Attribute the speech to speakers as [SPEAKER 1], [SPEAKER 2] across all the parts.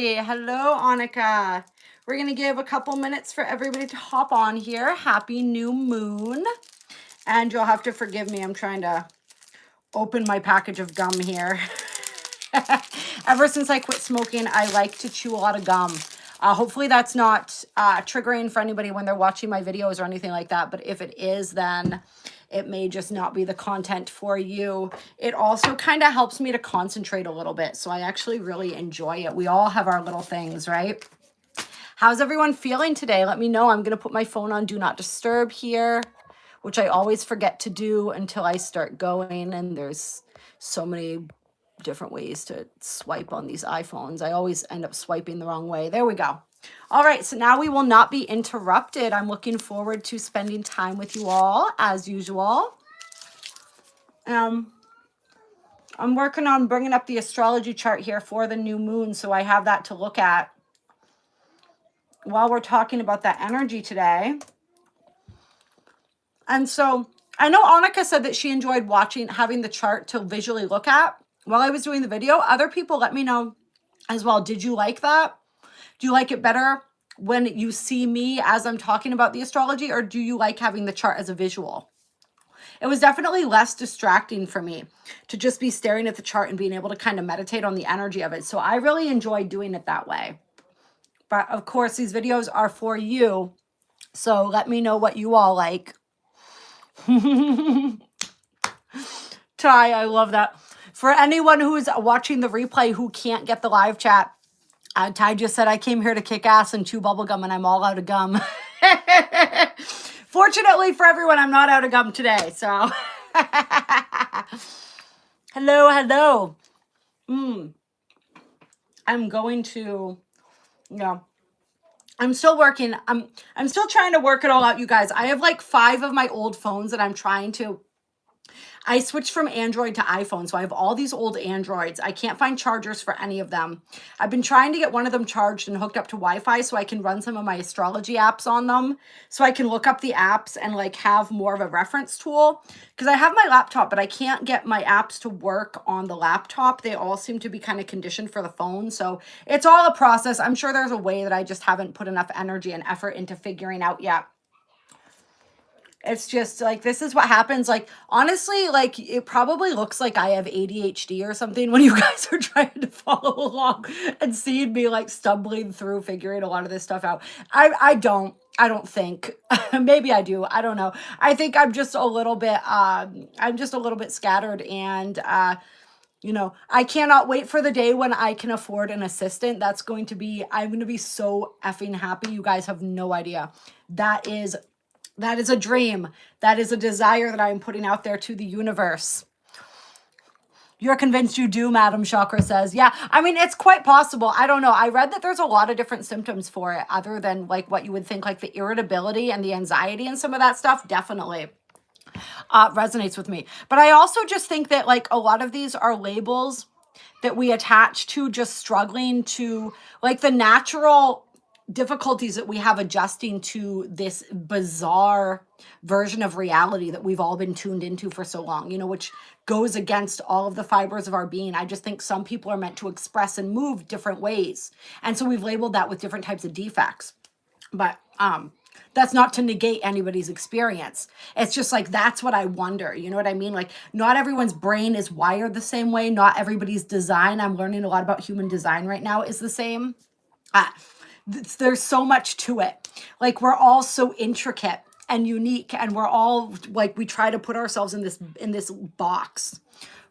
[SPEAKER 1] Hey, hello, Annika. We're going to give a couple minutes for everybody to hop on here. Happy new moon. And you'll have to forgive me. I'm trying to open my package of gum here. Ever since I quit smoking, I like to chew a lot of gum. Hopefully that's not triggering for anybody when they're watching my videos or anything like that. But if it is, then it may just not be the content for you. It also kind of helps me to concentrate a little bit. So I actually really enjoy it. We all have our little things, right? How's everyone feeling today? Let me know. I'm going to put my phone on Do Not Disturb here, which I always forget to do until I start going. And there's so many different ways to swipe on these iPhones. I always end up swiping the wrong way. There we go. All right, so now we will not be interrupted. I'm looking forward to spending time with you all as usual. I'm working on bringing up the astrology chart here for the new moon, so I have that to look at while we're talking about that energy today. And so I know Annika said that she enjoyed having the chart to visually look at while I was doing the video. Other people let me know as well. Did you like that? Do you like it better when you see me as I'm talking about the astrology, or do you like having the chart as a visual? It was definitely less distracting for me to just be staring at the chart and being able to kind of meditate on the energy of it. So I really enjoyed doing it that way. But of course, these videos are for you. So let me know what you all like. Ty, I love that. For anyone who's watching the replay who can't get the live chat, Ty just said, I came here to kick ass and chew bubblegum and I'm all out of gum. Fortunately for everyone, I'm not out of gum today. So hello. I'm going to, I'm still working. I'm still trying to work it all out, you guys. I have like 5 of my old phones that I'm trying to, I switched from Android to iPhone, so I have all these old Androids. I can't find chargers for any of them. I've been trying to get one of them charged and hooked up to Wi-Fi so I can run some of my astrology apps on them, so I can look up the apps and like have more of a reference tool. Because I have my laptop, but I can't get my apps to work on the laptop. They all seem to be kind of conditioned for the phone, so it's all a process. I'm sure there's a way that I just haven't put enough energy and effort into figuring out yet. It's just like, this is what happens. Like, honestly, like it probably looks like I have ADHD or something when you guys are trying to follow along and seeing me like stumbling through figuring a lot of this stuff out. I don't think. Maybe I do. I don't know. I think I'm just a little bit scattered, and I cannot wait for the day when I can afford an assistant. I'm going to be so effing happy. You guys have no idea. That is a dream. That is a desire that I'm putting out there to the universe. You're convinced you do, Madam Chakra says. Yeah, I mean, it's quite possible. I don't know. I read that there's a lot of different symptoms for it other than like what you would think, like the irritability and the anxiety and some of that stuff definitely resonates with me. But I also just think that like a lot of these are labels that we attach to just struggling to like the natural difficulties that we have adjusting to this bizarre version of reality that we've all been tuned into for so long, which goes against all of the fibers of our being. I just think some people are meant to express and move different ways. And so we've labeled that with different types of defects. But that's not to negate anybody's experience. It's just like, that's what I wonder. You know what I mean? Like, not everyone's brain is wired the same way. Not everybody's design. I'm learning a lot about human design right now is the same. There's so much to it. Like, we're all so intricate and unique, and we're all like, we try to put ourselves in this box,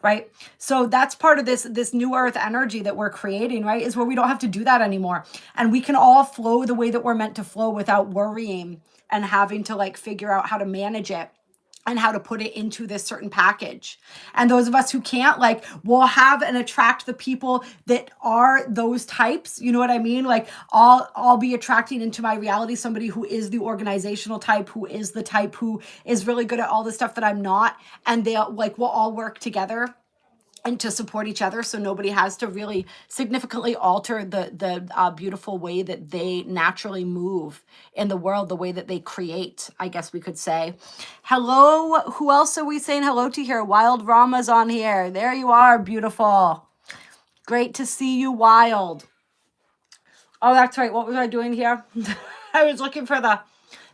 [SPEAKER 1] right? So that's part of this new earth energy that we're creating, right? Is where we don't have to do that anymore. And we can all flow the way that we're meant to flow without worrying and having to like figure out how to manage it and how to put it into this certain package. And those of us who can't, like, will have and attract the people that are those types. You know what I mean? Like, I'll be attracting into my reality somebody who is the organizational type, who is the type who is really good at all the stuff that I'm not. And they'll like, we'll all work together and to support each other, so nobody has to really significantly alter the beautiful way that they naturally move in the world, the way that they create, I guess we could say. Hello, who else are we saying hello to here? Wild Rama's on here. There you are, beautiful. Great to see you, Wild. Oh, that's right. What was I doing here? I was looking for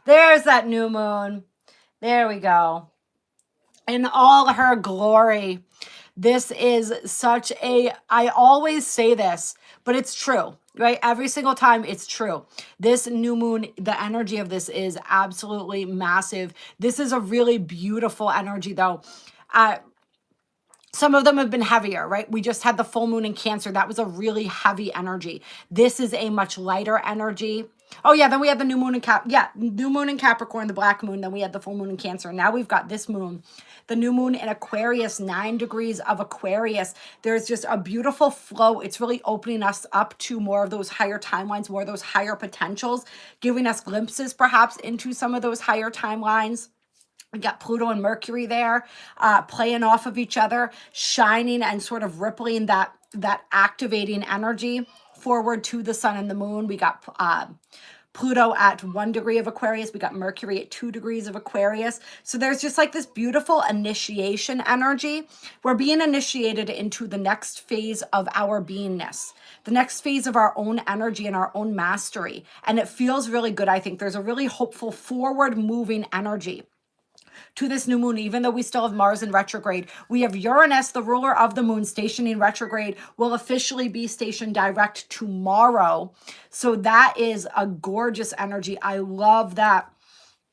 [SPEAKER 1] there's that new moon. There we go. In all her glory. This is such I always say this, but it's true, right? Every single time it's true. This new moon, the energy of this is absolutely massive. This is a really beautiful energy though. Uh, some of them have been heavier, right? We just had the full moon in Cancer. That was a really heavy energy. This is a much lighter energy. Oh yeah, then we had the new moon in new moon in Capricorn, the black moon. Then we had the full moon in Cancer. Now we've got this moon, the new moon in Aquarius, 9 degrees of Aquarius. There's just a beautiful flow. It's really opening us up to more of those higher timelines, more of those higher potentials, giving us glimpses perhaps into some of those higher timelines. We got Pluto and Mercury there, playing off of each other, shining and sort of rippling that activating energy forward to the sun and the moon. We got Pluto at 1 degree of Aquarius. We got Mercury at 2 degrees of Aquarius. So there's just like this beautiful initiation energy. We're being initiated into the next phase of our beingness, the next phase of our own energy and our own mastery. And it feels really good. I think there's a really hopeful forward moving energy to this new moon, even though we still have Mars in retrograde. We have Uranus, the ruler of the moon, stationing retrograde, will officially be stationed direct tomorrow. So that is a gorgeous energy. I love that.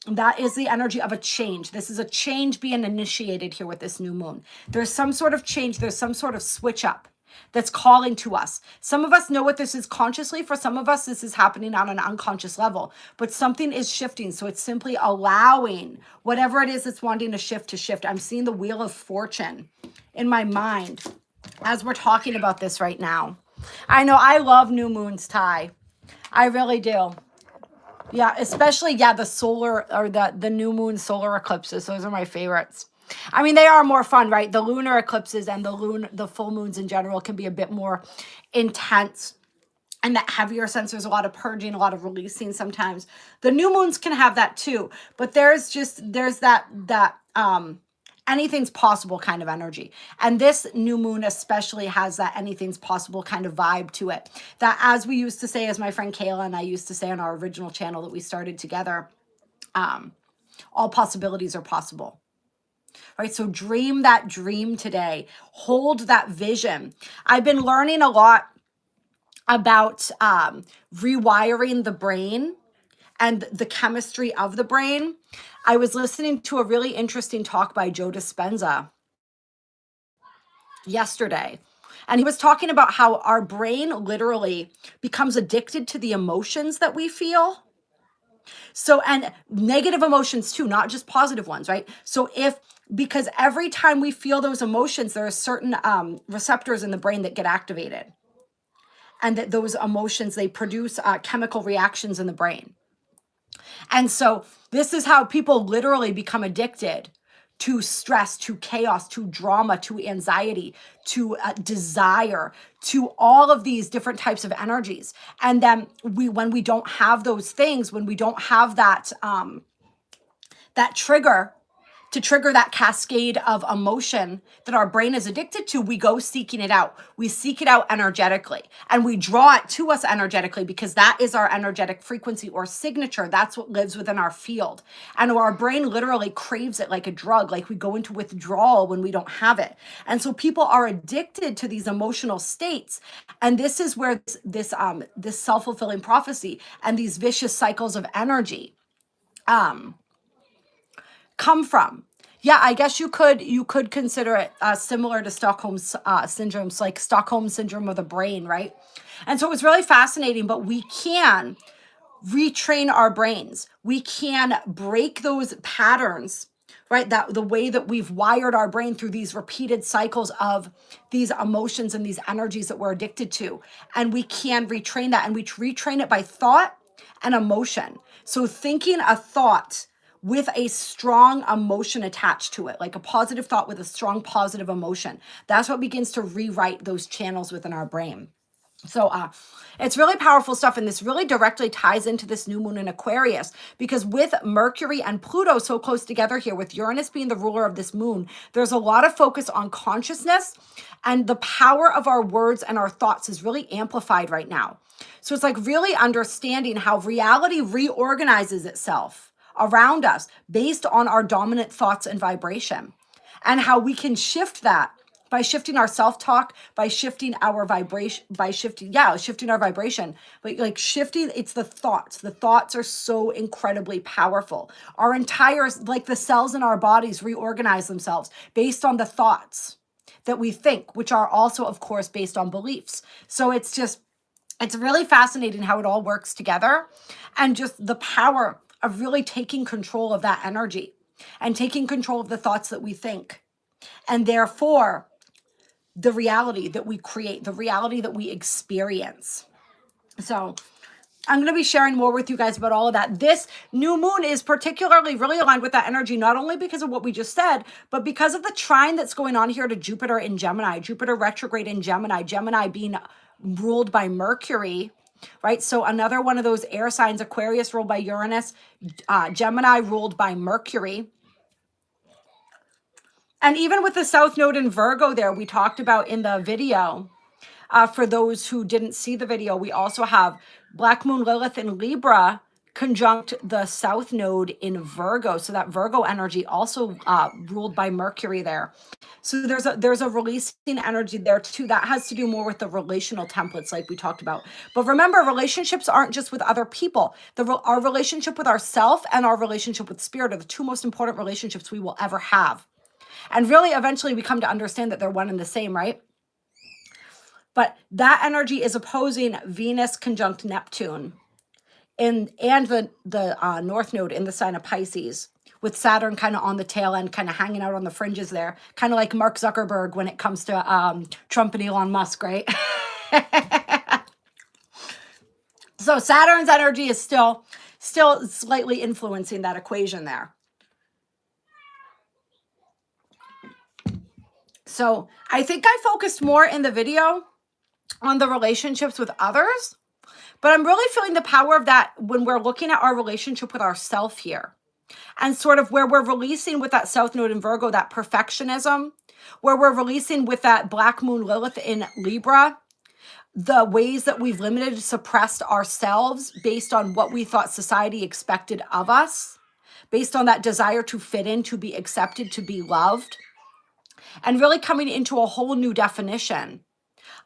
[SPEAKER 1] That is the energy of a change. This is a change being initiated here with this new moon. There's some sort of change. There's some sort of switch up that's calling to us. Some of us know what this is consciously. For some of us, this is happening on an unconscious level, but something is shifting. So it's simply allowing whatever it is that's wanting to shift. I'm seeing the Wheel of Fortune in my mind as we're talking about this right now. I know I love new moons, Ty. I really do. Yeah, especially, the solar or the new moon solar eclipses. Those are my favorites. I mean, they are more fun, right? The lunar eclipses and the full moons in general can be a bit more intense and that heavier sense. There's a lot of purging, a lot of releasing sometimes. The new moons can have that too, but there's that anything's possible kind of energy. And this new moon especially has that anything's possible kind of vibe to it. That, as we used to say, as my friend Kayla and I used to say on our original channel that we started together, all possibilities are possible. Right? So dream that dream today. Hold that vision. I've been learning a lot about rewiring the brain and the chemistry of the brain. I was listening to a really interesting talk by Joe Dispenza yesterday. And he was talking about how our brain literally becomes addicted to the emotions that we feel. So, and negative emotions too, not just positive ones, right? So because every time we feel those emotions, there are certain receptors in the brain that get activated. And that those emotions, they produce chemical reactions in the brain. And so this is how people literally become addicted to stress, to chaos, to drama, to anxiety, to desire, to all of these different types of energies. And then when we don't have those things, when we don't have that trigger to trigger that cascade of emotion that our brain is addicted to, we go seeking it out. We seek it out energetically and we draw it to us energetically because that is our energetic frequency or signature. That's what lives within our field. And our brain literally craves it like a drug, like we go into withdrawal when we don't have it. And so people are addicted to these emotional states. And this is where this self-fulfilling prophecy and these vicious cycles of energy come from. Yeah, I guess you could consider it similar to Stockholm syndromes, like Stockholm syndrome of the brain, right? And so it was really fascinating, but we can retrain our brains. We can break those patterns, right? That the way that we've wired our brain through these repeated cycles of these emotions and these energies that we're addicted to. And we can retrain that, and we retrain it by thought and emotion. So thinking a thought with a strong emotion attached to it, like a positive thought with a strong positive emotion. That's what begins to rewrite those channels within our brain. So it's really powerful stuff. And this really directly ties into this new moon in Aquarius, because with Mercury and Pluto so close together here, with Uranus being the ruler of this moon, there's a lot of focus on consciousness, and the power of our words and our thoughts is really amplified right now. So it's like really understanding how reality reorganizes itself around us based on our dominant thoughts and vibration, and how we can shift that by shifting our self-talk, by shifting our vibration, by shifting our vibration, but like shifting, it's the thoughts. The thoughts are so incredibly powerful. Our entire, like the cells in our bodies reorganize themselves based on the thoughts that we think, which are also, of course, based on beliefs. So it's really fascinating how it all works together, and just the power of really taking control of that energy and taking control of the thoughts that we think. And therefore, the reality that we create, the reality that we experience. So I'm going to be sharing more with you guys about all of that. This new moon is particularly really aligned with that energy, not only because of what we just said, but because of the trine that's going on here to Jupiter in Gemini, Jupiter retrograde in Gemini, Gemini being ruled by Mercury, right? So another one of those air signs, Aquarius ruled by Uranus, Gemini ruled by Mercury. And even with the South Node in Virgo there, we talked about in the video, for those who didn't see the video, we also have Black Moon Lilith in Libra conjunct the South Node in Virgo. So that Virgo energy also ruled by Mercury there. So there's a releasing energy there too. That has to do more with the relational templates like we talked about. But remember, relationships aren't just with other people. Our relationship with ourself and our relationship with spirit are the two most important relationships we will ever have. And really, eventually, we come to understand that they're one and the same, right? But that energy is opposing Venus conjunct Neptune and the North Node in the sign of Pisces, with Saturn kind of on the tail end, kind of hanging out on the fringes there, kind of like Mark Zuckerberg when it comes to Trump and Elon Musk, right? So Saturn's energy is still slightly influencing that equation there. So I think I focused more in the video on the relationships with others, but I'm really feeling the power of that when we're looking at our relationship with ourselves here, and sort of where we're releasing with that South Node in Virgo, that perfectionism, where we're releasing with that Black Moon Lilith in Libra, the ways that we've limited, suppressed ourselves based on what we thought society expected of us, based on that desire to fit in, to be accepted, to be loved. And really coming into a whole new definition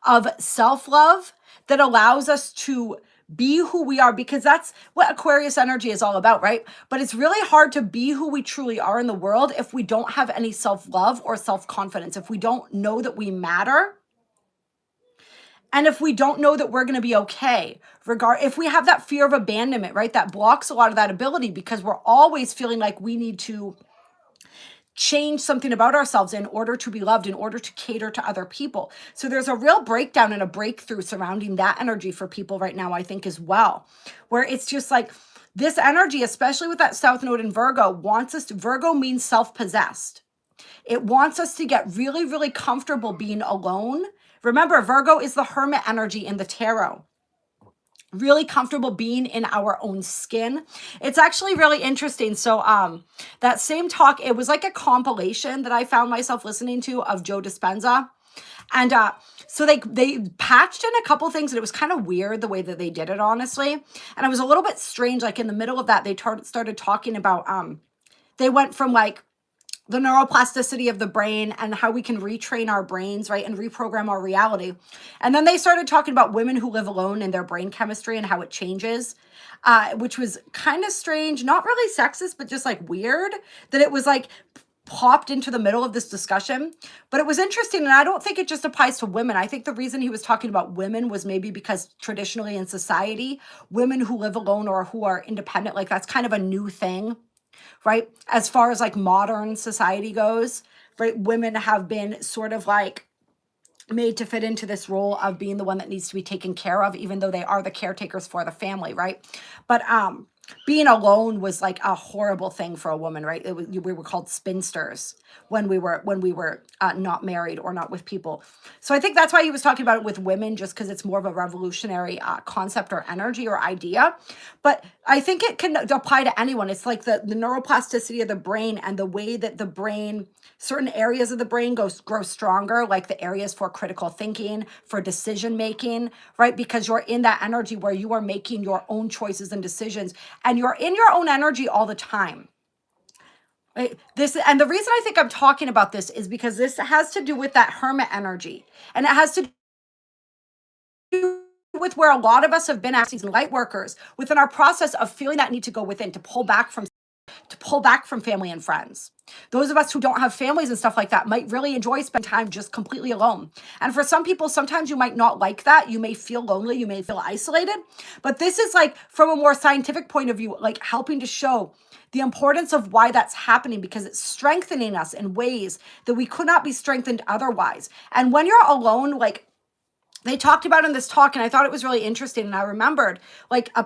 [SPEAKER 1] of self-love that allows us to be who we are, because that's what Aquarius energy is all about, right? But it's really hard to be who we truly are in the world if we don't have any self-love or self-confidence, if we don't know that we matter, and if we don't know that we're going to be okay. If we have that fear of abandonment, right, that blocks a lot of that ability, because we're always feeling like we need to change something about ourselves in order to be loved, in order to cater to other people. So there's a real breakdown and a breakthrough surrounding that energy for people right now, I think, as well, where it's just like this energy, especially with that South Node in Virgo, Virgo means self-possessed. It wants us to get really, really comfortable being alone. Remember, Virgo is the hermit energy in the tarot. Really comfortable being in our own skin. It's actually really interesting. So that same talk, it was like a compilation that I found myself listening to of Joe Dispenza. And so they patched in a couple things, and it was kind of weird the way that they did it, honestly. And it was a little bit strange. Like in the middle of that, they started talking about, they went from like the neuroplasticity of the brain and how we can retrain our brains, right, and reprogram our reality. And then they started talking about women who live alone and their brain chemistry and how it changes, which was kind of strange, not really sexist, but just like weird that it was like popped into the middle of this discussion. But it was interesting, and I don't think it just applies to women. I think the reason he was talking about women was maybe because traditionally in society, women who live alone or who are independent, like that's kind of a new thing, right? As far as like modern society goes, right? Women have been sort of like made to fit into this role of being the one that needs to be taken care of, even though they are the caretakers for the family, right? But being alone was like a horrible thing for a woman, right? We were called spinsters when we were not married or not with people. So I think that's why he was talking about it with women, just because it's more of a revolutionary concept or energy or idea. But I think it can apply to anyone. It's like the neuroplasticity of the brain and the way that the brain, certain areas of the brain grow stronger, like the areas for critical thinking, for decision making, right? Because you're in that energy where you are making your own choices and decisions, and you're in your own energy all the time. Right? And the reason I think I'm talking about this is because this has to do with that hermit energy, and it has to do with where a lot of us have been as these light workers within our process of feeling that need to go within, to pull back from family and friends. Those of us who don't have families and stuff like that might really enjoy spending time just completely alone. And for some people, sometimes you might not like that. You may feel lonely, you may feel isolated. But this is like, from a more scientific point of view, like helping to show the importance of why that's happening, because it's strengthening us in ways that we could not be strengthened otherwise. And when you're alone, like they talked about in this talk, and I thought it was really interesting. And I remembered like the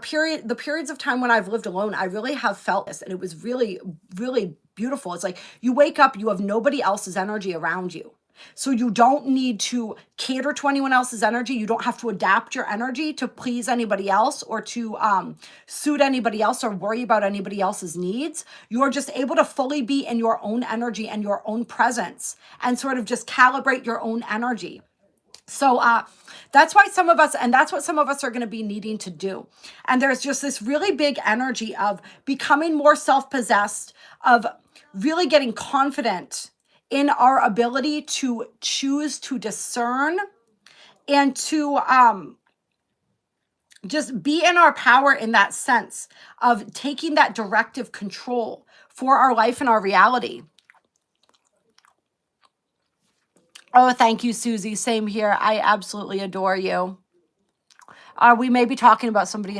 [SPEAKER 1] periods of time when I've lived alone, I really have felt this. And it was really, really beautiful. It's like you wake up, you have nobody else's energy around you. So you don't need to cater to anyone else's energy. You don't have to adapt your energy to please anybody else or to suit anybody else or worry about anybody else's needs. You're just able to fully be in your own energy and your own presence and sort of just calibrate your own energy. So that's what some of us are going to be needing to do. And there's just this really big energy of becoming more self-possessed, of really getting confident in our ability to choose to discern and to just be in our power, in that sense of taking that directive control for our life and our reality. Oh, thank you, Susie. Same here. I absolutely adore you. We may be talking about somebody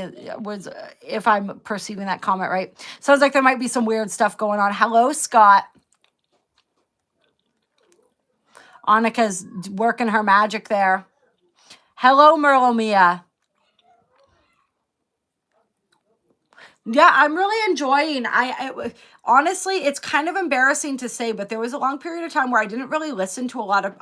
[SPEAKER 1] if I'm perceiving that comment right. Sounds like there might be some weird stuff going on. Hello, Scott. Annika's working her magic there. Hello, Merlomia. Yeah, I'm really enjoying. Honestly, it's kind of embarrassing to say, but there was a long period of time where I didn't really listen to a lot of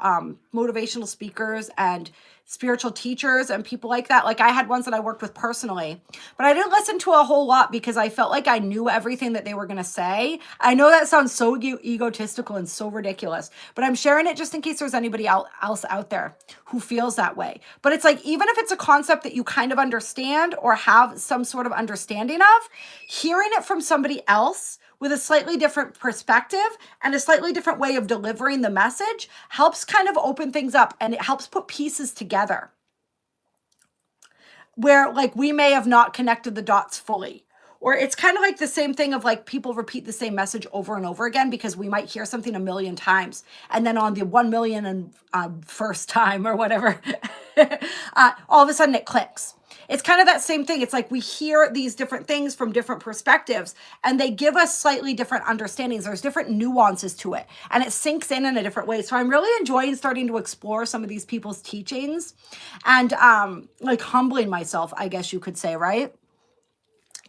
[SPEAKER 1] motivational speakers and spiritual teachers and people like that. Like I had ones that I worked with personally, but I didn't listen to a whole lot because I felt like I knew everything that they were going to say. I know that sounds so egotistical and so ridiculous, but I'm sharing it just in case there's anybody else out there who feels that way. But it's like, even if it's a concept that you kind of understand or have some sort of understanding of, hearing it from somebody else with a slightly different perspective and a slightly different way of delivering the message helps kind of open things up, and it helps put pieces together where like we may have not connected the dots fully. Or it's kind of like the same thing of like people repeat the same message over and over again because we might hear something a million times. And then on the 1 million and first time or whatever, all of a sudden it clicks. It's kind of that same thing. It's like we hear these different things from different perspectives and they give us slightly different understandings. There's different nuances to it and it sinks in a different way. So I'm really enjoying starting to explore some of these people's teachings and like humbling myself, I guess you could say, right?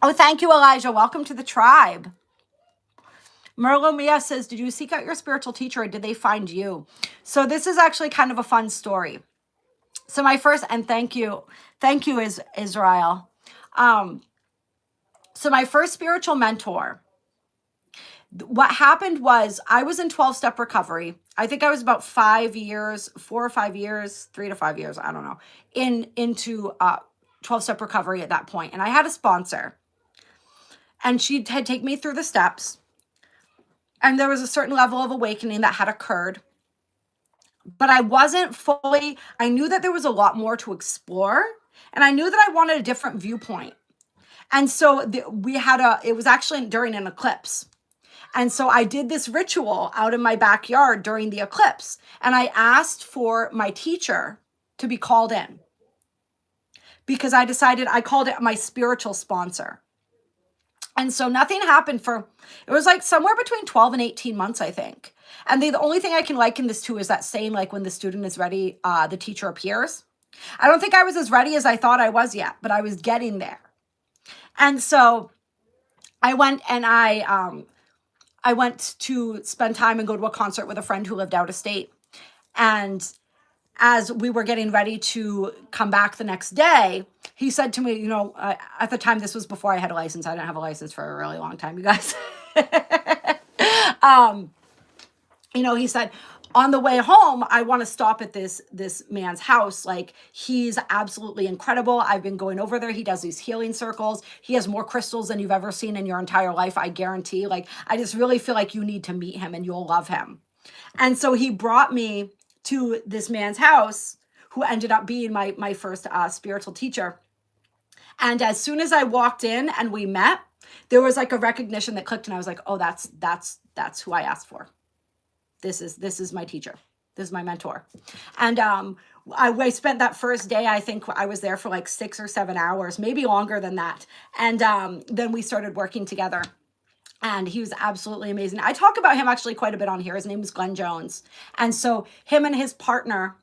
[SPEAKER 1] Oh, thank you, Elijah. Welcome to the tribe. Merlo Mia says, did you seek out your spiritual teacher or did they find you? So this is actually kind of a fun story. So my first, and thank you, Israel. So my first spiritual mentor, what happened was I was in 12-step recovery. I think I was about 4 or 5 years, 3 to 5 years, I don't know, into 12-step recovery at that point. And I had a sponsor. And she had taken me through the steps. And there was a certain level of awakening that had occurred. But I wasn't fully, I knew that there was a lot more to explore. And I knew that I wanted a different viewpoint. And so it was actually during an eclipse. And so I did this ritual out in my backyard during the eclipse. And I asked for my teacher to be called in. Because I called it my spiritual sponsor. And so nothing happened it was like somewhere between 12 and 18 months, I think. And the only thing I can liken this to is that saying, like, when the student is ready, the teacher appears. I don't think I was as ready as I thought I was yet, but I was getting there. And so I went and I went to spend time and go to a concert with a friend who lived out of state. And as we were getting ready to come back the next day, he said to me, you know, at the time, this was before I had a license. I didn't have a license for a really long time, you guys. um, you know, he said, on the way home, I want to stop at this man's house. Like, he's absolutely incredible. I've been going over there. He does these healing circles. He has more crystals than you've ever seen in your entire life, I guarantee. Like, I just really feel like you need to meet him and you'll love him. And so he brought me to this man's house, who ended up being my first spiritual teacher. And as soon as I walked in and we met, there was like a recognition that clicked, and I was like, oh, that's who I asked for. This is my teacher. This is my mentor. And I spent that first day, I think I was there for like 6 or 7 hours, maybe longer than that. And then we started working together. And he was absolutely amazing. I talk about him actually quite a bit on here. His name is Glenn Jones. And so him and his partner,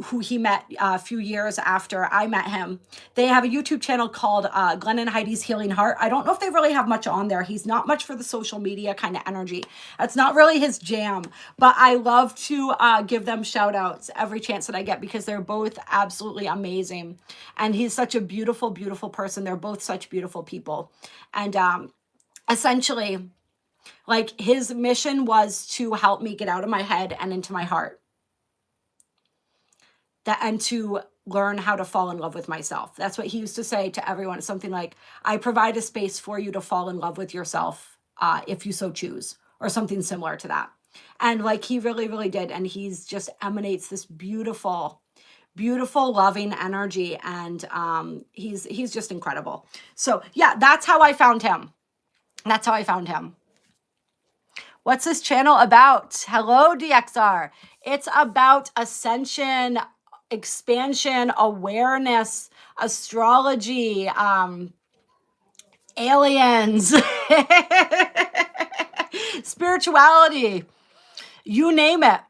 [SPEAKER 1] who he met a few years after I met him, they have a YouTube channel called Glenn and Heidi's Healing Heart. I don't know if they really have much on there. He's not much for the social media kind of energy. That's not really his jam. But I love to give them shout outs every chance that I get, because they're both absolutely amazing. And he's such a beautiful, beautiful person. They're both such beautiful people. And essentially, like, his mission was to help me get out of my head and into my heart, and to learn how to fall in love with myself. That's what he used to say to everyone. It's something like, I provide a space for you to fall in love with yourself, if you so choose, or something similar to that. And like, he really, really did. And he's just emanates this beautiful, beautiful, loving energy. And he's just incredible. So yeah, that's how I found him. That's how I found him. What's this channel about? Hello, DXR. It's about ascension, expansion, awareness, astrology, aliens, spirituality, you name it.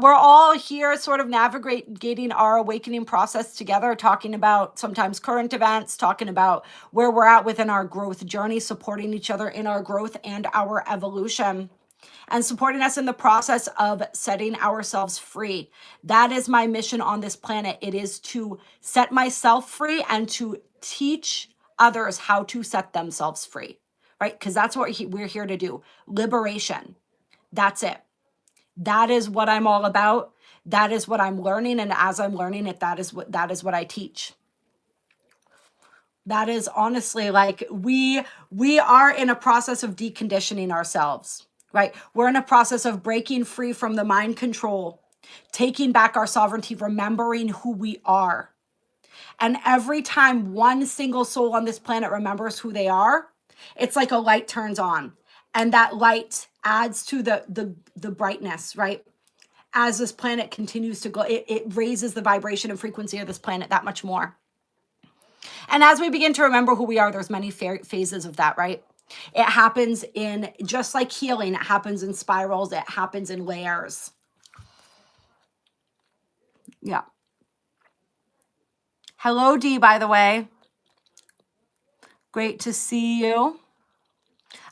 [SPEAKER 1] We're all here sort of navigating our awakening process together, talking about sometimes current events, talking about where we're at within our growth journey, supporting each other in our growth and our evolution, and supporting us in the process of setting ourselves free. That is my mission on this planet. It is to set myself free and to teach others how to set themselves free, right? Because that's what we're here to do. Liberation. That's it. That is what I'm all about. That is what I'm learning. And as I'm learning it, that is what I teach. That is honestly, like, we are in a process of deconditioning ourselves, right? We're in a process of breaking free from the mind control, taking back our sovereignty, remembering who we are. And every time one single soul on this planet remembers who they are, it's like a light turns on. And that light adds to the brightness, right? As this planet continues to go, it raises the vibration and frequency of this planet that much more. And as we begin to remember who we are, there's many phases of that, right? It happens in, just like healing, it happens in spirals, it happens in layers. Yeah. Hello, Dee, by the way. Great to see you.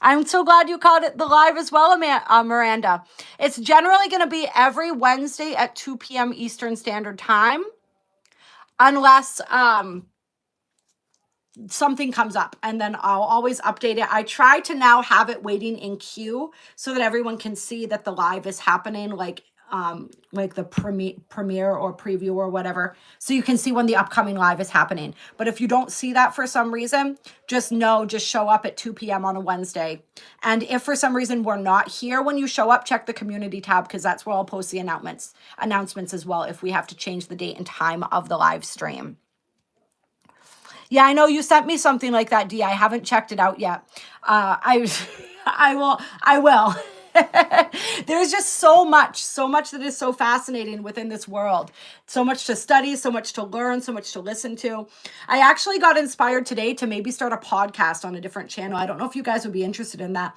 [SPEAKER 1] I'm so glad you caught it the live as well, Miranda. It's generally going to be every Wednesday at 2 p.m. Eastern Standard Time, unless something comes up, and then I'll always update it. I try to now have it waiting in queue so that everyone can see that the live is happening, like the premiere or preview or whatever, so you can see when the upcoming live is happening. But if you don't see that for some reason, just show up at 2 p.m. on a Wednesday. And if for some reason we're not here when you show up, check the community tab, because that's where I'll post the announcements as well, if we have to change the date and time of the live stream. Yeah, I know you sent me something like that, Dee. I haven't checked it out yet. I will. There's just so much that is so fascinating within this world. So much to study, so much to learn, so much to listen to. I actually got inspired today to maybe start a podcast on a different channel. I don't know if you guys would be interested in that.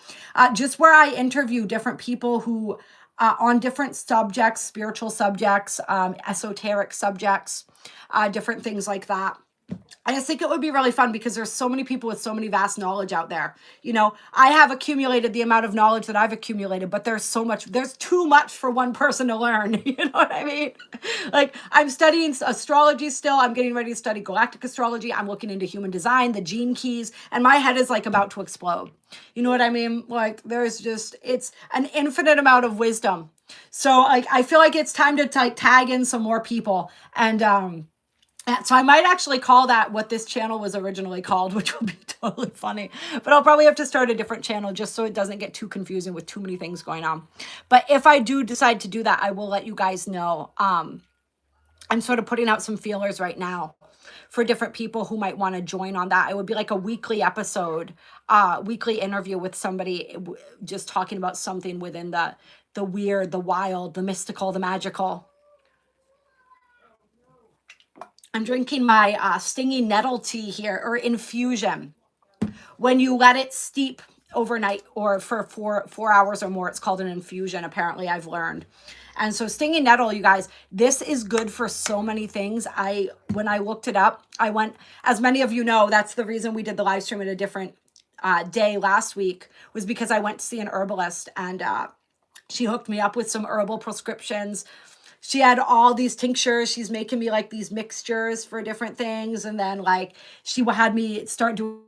[SPEAKER 1] Just where I interview different people who, on different subjects, spiritual subjects, esoteric subjects, different things like that. I just think it would be really fun because there's so many people with so many vast knowledge out there. You know, I have accumulated the amount of knowledge that I've accumulated, but there's so much, there's too much for one person to learn. You know what I mean? Like, I'm studying astrology still. I'm getting ready to study galactic astrology. I'm looking into human design, the gene keys, and my head is like about to explode. You know what I mean? Like, there's just, it's an infinite amount of wisdom. So like, I feel like it's time to like tag in some more people. And so I might actually call that what this channel was originally called, which will be totally funny. But I'll probably have to start a different channel just so it doesn't get too confusing with too many things going on. But if I do decide to do that, I will let you guys know. I'm sort of putting out some feelers right now for different people who might want to join on that. It would be like a weekly episode, weekly interview with somebody just talking about something within the weird, the wild, the mystical, the magical. I'm drinking my stinging nettle tea here, or infusion. When you let it steep overnight or for 4 hours or more, it's called an infusion, apparently, I've learned. And so stinging nettle, you guys, this is good for so many things. When I looked it up, I went, as many of you know, that's the reason we did the live stream at a different day last week, was because I went to see an herbalist, and she hooked me up with some herbal prescriptions. She had all these tinctures. She's making me like these mixtures for different things. And then like she had me start doing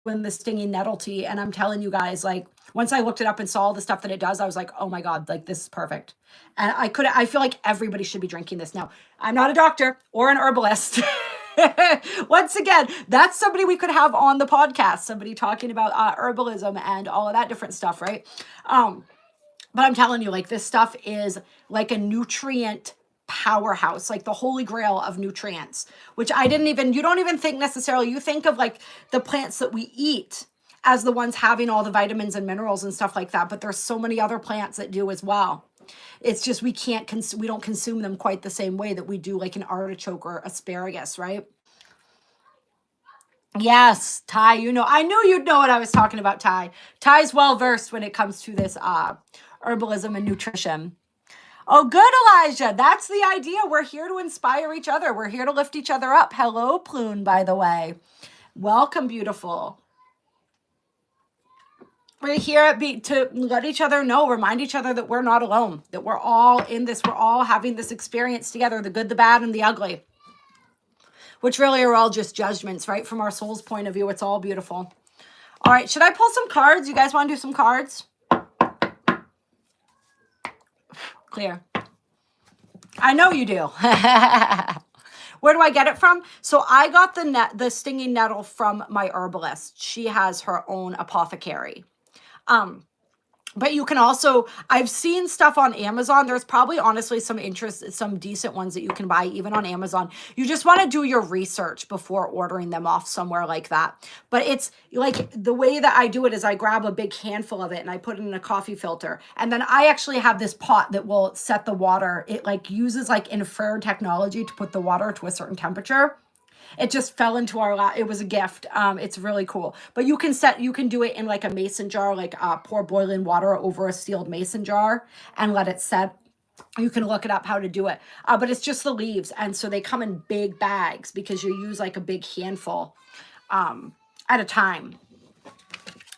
[SPEAKER 1] the stinging nettle tea. And I'm telling you guys, like once I looked it up and saw all the stuff that it does, I was like, oh my God, like this is perfect. And I feel like everybody should be drinking this. Now, I'm not a doctor or an herbalist. Once again, that's somebody we could have on the podcast, somebody talking about herbalism and all of that different stuff, right? But I'm telling you, like, this stuff is like a nutrient powerhouse, like the holy grail of nutrients, which you don't even think necessarily, you think of like the plants that we eat as the ones having all the vitamins and minerals and stuff like that. But there's so many other plants that do as well. It's just, we don't consume them quite the same way that we do like an artichoke or asparagus, right? Yes, Ty, I knew you'd know what I was talking about, Ty. Ty's well-versed when it comes to this herbalism and nutrition. Oh, good, Elijah. That's the idea. We're here to inspire each other. We're here to lift each other up. Hello, Plune, by the way. Welcome, beautiful. We're here to let each other know, remind each other that we're not alone, that we're all in this. We're all having this experience together, the good, the bad, and the ugly, which really are all just judgments, right? From our soul's point of view, it's all beautiful. All right, should I pull some cards? You guys want to do some cards? Clear. I know you do. Where do I get it from? So I got the stinging nettle from my herbalist. She has her own apothecary. But you can also, I've seen stuff on Amazon. There's probably honestly some decent ones that you can buy even on Amazon. You just want to do your research before ordering them off somewhere like that. But it's like the way that I do it is I grab a big handful of it and I put it in a coffee filter. And then I actually have this pot that will set the water. It like uses like infrared technology to put the water to a certain temperature. It just fell into our lap. It was a gift. It's really cool. But you can do it in like a mason jar, like pour boiling water over a sealed mason jar and let it set. You can look it up how to do it. But it's just the leaves. And so they come in big bags because you use like a big handful at a time.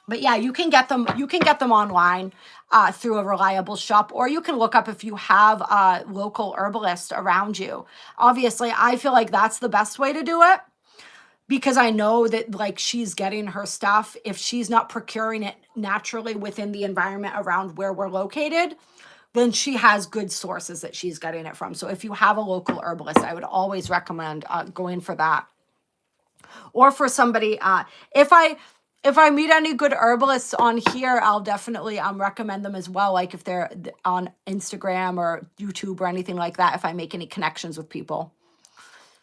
[SPEAKER 1] But yeah, you can get them online through a reliable shop, or you can look up if you have a local herbalist around you. Obviously, I feel like that's the best way to do it because I know that like she's getting her stuff. If she's not procuring it naturally within the environment around where we're located, then she has good sources that she's getting it from. So if you have a local herbalist, I would always recommend going for that. Or for somebody, if I meet any good herbalists on here, I'll definitely recommend them as well. Like if they're on Instagram or YouTube or anything like that, if I make any connections with people.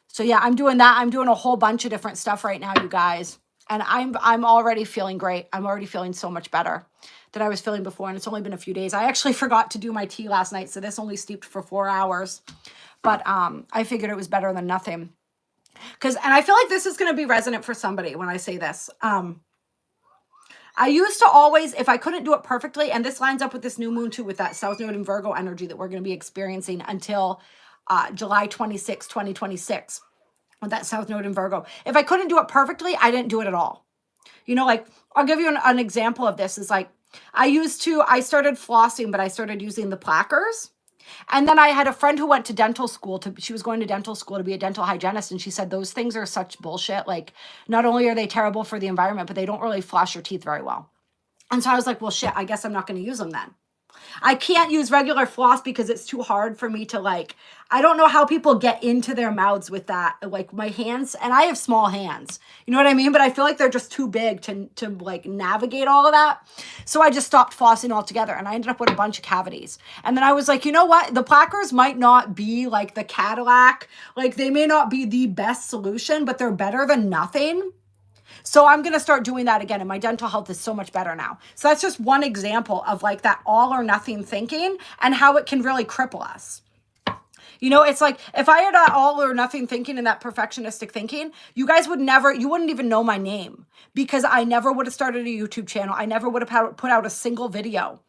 [SPEAKER 1] So yeah, I'm doing that. I'm doing a whole bunch of different stuff right now, you guys. And I'm already feeling great. I'm already feeling so much better than I was feeling before. And it's only been a few days. I actually forgot to do my tea last night. So this only steeped for 4 hours. But I figured it was better than nothing. And I feel like this is going to be resonant for somebody when I say this. I used to always, if I couldn't do it perfectly, and this lines up with this new moon too, with that South Node and Virgo energy that we're going to be experiencing until July 26, 2026. with that South Node in Virgo. If I couldn't do it perfectly, I didn't do it at all. You know, like, I'll give you an example of this. Is like, I started flossing, but I started using the plackers. And then I had a friend who went to dental school she was going to dental school to be a dental hygienist. And she said, those things are such bullshit. Like, not only are they terrible for the environment, but they don't really floss your teeth very well. And so I was like, well, shit, I guess I'm not going to use them then. I can't use regular floss because it's too hard for me to like, I don't know how people get into their mouths with that. Like my hands, and I have small hands, you know what I mean? But I feel like they're just too big to like navigate all of that. So I just stopped flossing altogether and I ended up with a bunch of cavities. And then I was like, you know what? The plackers might not be like the Cadillac. Like they may not be the best solution, but they're better than nothing. So I'm going to start doing that again. And my dental health is so much better now. So that's just one example of like that all or nothing thinking and how it can really cripple us. You know, it's like if I had that all or nothing thinking and that perfectionistic thinking, you guys you wouldn't even know my name because I never would have started a YouTube channel. I never would have put out a single video.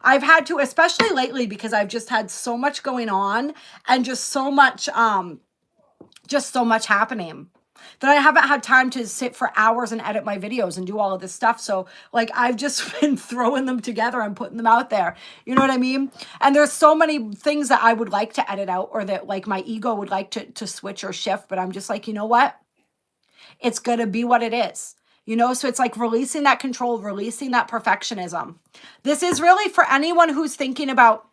[SPEAKER 1] I've had to, especially lately, because I've just had so much going on and just so much happening, that I haven't had time to sit for hours and edit my videos and do all of this stuff. So like, I've just been throwing them together and putting them out there. You know what I mean? And there's so many things that I would like to edit out or that like my ego would like to switch or shift. But I'm just like, you know what? It's going to be what it is. You know, so it's like releasing that control, releasing that perfectionism. This is really for anyone who's thinking about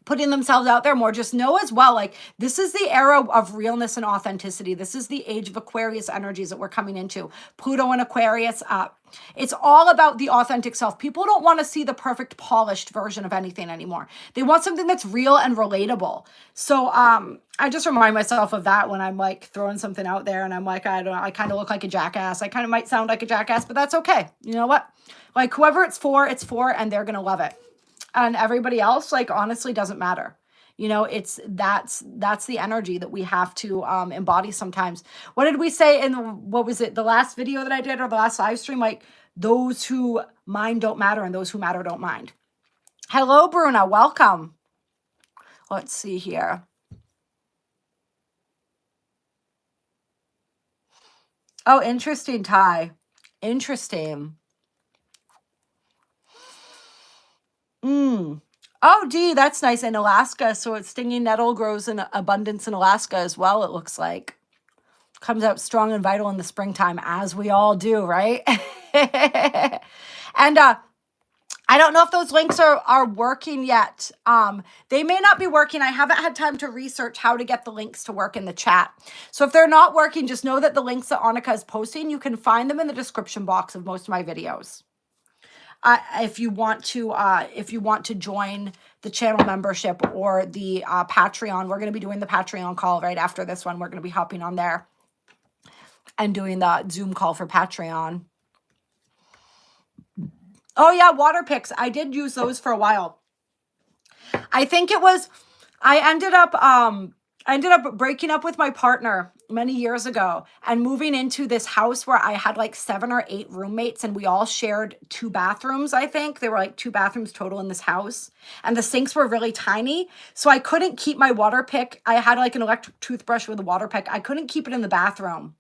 [SPEAKER 1] putting themselves out there more. Just know as well, like this is the era of realness and authenticity. This is the age of Aquarius energies that we're coming into. Pluto and Aquarius up. It's all about the authentic self. People don't want to see the perfect polished version of anything anymore. They want something that's real and relatable. So I just remind myself of that when I'm like throwing something out there and I'm like, I don't know, I kind of look like a jackass. I kind of might sound like a jackass, but that's okay. You know what? Like whoever it's for, and they're going to love it. And everybody else, like, honestly doesn't matter. You know, that's the energy that we have to embody sometimes. What did we say what was it? The last video that I did or the last live stream? Like, those who mind don't matter and those who matter don't mind. Hello, Bruna. Welcome. Let's see here. Oh, interesting, Ty. Interesting. Oh, Dee, that's nice. In Alaska, so it's stinging nettle grows in abundance in Alaska as well, it looks like. Comes out strong and vital in the springtime, as we all do, right? And I don't know if those links are working yet. They may not be working. I haven't had time to research how to get the links to work in the chat. So if they're not working, just know that the links that Annika is posting, you can find them in the description box of most of my videos. If you want to join the channel membership or the Patreon, we're going to be doing the Patreon call right after this one. We're going to be hopping on there and doing the Zoom call for Patreon. Oh yeah, water picks. I did use those for a while. I think it was, I ended up breaking up with my partner many years ago and moving into this house where I had like 7 or 8 roommates and we all shared 2 bathrooms. I think there were like 2 bathrooms total in this house and the sinks were really tiny. So I couldn't keep my water pick. I had like an electric toothbrush with a water pick. I couldn't keep it in the bathroom.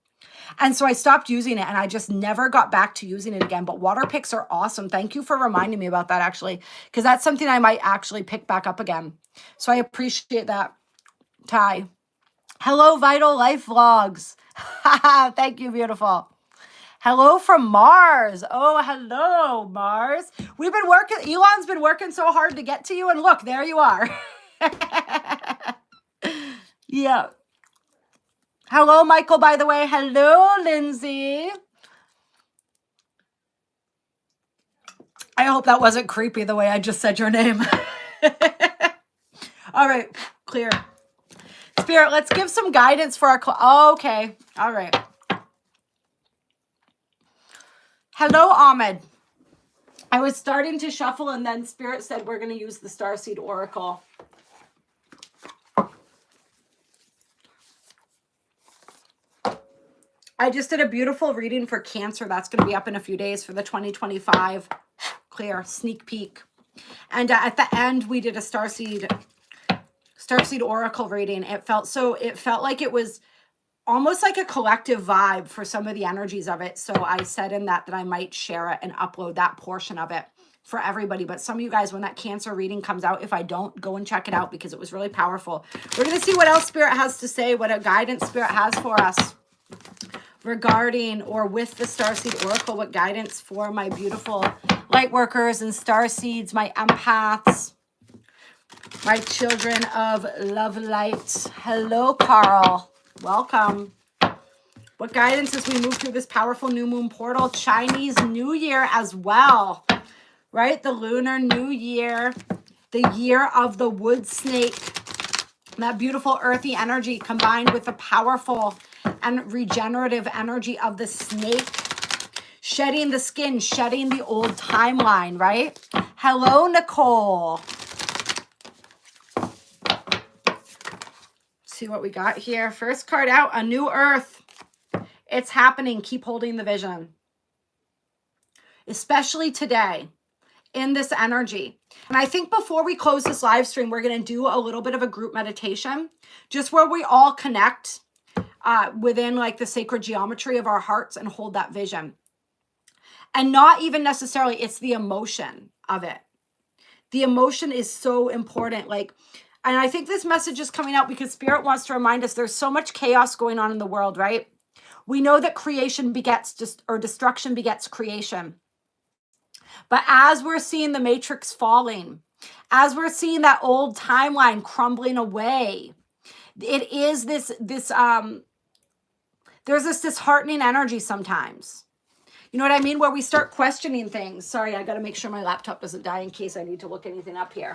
[SPEAKER 1] And so I stopped using it and I just never got back to using it again. But water picks are awesome. Thank you for reminding me about that actually, because that's something I might actually pick back up again. So I appreciate that, Ty. Hello, Vital Life Vlogs. Thank you, beautiful. Hello from Mars. Oh, hello, Mars. We've been working, Elon's been working so hard to get to you. And look, there you are. Yeah. Hello, Michael, by the way. Hello, Lindsay. I hope that wasn't creepy the way I just said your name. All right, clear. Spirit, let's give some guidance for our okay. All right. Hello, Ahmed. I was starting to shuffle and then Spirit said we're going to use the Starseed Oracle. I just did a beautiful reading for Cancer. That's going to be up in a few days for the 2025 clear sneak peek. And at the end, we did a Starseed Oracle reading. It felt like it was almost like a collective vibe for some of the energies of it. So I said in that I might share it and upload that portion of it for everybody. But some of you guys, when that Cancer reading comes out, if I don't, go and check it out because it was really powerful. We're going to see what else Spirit has to say, what a guidance Spirit has for us regarding or with the Starseed Oracle, what guidance for my beautiful light workers and starseeds, my empaths, my children of love light. Hello, Carl. Welcome. What guidance as we move through this powerful new moon portal? Chinese New Year as well, right? The Lunar New Year, the year of the wood snake, that beautiful earthy energy combined with the powerful and regenerative energy of the snake, shedding the skin, shedding the old timeline, right? Hello, Nicole. See what we got here. First card out, a new earth. It's happening. Keep holding the vision. Especially today in this energy. And I think before we close this live stream, we're going to do a little bit of a group meditation, just where we all connect within like the sacred geometry of our hearts and hold that vision. And not even necessarily, it's the emotion of it. The emotion is so important. And I think this message is coming out because Spirit wants to remind us there's so much chaos going on in the world, right? We know that creation begets destruction begets creation. But as we're seeing the matrix falling, as we're seeing that old timeline crumbling away, it is there's this disheartening energy sometimes. You know what I mean? Where we start questioning things. Sorry, I got to make sure my laptop doesn't die in case I need to look anything up here.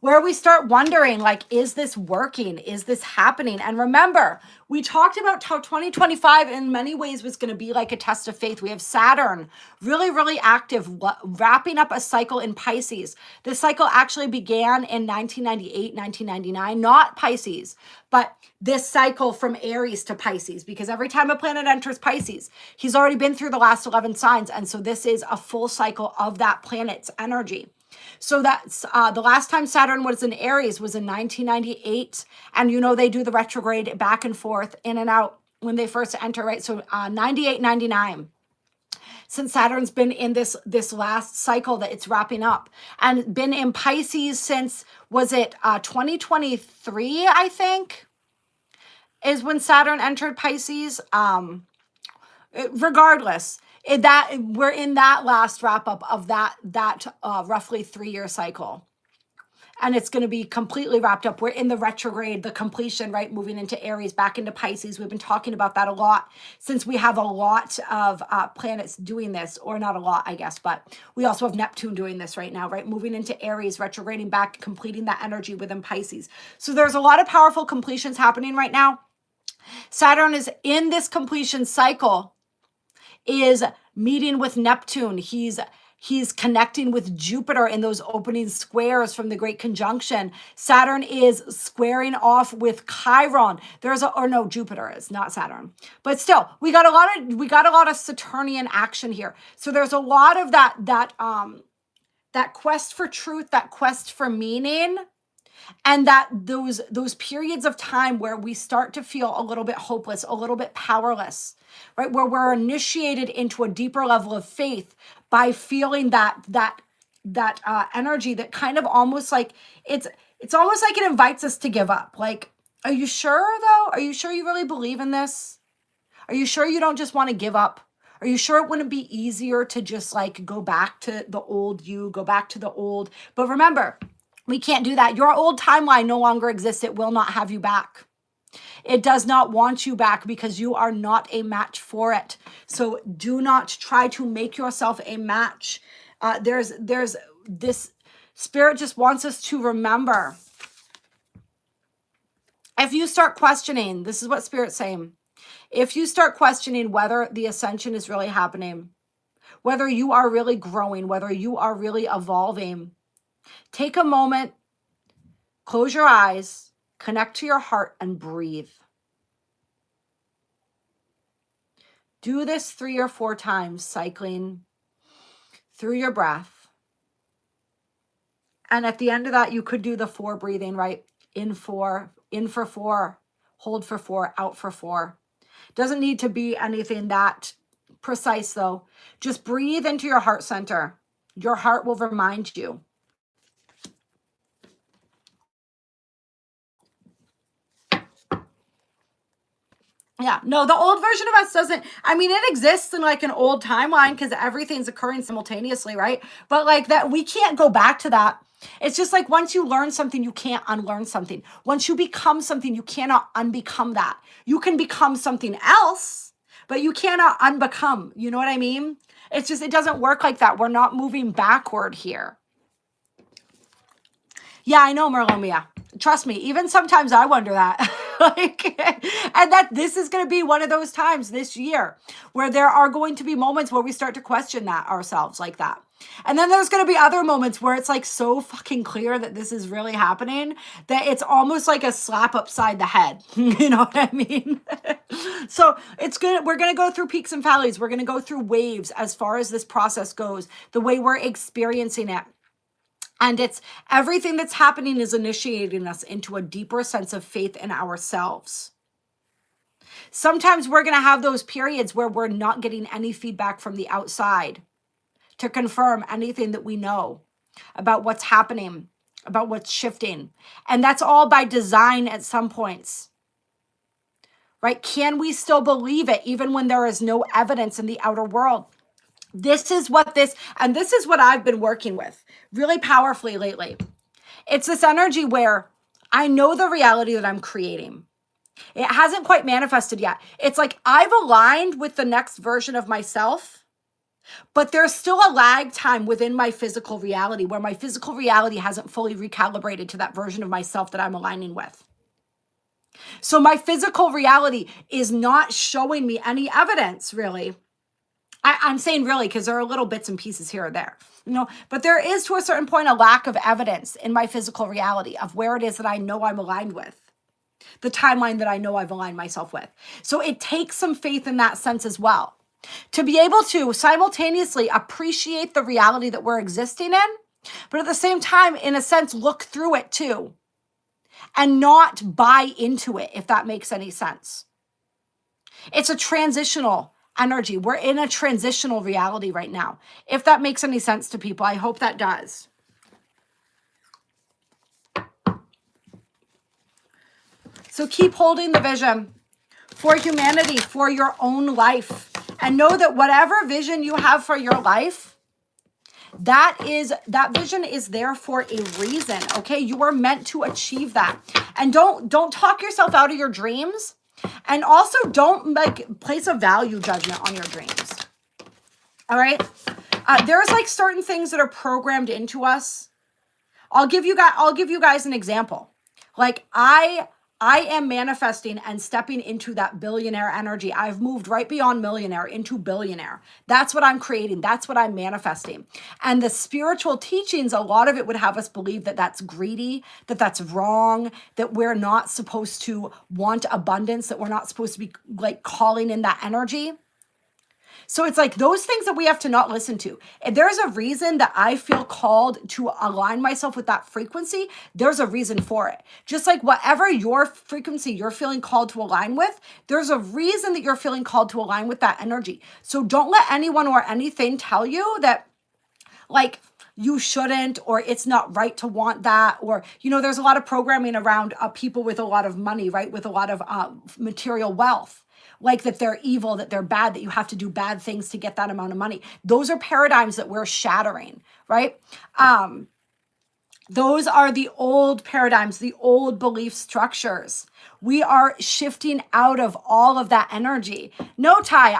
[SPEAKER 1] Where we start wondering, like, is this working? Is this happening? And remember, we talked about how 2025 in many ways was going to be like a test of faith. We have Saturn really, really active, wrapping up a cycle in Pisces. This cycle actually began in 1998, 1999, not Pisces, but this cycle from Aries to Pisces, because every time a planet enters Pisces, he's already been through the last 11 signs. And so this is a full cycle of that planet's energy. So that's the last time Saturn was in Aries was in 1998. And, you know, they do the retrograde back and forth in and out when they first enter, right? So 98, 99. Since Saturn's been in this last cycle that it's wrapping up and been in Pisces since, was it 2023, I think, is when Saturn entered Pisces. Regardless, we're in that last wrap up of that roughly 3-year cycle, and it's going to be completely wrapped up. We're in the retrograde, the completion, right? Moving into Aries, back into Pisces. We've been talking about that a lot since we have a lot of planets doing this, or not a lot, I guess, but we also have Neptune doing this right now, right? Moving into Aries, retrograding back, completing that energy within Pisces. So there's a lot of powerful completions happening right now. Saturn is in this completion cycle, is meeting with Neptune. He's connecting with Jupiter in those opening squares from the Great Conjunction. Saturn is squaring off with Chiron. Jupiter is not Saturn. But still, we got a lot of Saturnian action here. So there's a lot of that quest for truth, that quest for meaning, and that those periods of time where we start to feel a little bit hopeless, a little bit powerless, right? Where we're initiated into a deeper level of faith by feeling that energy that kind of almost like it's almost like it invites us to give up. Like, are you sure though? Are you sure you really believe in this? Are you sure you don't just want to give up? Are you sure it wouldn't be easier to just like go back to the old you, go back to the old? But remember, we can't do that. Your old timeline no longer exists. It will not have you back. It does not want you back because you are not a match for it. So do not try to make yourself a match. There's this Spirit just wants us to remember. If you start questioning, this is what Spirit's saying. If you start questioning whether the ascension is really happening, whether you are really growing, whether you are really evolving, take a moment, close your eyes, connect to your heart, and breathe. Do this 3 or 4 times, cycling through your breath. And at the end of that, you could do the 4 breathing, right? In 4, In for 4, hold for 4, out for 4. Doesn't need to be anything that precise though. Just breathe into your heart center. Your heart will remind you. Yeah, no, the old version of us doesn't, I mean, it exists in like an old timeline because everything's occurring simultaneously, right? But like that, we can't go back to that. It's just like once you learn something, you can't unlearn something. Once you become something, you cannot unbecome that. You can become something else, but you cannot unbecome. You know what I mean? It's just, it doesn't work like that. We're not moving backward here. Yeah, I know, Merlomia. Trust me, even sometimes I wonder that. Like, and that this is going to be one of those times this year where there are going to be moments where we start to question that ourselves like that. And then there's going to be other moments where it's like so fucking clear that this is really happening that it's almost like a slap upside the head. You know what I mean? So it's good. We're going to go through peaks and valleys. We're going to go through waves as far as this process goes, the way we're experiencing it. And it's everything that's happening is initiating us into a deeper sense of faith in ourselves. Sometimes we're going to have those periods where we're not getting any feedback from the outside to confirm anything that we know about what's happening, about what's shifting. And that's all by design at some points. Right? Can we still believe it even when there is no evidence in the outer world? This is what I've been working with really powerfully lately. It's this energy where I know the reality that I'm creating. It hasn't quite manifested yet. It's like I've aligned with the next version of myself, but there's still a lag time within my physical reality where my physical reality hasn't fully recalibrated to that version of myself that I'm aligning with. So my physical reality is not showing me any evidence, really. I'm saying really because there are little bits and pieces here or there, but there is to a certain point a lack of evidence in my physical reality of where it is that I know I'm aligned with, the timeline that I know I've aligned myself with. So it takes some faith in that sense as well, to be able to simultaneously appreciate the reality that we're existing in, but at the same time, in a sense, look through it too, and not buy into it, if that makes any sense. It's a transitional energy. We're in a transitional reality right now. If that makes any sense to people, I hope that does. So keep holding the vision for humanity, for your own life, and know that whatever vision you have for your life, that vision is there for a reason. Okay, you are meant to achieve that, and don't talk yourself out of your dreams. And also don't place a value judgment on your dreams. All right. There's like certain things that are programmed into us. I'll give you guys an example. Like I am manifesting and stepping into that billionaire energy. I've moved right beyond millionaire into billionaire. That's what I'm creating. That's what I'm manifesting. And the spiritual teachings, a lot of it would have us believe that that's greedy, that that's wrong, that we're not supposed to want abundance, that we're not supposed to be like calling in that energy. So it's like those things that we have to not listen to. If there's a reason that I feel called to align myself with that frequency, there's a reason for it. Just like whatever your frequency you're feeling called to align with, there's a reason that you're feeling called to align with that energy. So don't let anyone or anything tell you that like you shouldn't, or it's not right to want that, or, there's a lot of programming around people with a lot of money, right? With a lot of material wealth. Like that they're evil, that they're bad, that you have to do bad things to get that amount of money. Those are paradigms that we're shattering, right? Those are the old paradigms, the old belief structures. We are shifting out of all of that energy. No, Ty,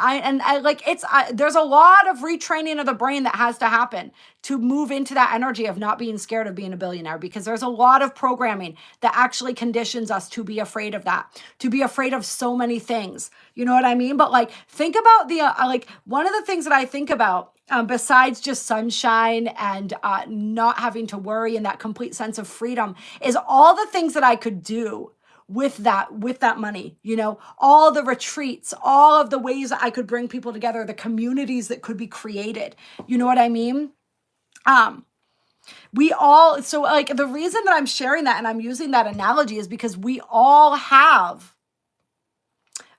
[SPEAKER 1] there's a lot of retraining of the brain that has to happen to move into that energy of not being scared of being a billionaire, because there's a lot of programming that actually conditions us to be afraid of that, to be afraid of so many things. You know what I mean? But like, think about one of the things that I think about besides just sunshine and not having to worry and that complete sense of freedom is all the things that I could do with that money, all the retreats, all of the ways that I could bring people together, the communities that could be created. You know what I mean? We all, so like the reason that I'm sharing that and I'm using that analogy is because we all have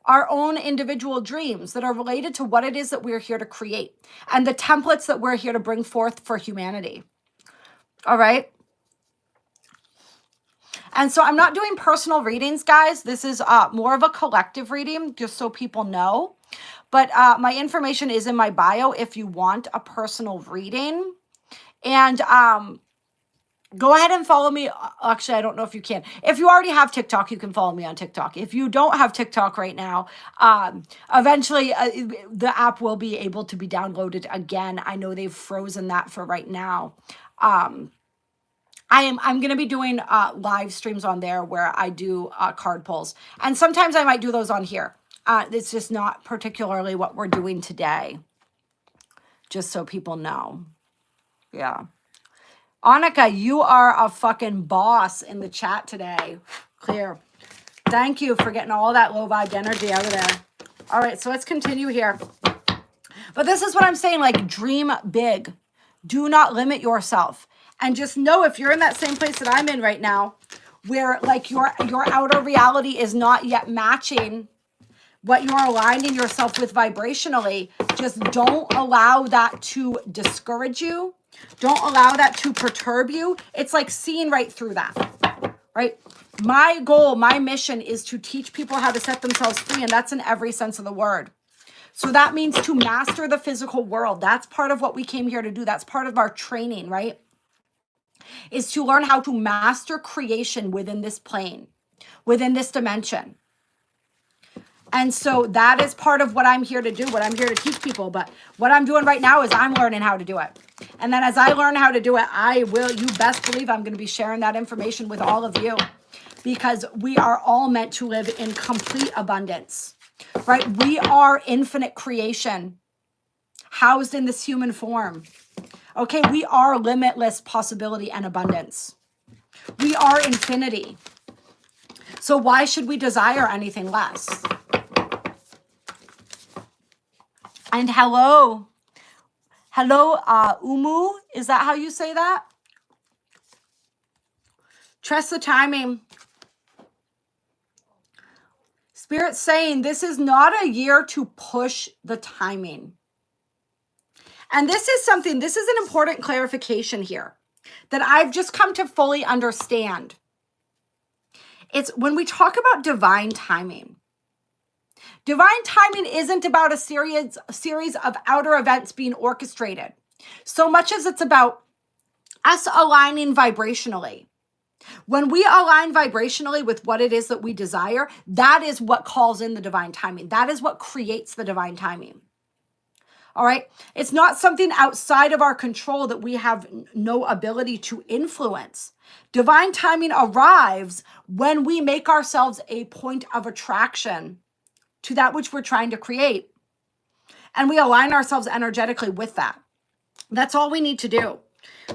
[SPEAKER 1] our own individual dreams that are related to what it is that we're here to create and the templates that we're here to bring forth for humanity. All right. And so I'm not doing personal readings, guys. This is more of a collective reading, just so people know. But my information is in my bio if you want a personal reading. And go ahead and follow me. Actually, I don't know if you can. If you already have TikTok, you can follow me on TikTok. If you don't have TikTok right now, eventually the app will be able to be downloaded again. I know they've frozen that for right now. I'm going to be doing live streams on there where I do card pulls. And sometimes I might do those on here. It's just not particularly what we're doing today. Just so people know. Yeah. Annika, you are a fucking boss in the chat today. Clear. Thank you for getting all that low vibe energy out of there. All right, so let's continue here. But this is what I'm saying, like dream big. Do not limit yourself. And just know if you're in that same place that I'm in right now, where like your outer reality is not yet matching what you're aligning yourself with vibrationally, just don't allow that to discourage you. Don't allow that to perturb you. It's like seeing right through that, right? My goal, my mission is to teach people how to set themselves free, and that's in every sense of the word. So that means to master the physical world. That's part of what we came here to do. That's part of our training, right? Is to learn how to master creation within this plane, within this dimension. And so that is part of what I'm here to do, what I'm here to teach people. But what I'm doing right now is I'm learning how to do it. And then as I learn how to do it, you best believe I'm going to be sharing that information with all of you, because we are all meant to live in complete abundance, right? We are infinite creation housed in this human form. Okay, we are limitless possibility and abundance. We are infinity. So why should we desire anything less? And hello, Umu, is that how you say that? Trust the timing. Spirit's saying this is not a year to push the timing. And this is an important clarification here that I've just come to fully understand. It's when we talk about divine timing. Divine timing isn't about a series of outer events being orchestrated, so much as it's about us aligning vibrationally. When we align vibrationally with what it is that we desire, that is what calls in the divine timing. That is what creates the divine timing. All right? It's not something outside of our control that we have no ability to influence. Divine timing arrives when we make ourselves a point of attraction to that which we're trying to create. And we align ourselves energetically with that. That's all we need to do.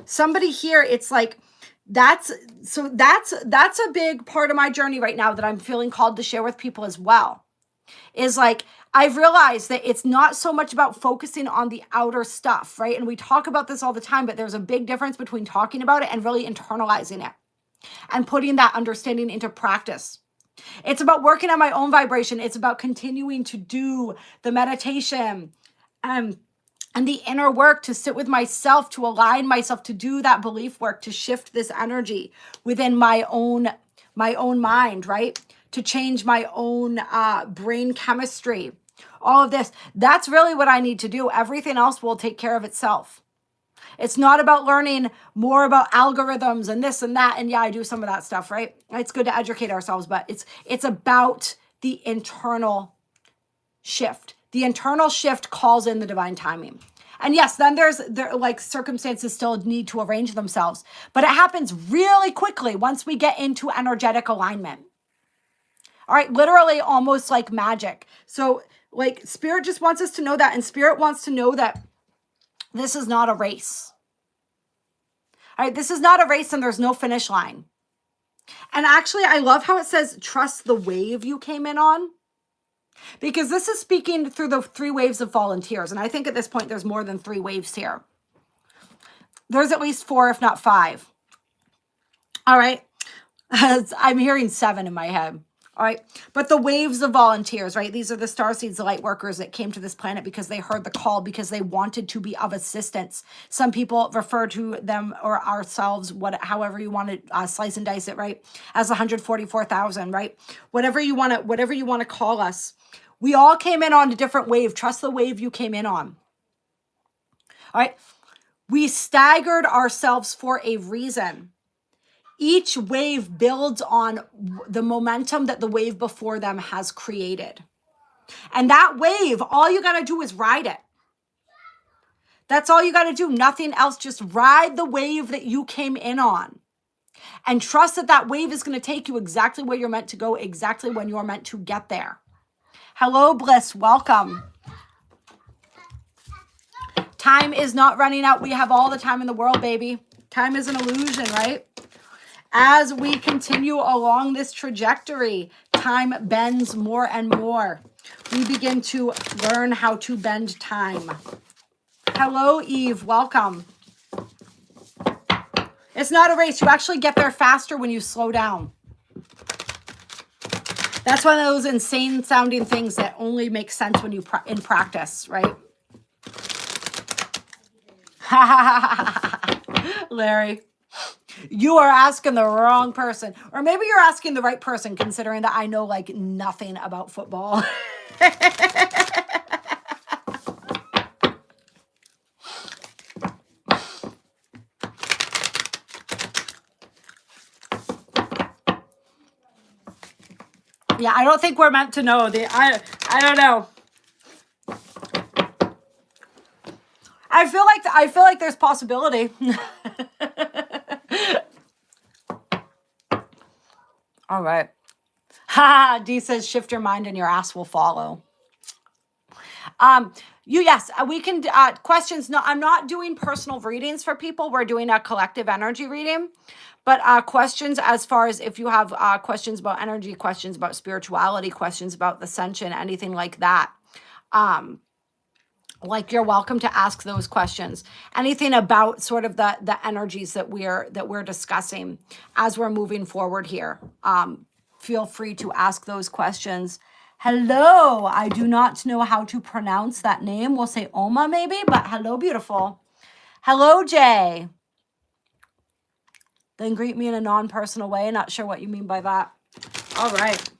[SPEAKER 1] Somebody here, it's like, that's a big part of my journey right now that I'm feeling called to share with people as well. Is like, I've realized that it's not so much about focusing on the outer stuff, right? And we talk about this all the time, but there's a big difference between talking about it and really internalizing it and putting that understanding into practice. It's about working on my own vibration. It's about continuing to do the meditation and the inner work to sit with myself, to align myself, to do that belief work, to shift this energy within my own mind, right? To change my own brain chemistry. All of this. That's really what I need to do. Everything else will take care of itself. It's not about learning more about algorithms and this and that. And yeah, I do some of that stuff, right? It's good to educate ourselves, but it's about the internal shift. The internal shift calls in the divine timing. And yes, then there like circumstances still need to arrange themselves, but it happens really quickly once we get into energetic alignment. All right, literally almost like magic. So like Spirit just wants us to know that, and Spirit wants to know that this is not a race. All right, this is not a race and there's no finish line. And actually, I love how it says, trust the wave you came in on. Because this is speaking through the 3 waves of volunteers. And I think at this point, there's more than 3 waves here. There's at least 4, if not 5. All right. I'm hearing 7 in my head. All right. But the waves of volunteers, right? These are the starseeds, the light workers that came to this planet because they heard the call, because they wanted to be of assistance. Some people refer to them or ourselves, however you want to slice and dice it, right? As 144,000, right? Whatever you want to call us. We all came in on a different wave. Trust the wave you came in on. All right. We staggered ourselves for a reason. Each wave builds on the momentum that the wave before them has created. And that wave, all you got to do is ride it. That's all you got to do. Nothing else. Just ride the wave that you came in on. And trust that that wave is going to take you exactly where you're meant to go, exactly when you're meant to get there. Hello, Bliss. Welcome. Time is not running out. We have all the time in the world, baby. Time is an illusion, right? As we continue along this trajectory, time bends more and more. We begin to learn how to bend time. Hello, Eve. Welcome. It's not a race. You actually get there faster when you slow down. That's one of those insane sounding things that only make sense when you in practice, right? Larry. You are asking the wrong person. Or maybe you're asking the right person, considering that I know like nothing about football. Yeah, I don't think we're meant to know. I don't know. I feel like there's possibility. All right. Ha, D says shift your mind and your ass will follow. Yes, we can questions. No, I'm not doing personal readings for people. We're doing a collective energy reading. But questions as far as if you have questions about energy, questions about spirituality, questions about ascension, anything like that. Like you're welcome to ask those questions. Anything about sort of the energies that we're discussing as we're moving forward here. Feel free to ask those questions. Hello, I do not know how to pronounce that name. We'll say Oma maybe, but hello, beautiful. Hello, Jay. Then greet me in a non-personal way. Not sure what you mean by that. All right.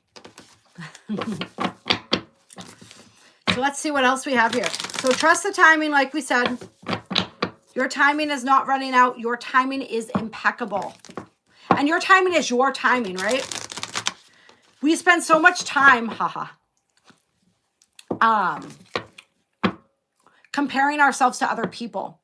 [SPEAKER 1] So let's see what else we have here. So trust the timing, like we said. Your timing is not running out. Your timing is impeccable. And your timing is your timing, right? We spend so much time, comparing ourselves to other people.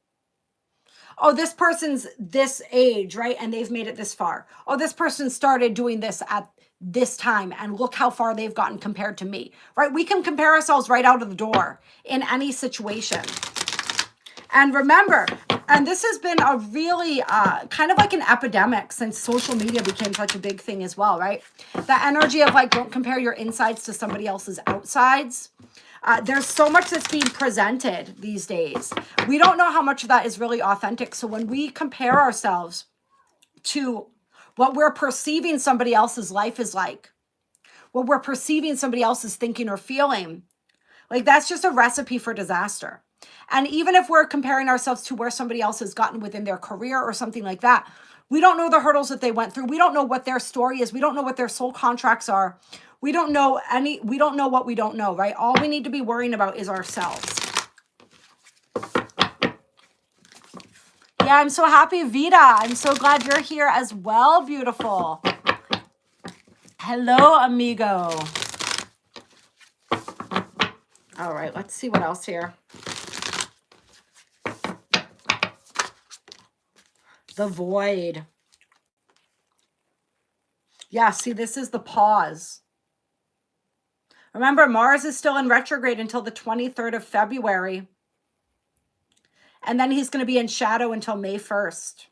[SPEAKER 1] Oh, this person's this age, right? And they've made it this far. Oh, this person started doing this at this time and look how far they've gotten compared to me, right? We can compare ourselves right out of the door in any situation. And remember, and this has been a really kind of like an epidemic since social media became such a big thing as well, right? The energy of like, don't compare your insides to somebody else's outsides. There's so much that's being presented these days. We don't know how much of that is really authentic. So when we compare ourselves to what we're perceiving somebody else's life is like, what we're perceiving somebody else's thinking or feeling, like that's just a recipe for disaster. And even if we're comparing ourselves to where somebody else has gotten within their career or something like that, we don't know the hurdles that they went through. We don't know what their story is. We don't know what their soul contracts are. We don't know what we don't know, right? All we need to be worrying about is ourselves. Yeah, I'm so happy, Vita. I'm so glad you're here as well, beautiful. Hello, amigo. All right, let's see what else here. The void. Yeah, see, this is the pause. Remember, Mars is still in retrograde until the 23rd of February. And then he's going to be in shadow until May 1st.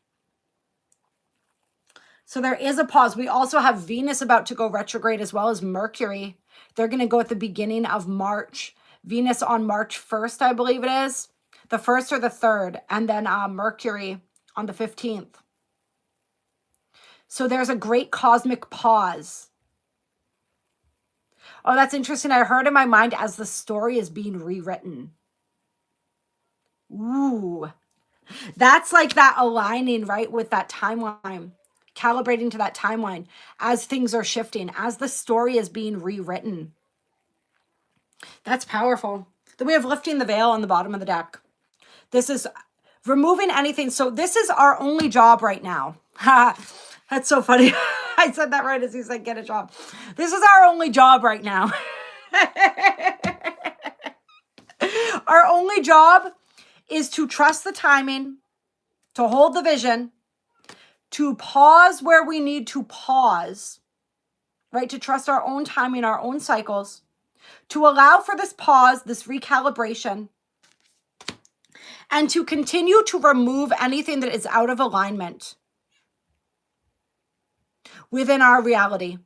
[SPEAKER 1] So there is a pause. We also have Venus about to go retrograde as well as Mercury. They're going to go at the beginning of March. Venus on March 1st, I believe it is. The 1st or the 3rd. And then Mercury on the 15th. So there's a great cosmic pause. Oh, that's interesting. I heard in my mind as the story is being rewritten. Ooh, that's like that aligning, right, with that timeline, calibrating to that timeline as things are shifting, as the story is being rewritten. That's powerful. Then we have lifting the veil on the bottom of the deck. This is removing anything. So this is our only job right now. That's so funny. I said that right as he said, get a job. This is our only job right now. Our only job is to trust the timing, to hold the vision, to pause where we need to pause, right? To trust our own timing, our own cycles, to allow for this pause, this recalibration, and to continue to remove anything that is out of alignment within our reality.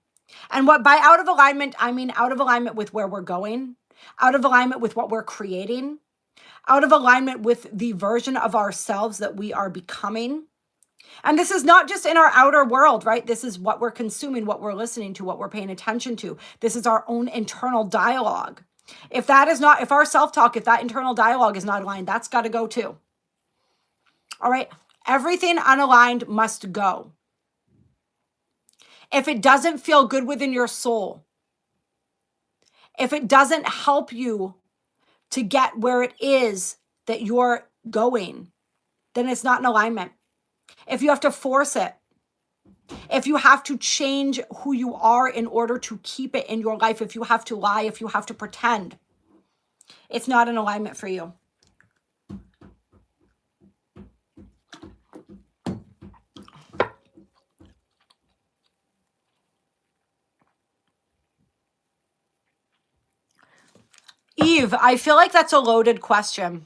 [SPEAKER 1] And what by out of alignment, I mean out of alignment with where we're going, out of alignment with what we're creating, out of alignment with the version of ourselves that we are becoming. And this is not just in our outer world, right? This is what we're consuming, what we're listening to, what we're paying attention to. This is our own internal dialogue. If that is not, if our self-talk, if that internal dialogue is not aligned, that's got to go too. All right. Everything unaligned must go. If it doesn't feel good within your soul, if it doesn't help you to get where it is that you're going, then it's not in alignment. If you have to force it, if you have to change who you are in order to keep it in your life, if you have to lie, if you have to pretend, it's not in alignment for you. Eve, I feel like that's a loaded question.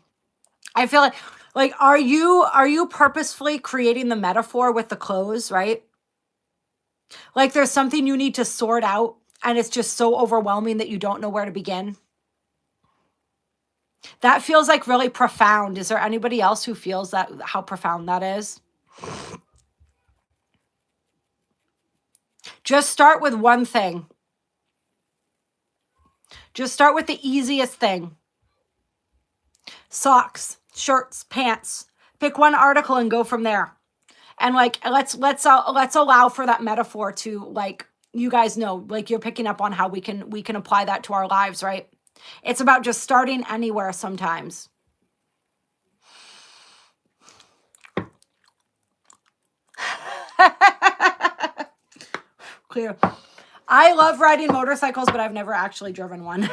[SPEAKER 1] I feel like are you purposefully creating the metaphor with the clothes, right? Like there's something you need to sort out and it's just so overwhelming that you don't know where to begin. That feels like really profound. Is there anybody else who feels that, how profound that is? Just start with one thing. Just start with the easiest thing. Socks, shirts, pants. Pick one article and go from there. And like, let's allow for that metaphor to, like, you guys know, like you're picking up on how we can apply that to our lives, right? It's about just starting anywhere sometimes. Clear. I love riding motorcycles, but I've never actually driven one.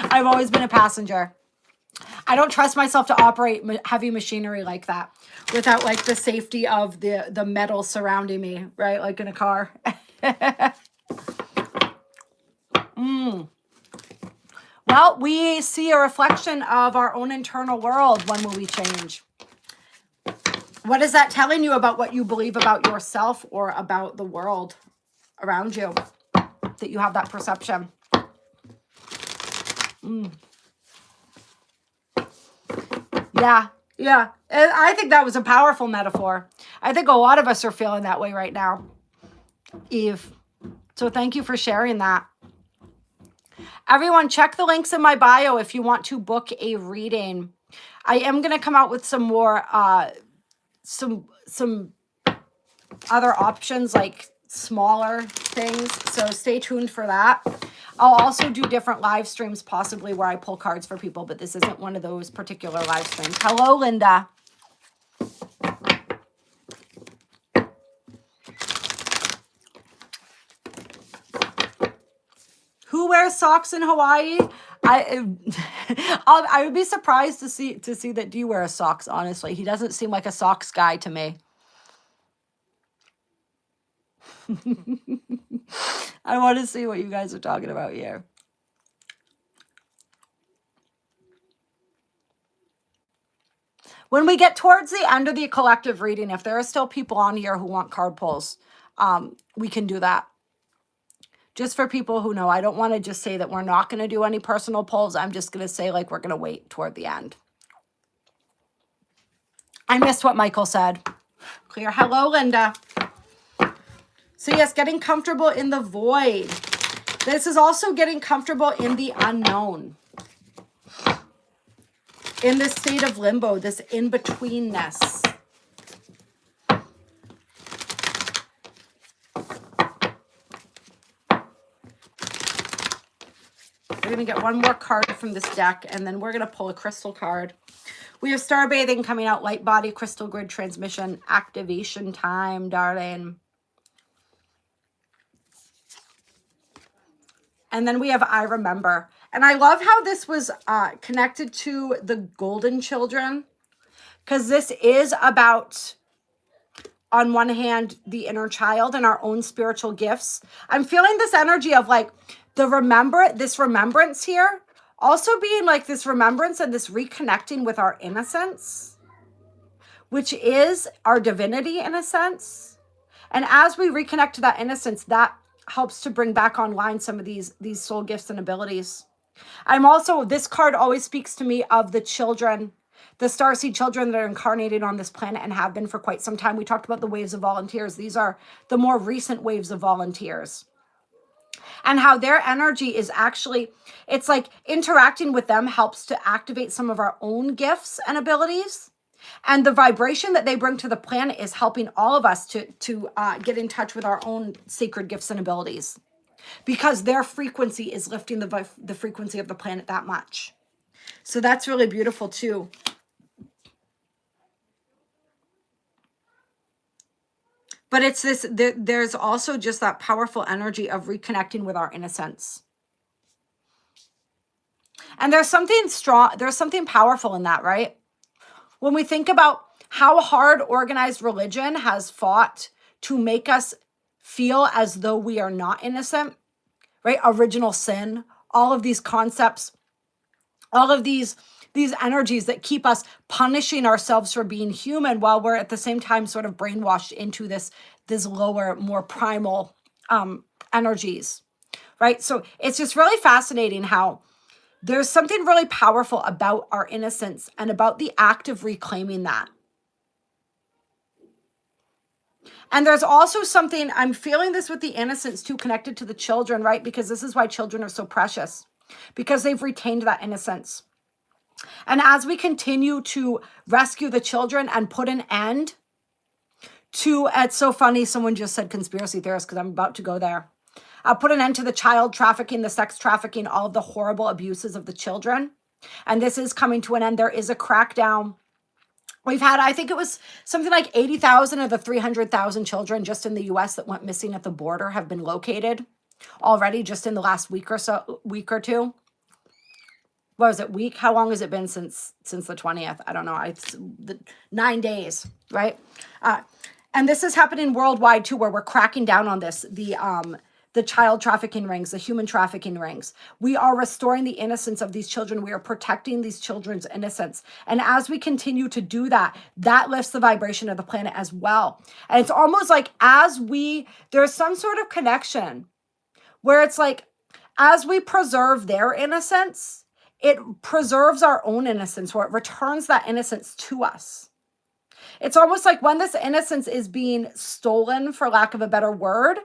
[SPEAKER 1] I've always been a passenger. I don't trust myself to operate heavy machinery like that without like the safety of the metal surrounding me, right? Like in a car. Well, we see a reflection of our own internal world. When will we change? What is that telling you about what you believe about yourself or about the world around you? That you have that perception. Yeah. I think that was a powerful metaphor. I think a lot of us are feeling that way right now, Eve. So thank you for sharing that. Everyone, check the links in my bio if you want to book a reading. I am going to come out with some more, some other options, like smaller things. So stay tuned for that. I'll also do different live streams, possibly where I pull cards for people, but this isn't one of those particular live streams. Hello, Linda. Who wears socks in Hawaii? I would be surprised to see that. Do you wear socks? Honestly, he doesn't seem like a socks guy to me. I want to see what you guys are talking about here. When we get towards the end of the collective reading, if there are still people on here who want card pulls, we can do that. Just for people who know, I don't want to just say that we're not going to do any personal pulls. I'm just going to say like we're going to wait toward the end. I missed what Michael said. Clear. Hello, Linda. So yes, getting comfortable in the void. This is also getting comfortable in the unknown. In this state of limbo, this in-betweenness. We're going to get one more card from this deck, and then we're going to pull a crystal card. We have star bathing coming out, light body, crystal grid transmission, activation time, darling. And then we have I Remember. And I love how this was connected to the golden children, because this is about, on one hand, the inner child and our own spiritual gifts. I'm feeling this energy of like this remembrance here, also being like this remembrance and this reconnecting with our innocence, which is our divinity in a sense. And as we reconnect to that innocence, that helps to bring back online some of these soul gifts and abilities. I'm also, this card always speaks to me of the children, the starseed children that are incarnated on this planet and have been for quite some time. We talked about the waves of volunteers. These are the more recent waves of volunteers. And how their energy is actually, it's like interacting with them helps to activate some of our own gifts and abilities. And the vibration that they bring to the planet is helping all of us to get in touch with our own sacred gifts and abilities, because their frequency is lifting the frequency of the planet that much. So that's really beautiful too. But it's this, there's also just that powerful energy of reconnecting with our innocence. And there's something strong, there's something powerful in that, right? When we think about how hard organized religion has fought to make us feel as though we are not innocent, right? Original sin, all of these concepts, all of these energies that keep us punishing ourselves for being human while we're at the same time sort of brainwashed into this lower, more primal energies, right? So it's just really fascinating how there's something really powerful about our innocence and about the act of reclaiming that. And there's also something, I'm feeling this with the innocence too, connected to the children, right? Because this is why children are so precious, because they've retained that innocence. And as we continue to rescue the children and put an end to, it's so funny, someone just said conspiracy theorist, because I'm about to go there. Put an end to the child trafficking, the sex trafficking, all of the horrible abuses of the children. And this is coming to an end. There is a crackdown. We've had, I think it was something like 80,000 of the 300,000 children just in the US that went missing at the border have been located already just in the last week or two. What was it, week? How long has it been since the 20th? I don't know. 9 days, right? And this is happening worldwide too, where we're cracking down on this. The child trafficking rings, the human trafficking rings. We are restoring the innocence of these children. We are protecting these children's innocence. And as we continue to do that, that lifts the vibration of the planet as well. And it's almost like there's some sort of connection where it's like, as we preserve their innocence, it preserves our own innocence, or it returns that innocence to us. It's almost like when this innocence is being stolen, for lack of a better word,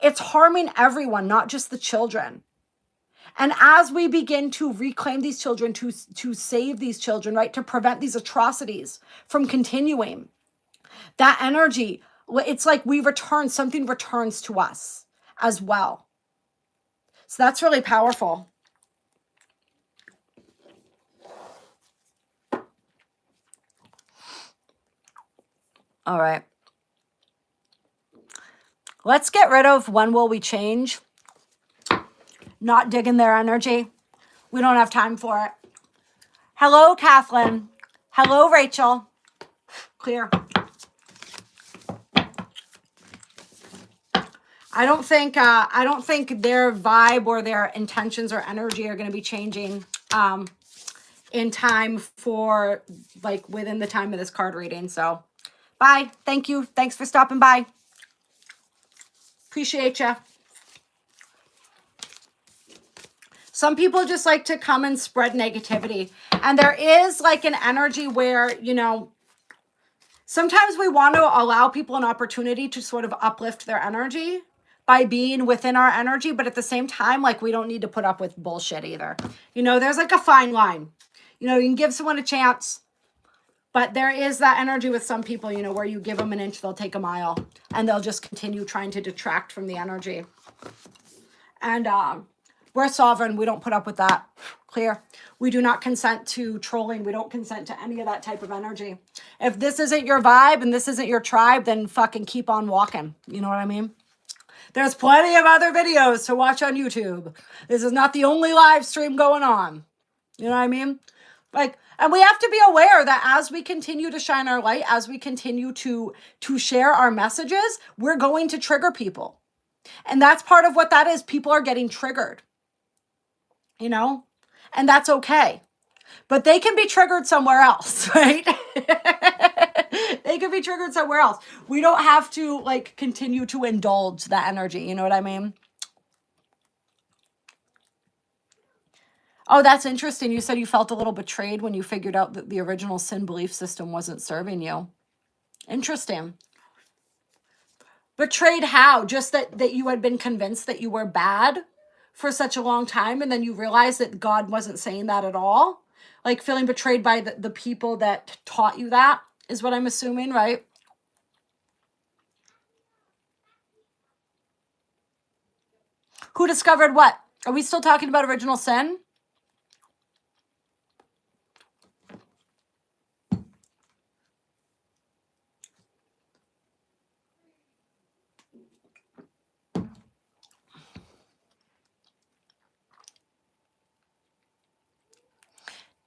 [SPEAKER 1] it's harming everyone, not just the children. And as we begin to reclaim these children, to save these children, right, to prevent these atrocities from continuing, that energy, it's like something returns to us as well. So that's really powerful. All right. Let's get rid of when will we change. Not digging their energy. We don't have time for it. Hello, Kathleen. Hello, Rachel. Clear. I don't think their vibe or their intentions or energy are going to be changing in time for, like, within the time of this card reading. So bye. Thank you. Thanks for stopping by. Appreciate you. Some people just like to come and spread negativity. And there is like an energy where, Sometimes we want to allow people an opportunity to sort of uplift their energy by being within our energy, but at the same time, like, we don't need to put up with bullshit either. You know, there's like a fine line. You know, you can give someone a chance, but there is that energy with some people, you know, where you give them an inch, they'll take a mile, and they'll just continue trying to detract from the energy. And we're sovereign. We don't put up with that. Clear. We do not consent to trolling. We don't consent to any of that type of energy. If this isn't your vibe and this isn't your tribe, then fucking keep on walking. You know what I mean? There's plenty of other videos to watch on YouTube. This is not the only live stream going on. You know what I mean? Like, and we have to be aware that as we continue to shine our light, as we continue to share our messages, we're going to trigger people. And that's part of what that is. People are getting triggered, you know, and that's okay. But they can be triggered somewhere else, right? They can be triggered somewhere else. We don't have to like continue to indulge that energy. You know what I mean? Oh, that's interesting. You said you felt a little betrayed when you figured out that the original sin belief system wasn't serving you. Interesting. Betrayed how? Just that you had been convinced that you were bad for such a long time, and then you realized that God wasn't saying that at all? Like feeling betrayed by the people that taught you that is what I'm assuming, right? Who discovered what? Are we still talking about original sin?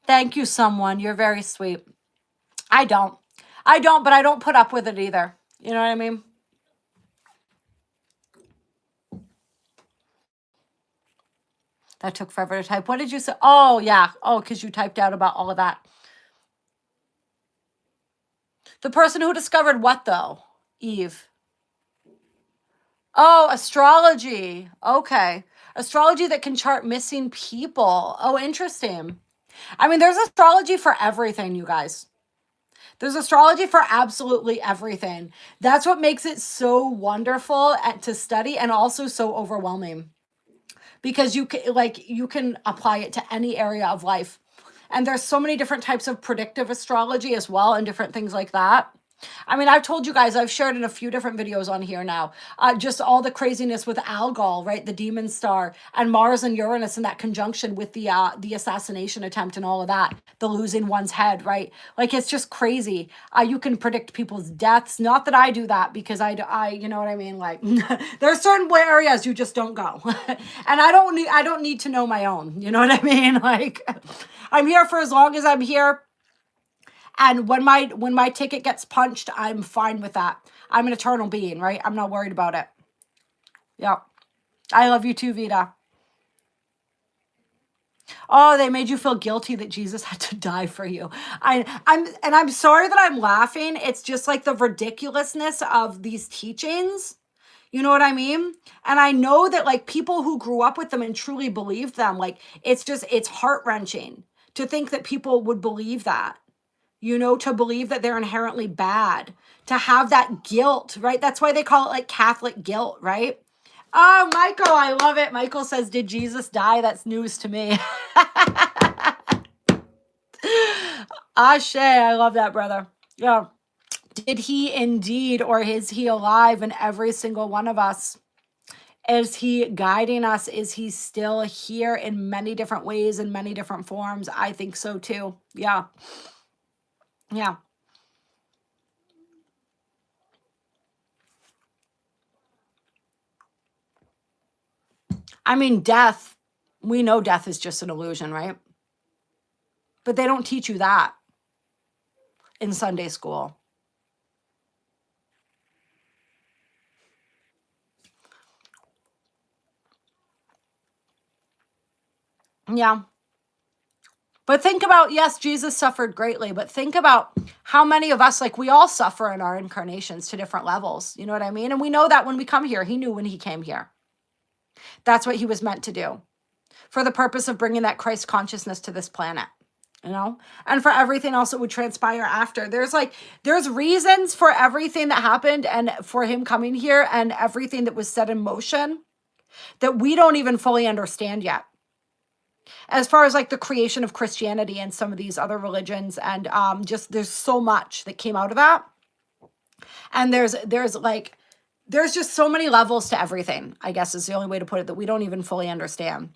[SPEAKER 1] Thank you, someone. You're very sweet. I don't, but I don't put up with it either. You know what I mean? That took forever to type. What did you say? Oh, yeah. Oh, because you typed out about all of that. The person who discovered what, though? Eve. Oh, astrology. Okay. Astrology that can chart missing people. Oh, interesting. I mean, there's astrology for everything, you guys. There's astrology for absolutely everything. That's what makes it so wonderful to study and also so overwhelming. Because you can apply it to any area of life. And there's so many different types of predictive astrology as well and different things like that. I mean, I've told you guys, I've shared in a few different videos on here now, just all the craziness with Algol, right? The demon star, and Mars and Uranus in that conjunction with the assassination attempt and all of that, the losing one's head, right? Like, it's just crazy. You can predict people's deaths. Not that I do that, because I you know what I mean? Like, there are certain areas you just don't go. And I don't need to know my own. You know what I mean? Like, I'm here for as long as I'm here. And when my ticket gets punched, I'm fine with that. I'm an eternal being, right? I'm not worried about it. Yep. I love you too, Vita. Oh, they made you feel guilty that Jesus had to die for you. I'm sorry that I'm laughing. It's just like the ridiculousness of these teachings. You know what I mean? And I know that like people who grew up with them and truly believed them, like it's heart-wrenching to think that people would believe that. You know, to believe that they're inherently bad, to have that guilt, right? That's why they call it like Catholic guilt, right? Oh, Michael, I love it. Michael says, did Jesus die? That's news to me. Ashe, I love that, brother. Yeah. Did he indeed, or is he alive in every single one of us? Is he guiding us? Is he still here in many different ways, in many different forms? I think so too. Yeah. Yeah. I mean, death, we know death is just an illusion, right? But they don't teach you that in Sunday school. Yeah. But think about, yes, Jesus suffered greatly, but think about how many of us, like, we all suffer in our incarnations to different levels. You know what I mean? And we know that when we come here. He knew when he came here. That's what he was meant to do, for the purpose of bringing that Christ consciousness to this planet. you know, and for everything else that would transpire after. There's reasons for everything that happened and for him coming here and everything that was set in motion that we don't even fully understand yet. As far as like the creation of Christianity and some of these other religions, and just there's so much that came out of that. And there's just so many levels to everything, I guess is the only way to put it, that we don't even fully understand.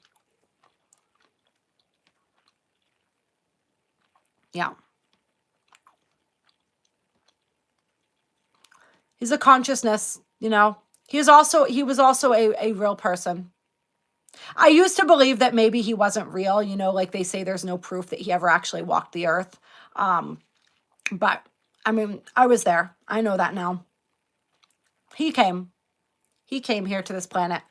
[SPEAKER 1] Yeah. He's a consciousness, you know. He was also a real person. I used to believe that maybe he wasn't real, you know, like they say there's no proof that he ever actually walked the earth. But I mean, I was there. I know that now. He came here to this planet.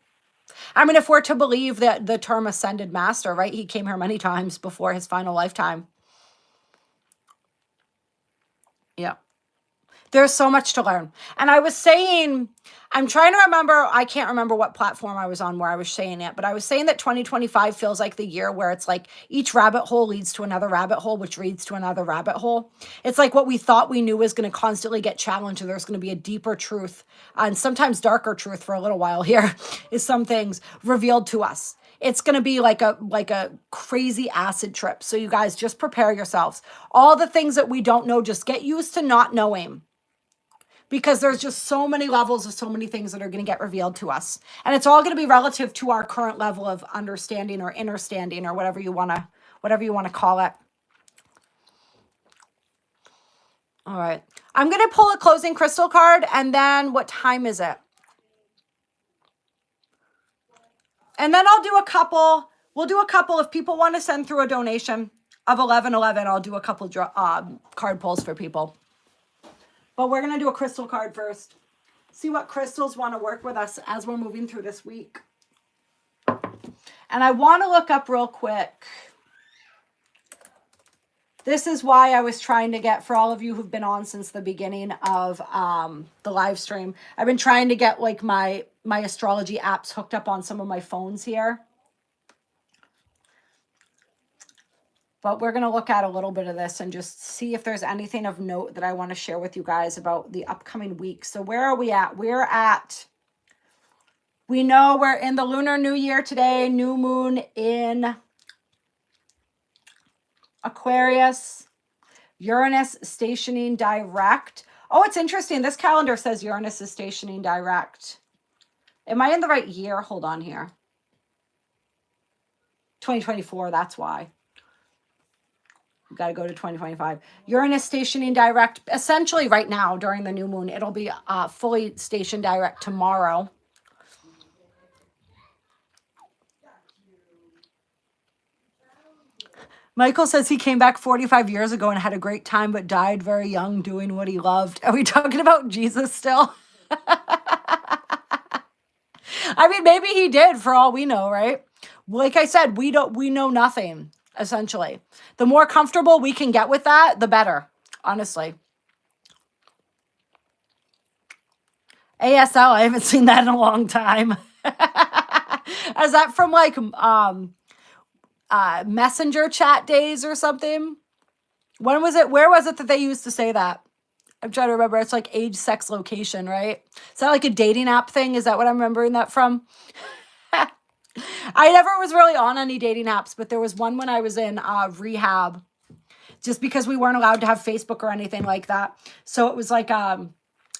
[SPEAKER 1] I mean, if we're to believe that the term ascended master, right? He came here many times before his final lifetime. Yeah. There's so much to learn. And I was saying, I'm trying to remember, I can't remember what platform I was on where I was saying it, but I was saying that 2025 feels like the year where it's like each rabbit hole leads to another rabbit hole, which leads to another rabbit hole. It's like what we thought we knew was going to constantly get challenged, and there's going to be a deeper truth and sometimes darker truth for a little while here is some things revealed to us. It's going to be like a crazy acid trip. So you guys just prepare yourselves. All the things that we don't know, just get used to not knowing. Because there's just so many levels of so many things that are going to get revealed to us. And it's all going to be relative to our current level of understanding or understanding or whatever you want to call it. All right. I'm going to pull a closing crystal card, and then what time is it? And then I'll do a couple. We'll do a couple. If people want to send through a donation of 1111, I'll do a couple card pulls for people. But we're going to do a crystal card first. See what crystals want to work with us as we're moving through this week. And I want to look up real quick. This is why I was trying to get, for all of you who've been on since the beginning of the live stream, I've been trying to get like my astrology apps hooked up on some of my phones here. But we're going to look at a little bit of this and just see if there's anything of note that I want to share with you guys about the upcoming week. So where are we at? We know we're in the Lunar New Year today, new moon in Aquarius, Uranus stationing direct. Oh, it's interesting. This calendar says Uranus is stationing direct. Am I in the right year? Hold on here. 2024, that's why. We've got to go to 2025. Uranus stationing direct, essentially right now during the new moon. It'll be fully stationed direct tomorrow. Michael says he came back 45 years ago and had a great time, but died very young doing what he loved. Are we talking about Jesus still? I mean, maybe he did for all we know, right? Like I said, we know nothing. Essentially, the more comfortable we can get with that, the better, honestly. ASL, I haven't seen that in a long time. Is that from like messenger chat days or something? When was it? Where was it that they used to say that? I'm trying to remember. It's like age, sex, location, right? Is that like a dating app thing? Is that what I'm remembering that from? I never was really on any dating apps, but there was one when I was in rehab, just because we weren't allowed to have Facebook or anything like that. So it was like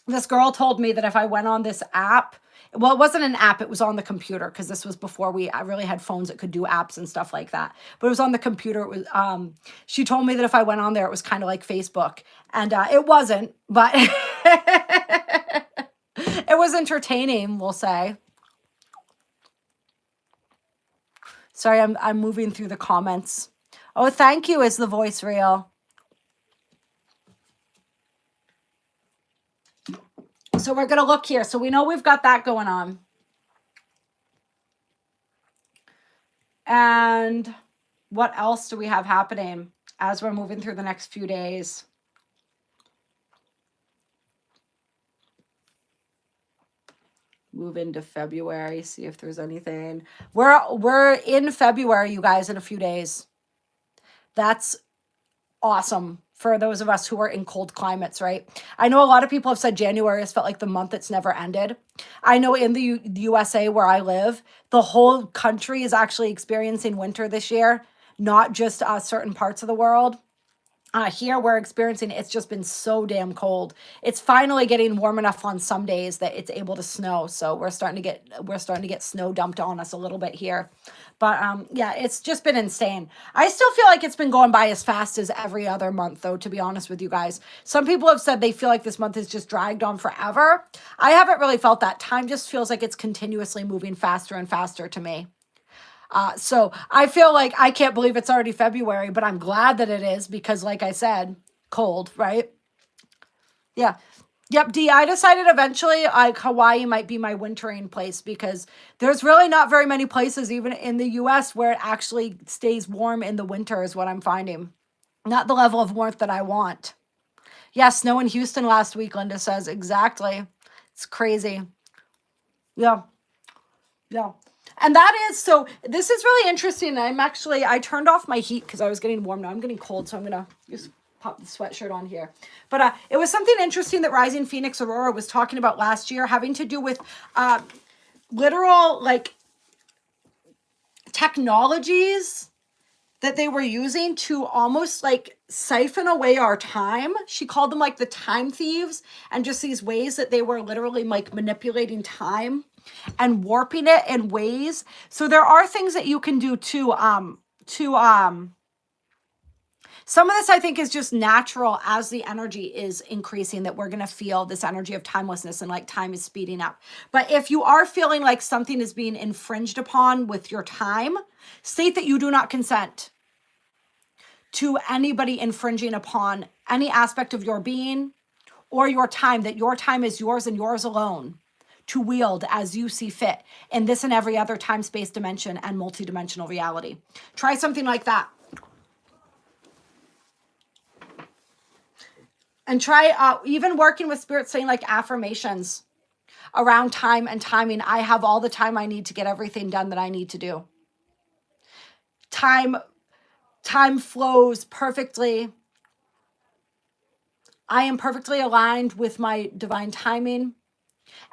[SPEAKER 1] this girl told me that if I went on this app, well, it wasn't an app, it was on the computer, because this was before I really had phones that could do apps and stuff like that. But it was on the computer. It was she told me that if I went on there, it was kind of like Facebook. And it wasn't, but it was entertaining, we'll say. Sorry, I'm moving through the comments. Oh, thank you. Is the voice real? So we're going to look here. So we know we've got that going on. And what else do we have happening as we're moving through the next few days? Move into February, see if there's anything. We're in February, you guys, in a few days. That's awesome for those of us who are in cold climates, right? I know a lot of people have said January has felt like the month that's never ended. I know in the USA where I live, the whole country is actually experiencing winter this year, not just certain parts of the world. Here we're experiencing, it's just been so damn cold. It's finally getting warm enough on some days that it's able to snow. So we're starting to get snow dumped on us a little bit here. But yeah, it's just been insane. I still feel like it's been going by as fast as every other month, though, to be honest with you guys. Some people have said they feel like this month has just dragged on forever. I haven't really felt that. Time just feels like it's continuously moving faster and faster to me. So I feel like I can't believe it's already February, but I'm glad that it is because, like I said, cold, right? Yeah. Yep, D. I decided eventually like Hawaii might be my wintering place because there's really not very many places, even in the US, where it actually stays warm in the winter, is what I'm finding. Not the level of warmth that I want. Yeah, snow in Houston last week, Linda says. Exactly. It's crazy. Yeah. Yeah. And that is, so this is really interesting. I turned off my heat because I was getting warm. Now I'm getting cold, so I'm going to just pop the sweatshirt on here. But it was something interesting that Rising Phoenix Aurora was talking about last year, having to do with literal, like, technologies that they were using to almost like siphon away our time. She called them like the time thieves, and just these ways that they were literally like manipulating time and warping it in ways. So there are things that you can do some of this I think is just natural as the energy is increasing, that we're going to feel this energy of timelessness and like time is speeding up. But if you are feeling like something is being infringed upon with your time, state that you do not consent to anybody infringing upon any aspect of your being or your time, that your time is yours and yours alone to wield as you see fit in this and every other time, space, dimension, and multidimensional reality. Try something like that. And try even working with spirit, saying like affirmations around time and timing. I have all the time I need to get everything done that I need to do. Time flows perfectly. I am perfectly aligned with my divine timing.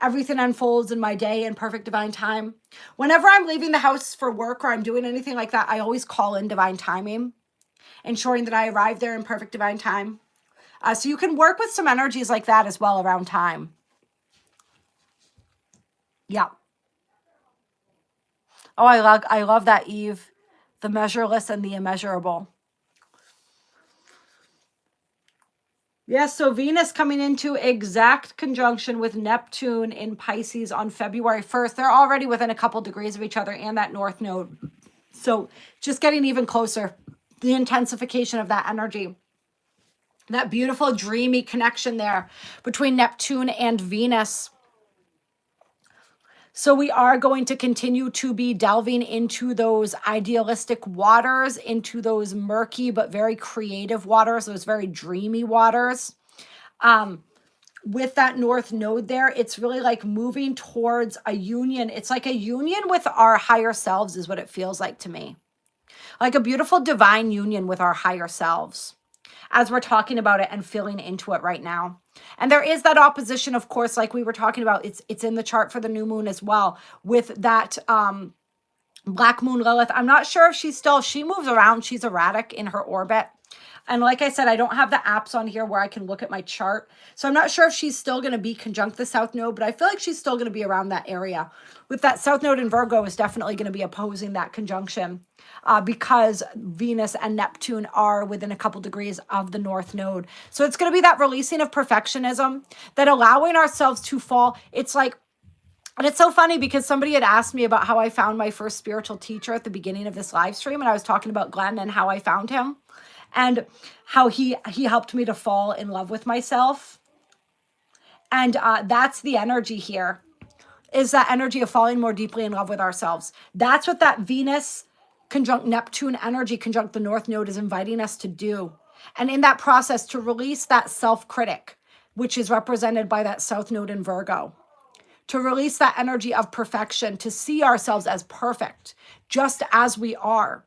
[SPEAKER 1] Everything unfolds in my day in perfect divine time. Whenever I'm leaving the house for work or I'm doing anything like that, I always call in divine timing, ensuring that I arrive there in perfect divine time. So you can work with some energies like that as well around time. Yeah. Oh, I love that, Eve. The measureless and the immeasurable. Yes, so Venus coming into exact conjunction with Neptune in Pisces on February 1st. They're already within a couple degrees of each other and that North Node. So just getting even closer. The intensification of that energy. That beautiful, dreamy connection there between Neptune and Venus. So we are going to continue to be delving into those idealistic waters, into those murky but very creative waters, those very dreamy waters. With that North Node there, it's really like moving towards a union. It's like a union with our higher selves is what it feels like to me. Like a beautiful divine union with our higher selves as we're talking about it and feeling into it right now. And there is that opposition, of course, like we were talking about. It's in the chart for the new moon as well, with that Black Moon Lilith. I'm not sure if she moves around. She's erratic in her orbit. And like I said, I don't have the apps on here where I can look at my chart. So I'm not sure if she's still going to be conjunct the South Node, but I feel like she's still going to be around that area. With that South Node in Virgo is definitely going to be opposing that conjunction because Venus and Neptune are within a couple degrees of the North Node. So it's going to be that releasing of perfectionism, that allowing ourselves to fall. It's like, and it's so funny because somebody had asked me about how I found my first spiritual teacher at the beginning of this live stream. And I was talking about Glenn and how I found him. And how he helped me to fall in love with myself. And that's the energy here, is that energy of falling more deeply in love with ourselves. That's what that Venus conjunct Neptune energy conjunct the North Node is inviting us to do. And in that process, to release that self-critic, which is represented by that South Node in Virgo. To release that energy of perfection, to see ourselves as perfect, just as we are.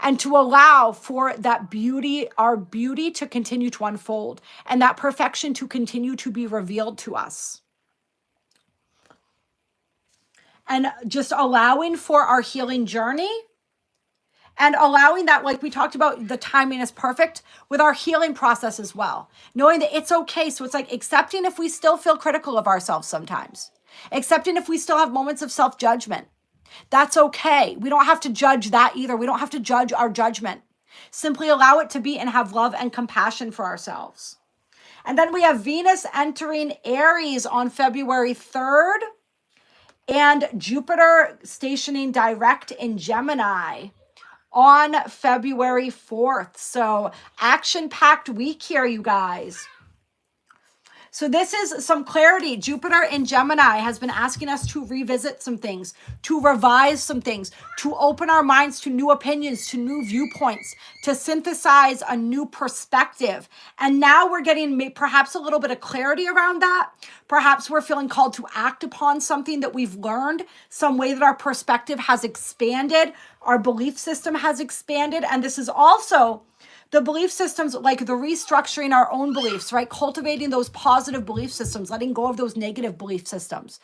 [SPEAKER 1] and to allow for that beauty, our beauty to continue to unfold and that perfection to continue to be revealed to us. And just allowing for our healing journey and allowing that, like we talked about, the timing is perfect with our healing process as well. Knowing that it's okay. So it's like accepting if we still feel critical of ourselves sometimes. Accepting if we still have moments of self-judgment. That's okay. We don't have to judge that either. We don't have to judge our judgment. Simply allow it to be and have love and compassion for ourselves. And then we have Venus entering Aries on February 3rd and Jupiter stationing direct in Gemini on February 4th. So action-packed week here, you guys. So this is some clarity. Jupiter in Gemini has been asking us to revisit some things, to revise some things, to open our minds to new opinions, to new viewpoints, to synthesize a new perspective. And now we're getting perhaps a little bit of clarity around that. Perhaps we're feeling called to act upon something that we've learned, some way that our perspective has expanded, our belief system has expanded. And this is also the belief systems, like the restructuring our own beliefs, right? Cultivating those positive belief systems, letting go of those negative belief systems.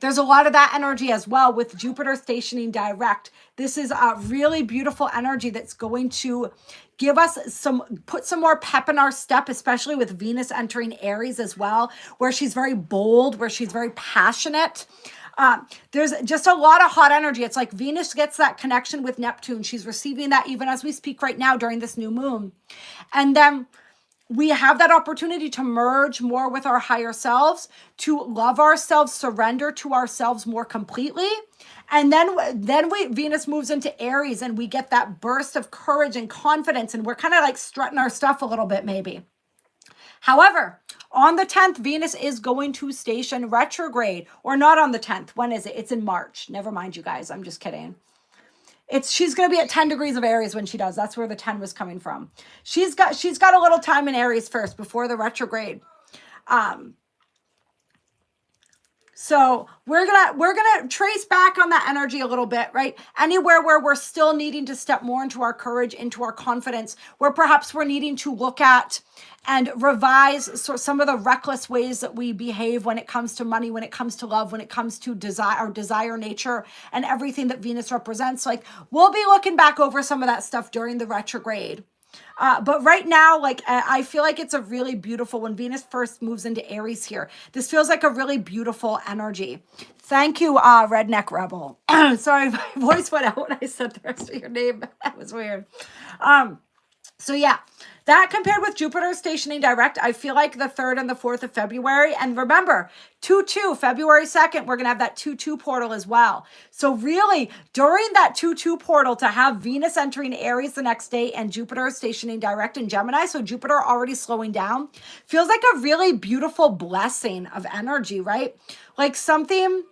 [SPEAKER 1] There's a lot of that energy as well with Jupiter stationing direct. This is a really beautiful energy that's going to give us put some more pep in our step, especially with Venus entering Aries as well, where she's very bold, where she's very passionate. There's just a lot of hot energy. It's like Venus gets that connection with Neptune. She's receiving that even as we speak right now during this new moon. And then we have that opportunity to merge more with our higher selves, to love ourselves, surrender to ourselves more completely. And then Venus moves into Aries and we get that burst of courage and confidence. And we're kind of like strutting our stuff a little bit maybe. However, on the 10th, Venus is going to station retrograde, or not on the 10th. When is it? It's in March. Never mind, you guys. I'm just kidding. She's going to be at 10 degrees of Aries when she does. That's where the 10 was coming from. She's got a little time in Aries first before the retrograde. So we're gonna trace back on that energy a little bit, right? Anywhere where we're still needing to step more into our courage, into our confidence, where perhaps we're needing to look at and revise some of the reckless ways that we behave when it comes to money, when it comes to love, when it comes to desire nature, and everything that Venus represents. Like, we'll be looking back over some of that stuff during the retrograde. But right now, like, I feel like it's a really beautiful, when Venus first moves into Aries here, this feels like a really beautiful energy. Thank you, Redneck Rebel. Sorry, my voice went out when I said the rest of your name. That was weird. So yeah, that compared with Jupiter stationing direct, I feel like the 3rd and the 4th of February. And remember, 2-2, February 2nd, we're going to have that 2-2 portal as well. So really, during that 2-2 portal, to have Venus entering Aries the next day and Jupiter stationing direct in Gemini, so Jupiter already slowing down, feels like a really beautiful blessing of energy, right? Like something,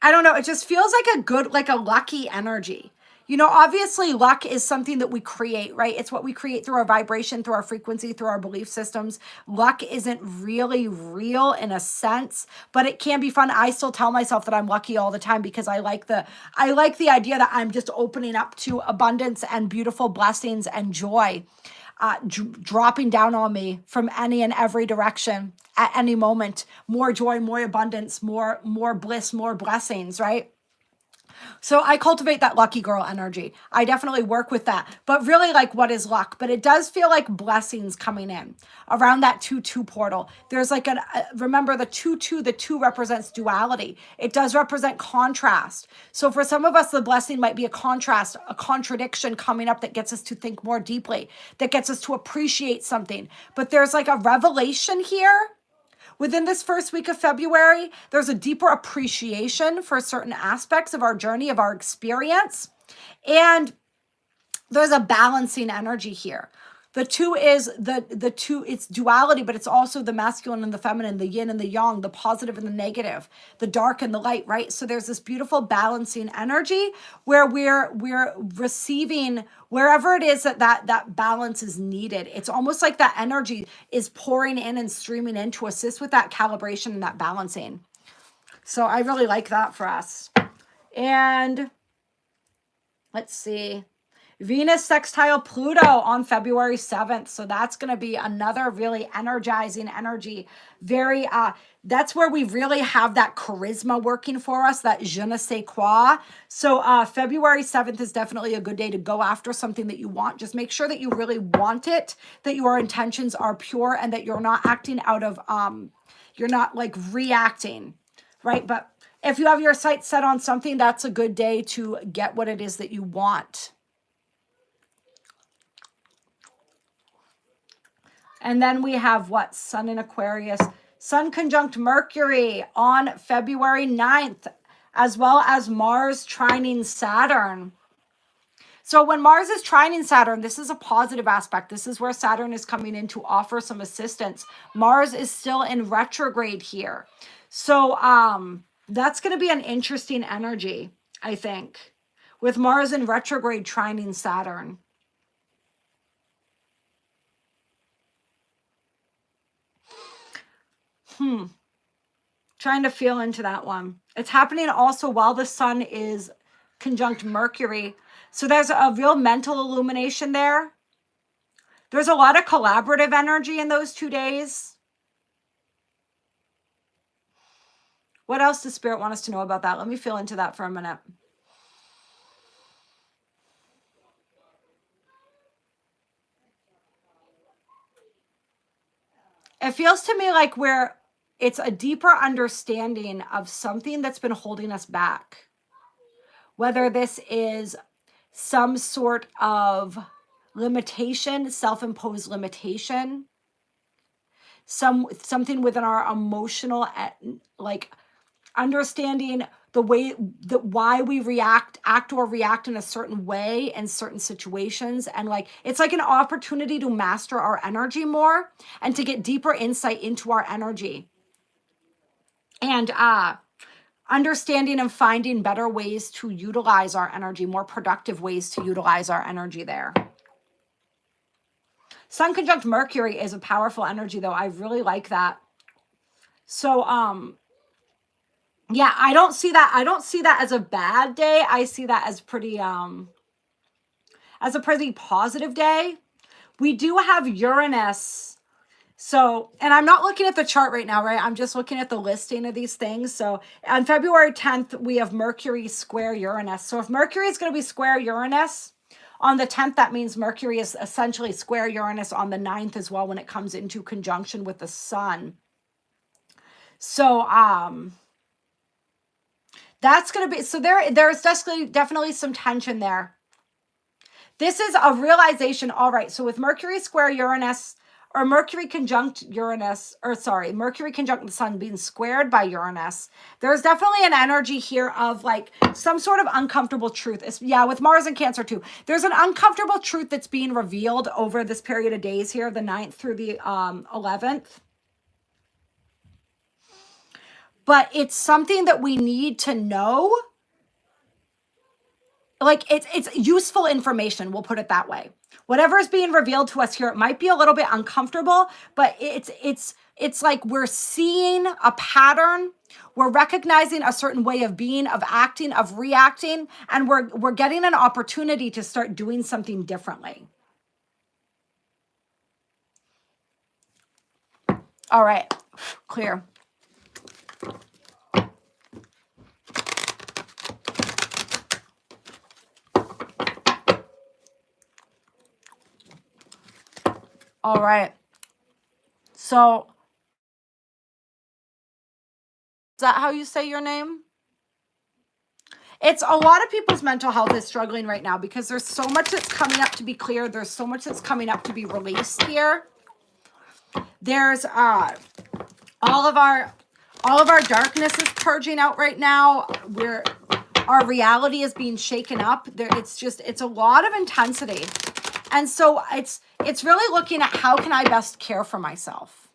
[SPEAKER 1] I don't know, it just feels like a good, like a lucky energy. You know, obviously luck is something that we create, right? It's what we create through our vibration, through our frequency, through our belief systems. Luck isn't really real in a sense, but it can be fun. I still tell myself that I'm lucky all the time because I like the idea that I'm just opening up to abundance and beautiful blessings and joy dropping down on me from any and every direction at any moment. More joy, more abundance, more bliss, more blessings, right? So I cultivate that lucky girl energy. I definitely work with that. But really, like, what is luck? But it does feel like blessings coming in around that 2-2 portal. There's like remember the 2-2, the 2 represents duality. It does represent contrast. So for some of us, the blessing might be a contrast, a contradiction coming up that gets us to think more deeply, that gets us to appreciate something. But there's like a revelation here. Within this first week of February, there's a deeper appreciation for certain aspects of our journey, of our experience. And there's a balancing energy here. The 2 is the 2, it's duality, but it's also the masculine and the feminine, the yin and the yang, the positive and the negative, the dark and the light, right? So there's this beautiful balancing energy where we're receiving wherever it is that balance is needed. It's almost like that energy is pouring in and streaming in to assist with that calibration and that balancing. So I really like that for us. And Let's see. Venus sextile Pluto on February 7th. So that's going to be another really energizing energy. Very, that's where we really have that charisma working for us, that je ne sais quoi. So February 7th is definitely a good day to go after something that you want. Just make sure that you really want it, that your intentions are pure, and that you're not acting out of, you're not like reacting, right? But if you have your sights set on something, that's a good day to get what it is that you want. And then we have what? Sun in Aquarius. Sun conjunct Mercury on February 9th, as well as Mars trining Saturn. So when Mars is trining Saturn, this is a positive aspect. This is where Saturn is coming in to offer some assistance. Mars is still in retrograde here. So that's going to be an interesting energy, I think, with Mars in retrograde trining Saturn. Trying to feel into that one. It's happening also while the sun is conjunct Mercury. So there's a real mental illumination there. There's a lot of collaborative energy in those 2 days. What else does Spirit want us to know about that? Let me feel into that for a minute. It feels to me like it's a deeper understanding of something that's been holding us back. Whether this is some sort of limitation, self-imposed limitation, something within our emotional, like understanding the way that why we act or react in a certain way in certain situations. And like, it's like an opportunity to master our energy more and to get deeper insight into our energy. And understanding and finding better ways to utilize our energy, more productive ways to utilize our energy there. Sun conjunct Mercury is a powerful energy, though. I really like that. So, yeah, I don't see that as a bad day. I see that as as a pretty positive day. We do have Uranus. So, and I'm not looking at the chart right now, right? I'm just looking at the listing of these things. So on February 10th, we have Mercury square Uranus. So if Mercury is going to be square Uranus on the 10th, that means Mercury is essentially square Uranus on the 9th as well when it comes into conjunction with the sun. So, that's going to be, so there's definitely some tension there. This is a realization. All right. So with Mercury square Uranus, or Mercury conjunct Uranus, or sorry, Mercury conjunct the sun being squared by Uranus, there's definitely an energy here of like some sort of uncomfortable truth. Yeah, with Mars and Cancer too. There's an uncomfortable truth that's being revealed over this period of days here, the 9th through the 11th. But it's something that we need to know. Like it's useful information, we'll put it that way. Whatever is being revealed to us here, it might be a little bit uncomfortable, but it's like we're seeing a pattern. We're recognizing a certain way of being, of acting, of reacting, and we're getting an opportunity to start doing something differently. All right, clear. All right. So, is that how you say your name? It's a lot of people's mental health is struggling right now because there's so much that's coming up to be clear. There's so much that's coming up to be released here. There's all of our darkness is purging out right now. Our reality is being shaken up. It's a lot of intensity. And so it's really looking at how can I best care for myself?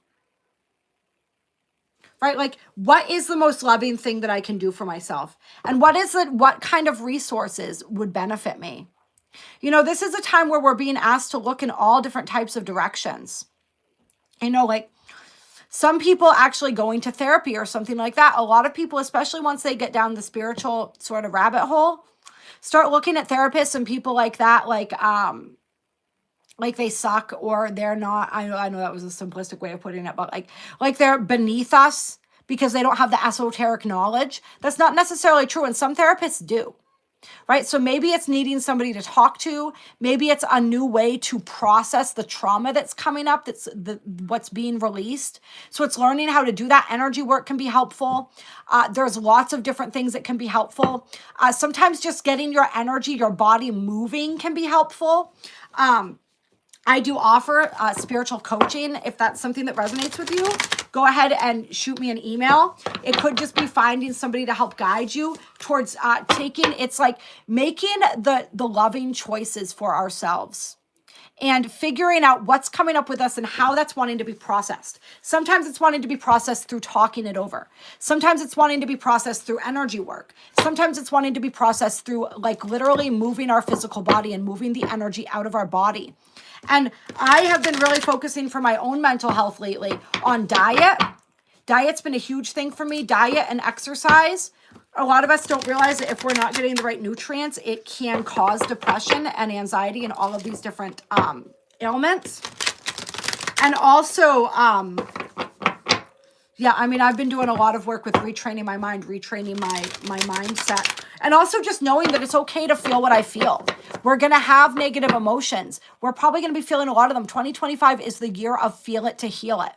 [SPEAKER 1] Right? Like, what is the most loving thing that I can do for myself? And what kind of resources would benefit me? You know, this is a time where we're being asked to look in all different types of directions. You know, like some people actually going to therapy or something like that. A lot of people, especially once they get down the spiritual sort of rabbit hole, Start looking at therapists and people like that, like they suck or they're not. I know that was a simplistic way of putting it, but like they're beneath us because they don't have the esoteric knowledge. That's not necessarily true, and some therapists do. Right? So maybe it's needing somebody to talk to. Maybe it's a new way to process the trauma that's coming up, what's being released. So it's learning how to do that. Energy work can be helpful. There's lots of different things that can be helpful. Sometimes just getting your energy, your body moving can be helpful. I do offer spiritual coaching. If that's something that resonates with you, go ahead and shoot me an email. It could just be finding somebody to help guide you towards it's like making the loving choices for ourselves and figuring out what's coming up with us and how that's wanting to be processed. Sometimes it's wanting to be processed through talking it over. Sometimes it's wanting to be processed through energy work. Sometimes it's wanting to be processed through like literally moving our physical body and moving the energy out of our body. And I have been really focusing for my own mental health lately on diet. Diet's been a huge thing for me, diet and exercise. A lot of us don't realize that if we're not getting the right nutrients, it can cause depression and anxiety and all of these different ailments. And also, yeah, I mean, I've been doing a lot of work with retraining my mind, retraining my mindset. And also just knowing that it's okay to feel what I feel. We're going to have negative emotions. We're probably going to be feeling a lot of them. 2025 is the year of feel it to heal it.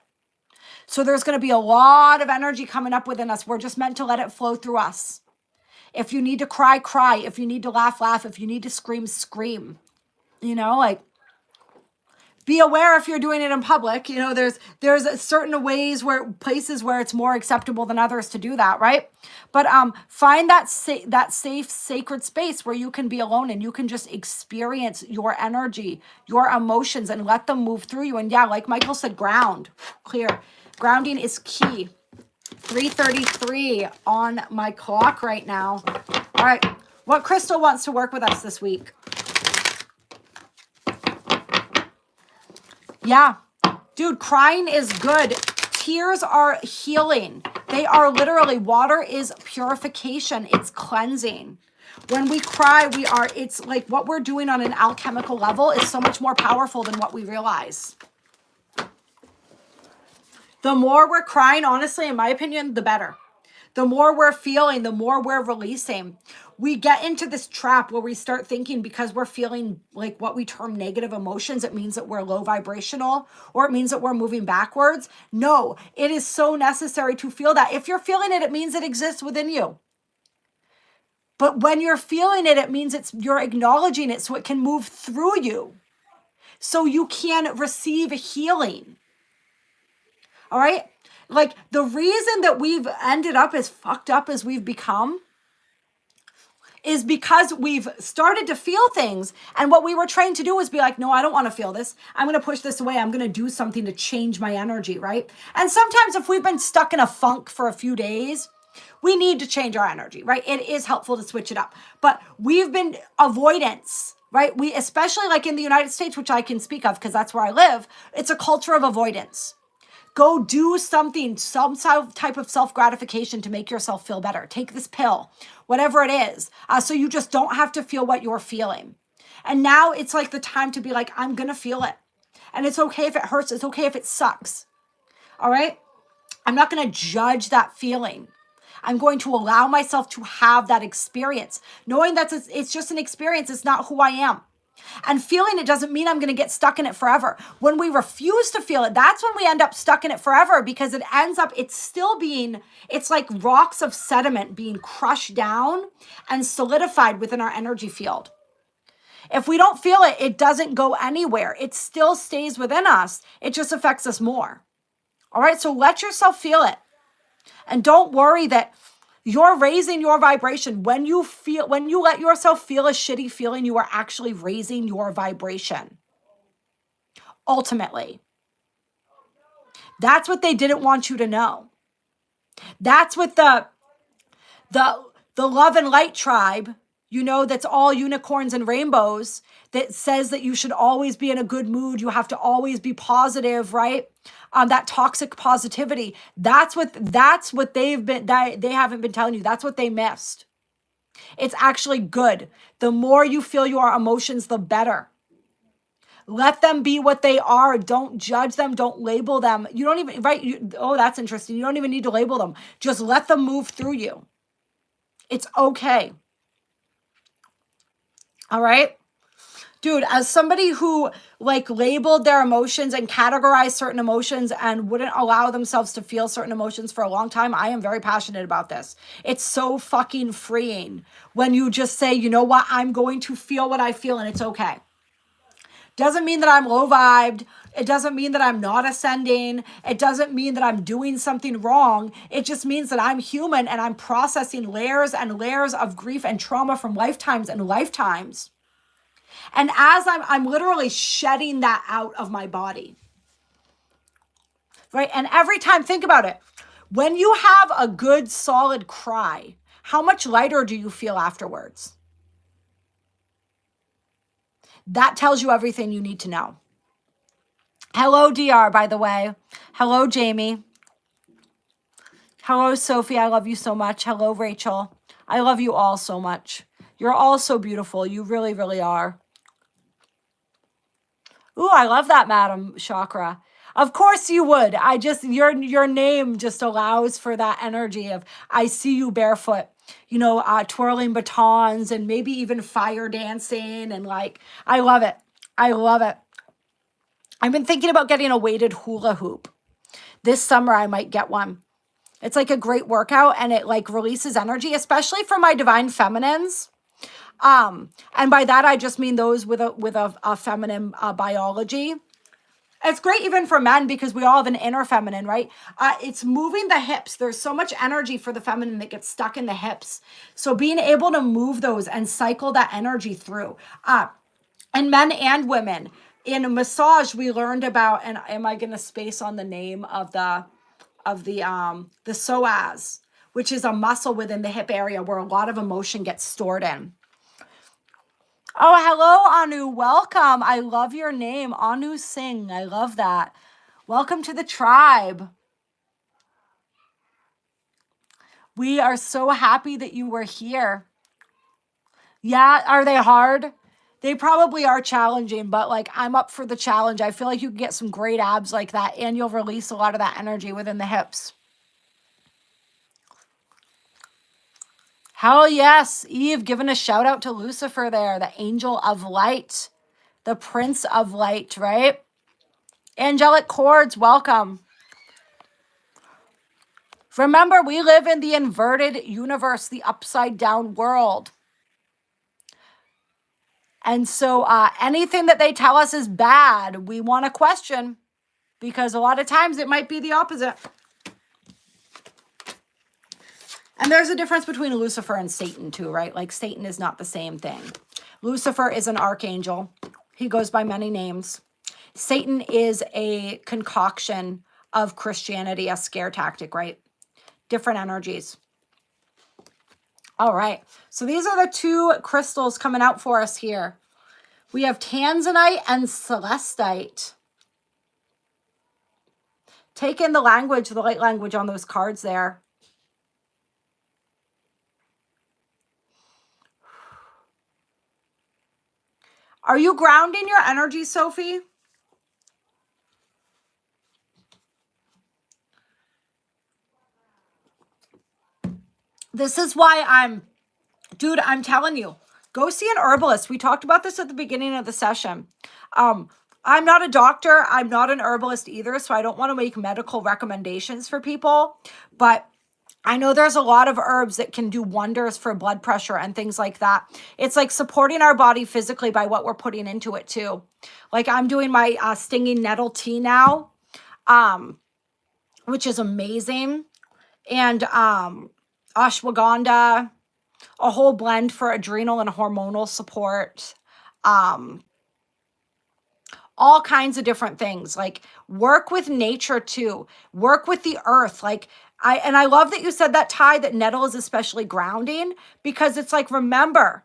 [SPEAKER 1] So there's going to be a lot of energy coming up within us. We're just meant to let it flow through us. If you need to cry, cry. If you need to laugh, laugh. If you need to scream, scream. You know, like, be aware if you're doing it in public. You know, there's certain places where it's more acceptable than others to do that, right? But find that safe, sacred space where you can be alone and you can just experience your energy, your emotions, and let them move through you. And yeah, like Michael said, ground, clear. Grounding is key. 3:33 on my clock right now. All right, what crystal wants to work with us this week? Yeah, dude, crying is good. Tears are healing. They are literally, water is purification. It's cleansing. When we cry, it's like what we're doing on an alchemical level is so much more powerful than what we realize. The more we're crying, honestly, in my opinion, the better. The more we're feeling, the more we're releasing. We get into this trap where we start thinking because we're feeling like what we term negative emotions, it means that we're low vibrational or it means that we're moving backwards. No, it is so necessary to feel that. If you're feeling it, it means it exists within you. But when you're feeling it, it means you're acknowledging it so it can move through you. So you can receive healing. All right? Like the reason that we've ended up as fucked up as we've become is because we've started to feel things. And what we were trained to do was be like, no, I don't want to feel this. I'm going to push this away. I'm going to do something to change my energy, right? And sometimes if we've been stuck in a funk for a few days, we need to change our energy, right? It is helpful to switch it up. But we've been avoidance, right? We, especially like in the United States, which I can speak of because that's where I live, it's a culture of avoidance. Go do something, some type of self-gratification to make yourself feel better. Take this pill, whatever it is, so you just don't have to feel what you're feeling. And now it's like the time to be like, I'm going to feel it. And it's okay if it hurts. It's okay if it sucks. All right? I'm not going to judge that feeling. I'm going to allow myself to have that experience, knowing that it's just an experience. It's not who I am. And feeling it doesn't mean I'm going to get stuck in it forever. When we refuse to feel it, that's when we end up stuck in it forever because it ends up, it's like rocks of sediment being crushed down and solidified within our energy field. If we don't feel it, it doesn't go anywhere. It still stays within us. It just affects us more. All right, so let yourself feel it. And don't worry that you're raising your vibration. When you let yourself feel a shitty feeling, you are actually raising your vibration. Ultimately. That's what they didn't want you to know. That's what the love and light tribe, you know, that's all unicorns and rainbows, that says that you should always be in a good mood. You have to always be positive, right? That toxic positivity. That's what they haven't been telling you. That's what they missed. It's actually good. The more you feel your emotions, the better. Let them be what they are. Don't judge them. Don't label them. You don't even, right? Oh, that's interesting. You don't even need to label them. Just let them move through you. It's okay. All right? Dude, as somebody who like labeled their emotions and categorized certain emotions and wouldn't allow themselves to feel certain emotions for a long time, I am very passionate about this. It's so fucking freeing when you just say, you know what, I'm going to feel what I feel and it's okay. Doesn't mean that I'm low vibed. It doesn't mean that I'm not ascending. It doesn't mean that I'm doing something wrong. It just means that I'm human and I'm processing layers and layers of grief and trauma from lifetimes and lifetimes. And as I'm literally shedding that out of my body, right? And every time, think about it. When you have a good, solid cry, how much lighter do you feel afterwards? That tells you everything you need to know. Hello, DR, by the way. Hello, Jamie. Hello, Sophie. I love you so much. Hello, Rachel. I love you all so much. You're all so beautiful. You really, really are. Ooh, I love that, Madam Chakra. Of course you would. Your name just allows for that energy of, I see you barefoot, twirling batons and maybe even fire dancing. And like, I love it. I love it. I've been thinking about getting a weighted hula hoop. This summer, I might get one. It's like a great workout and it like releases energy, especially for my divine feminines. And by that, I just mean those with a feminine biology. It's great even for men because we all have an inner feminine, right? It's moving the hips. There's so much energy for the feminine that gets stuck in the hips. So being able to move those and cycle that energy through, and men and women. In massage, we learned about, and am I going to space on the name of the psoas, which is a muscle within the hip area where a lot of emotion gets stored in. Oh, hello, Anu. Welcome. I love your name. Anu Singh. I love that. Welcome to the tribe. We are so happy that you were here. Yeah, are they hard? They probably are challenging, but like I'm up for the challenge. I feel like you can get some great abs like that and you'll release a lot of that energy within the hips. Hell yes. Eve, giving a shout out to Lucifer there, the angel of light, the prince of light, right? Angelic chords, welcome. Remember, we live in the inverted universe, the upside down world. And so anything that they tell us is bad, we want to question because a lot of times it might be the opposite. And there's a difference between Lucifer and Satan too, right? Like Satan is not the same thing. Lucifer is an archangel. He goes by many names. Satan is a concoction of Christianity, a scare tactic, right? Different energies. All right. So these are the two crystals coming out for us here. We have tanzanite and celestite. Take in the language, the light language on those cards there. Are you grounding your energy, Sophie? This is why I'm telling you, go see an herbalist. We talked about this at the beginning of the session. I'm not a doctor. I'm not an herbalist either, so I don't want to make medical recommendations for people. But I know there's a lot of herbs that can do wonders for blood pressure and things like that. It's like supporting our body physically by what we're putting into it too. Like I'm doing my stinging nettle tea now, which is amazing. And ashwagandha, a whole blend for adrenal and hormonal support. All kinds of different things. Like work with nature too. Work with the earth. Like I love that you said that, Ty, that nettle is especially grounding because it's like, remember,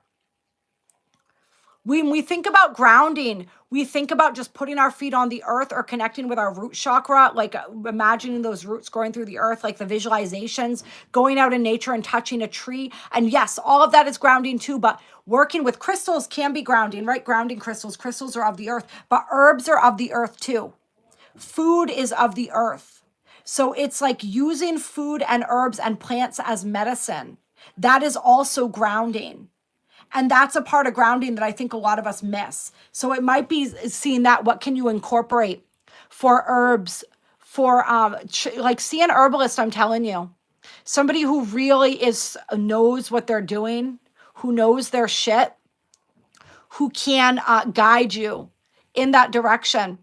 [SPEAKER 1] When we think about grounding, we think about just putting our feet on the earth or connecting with our root chakra, like imagining those roots growing through the earth, like the visualizations, going out in nature and touching a tree. And yes, all of that is grounding too, but working with crystals can be grounding, right? Grounding crystals. Crystals are of the earth, but herbs are of the earth too. Food is of the earth. So it's like using food and herbs and plants as medicine. That is also grounding. And that's a part of grounding that I think a lot of us miss. So it might be seeing that, what can you incorporate for herbs, for like see an herbalist, I'm telling you. Somebody who really knows what they're doing, who knows their shit, who can guide you in that direction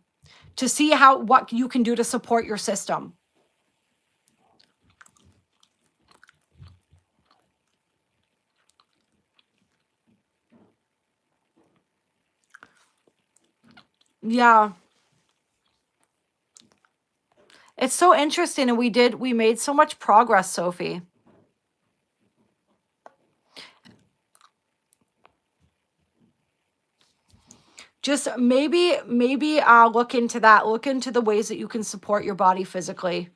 [SPEAKER 1] to see what you can do to support your system. Yeah. It's so interesting. And we made so much progress, Sophie. Just maybe look into that. Look into the ways that you can support your body physically.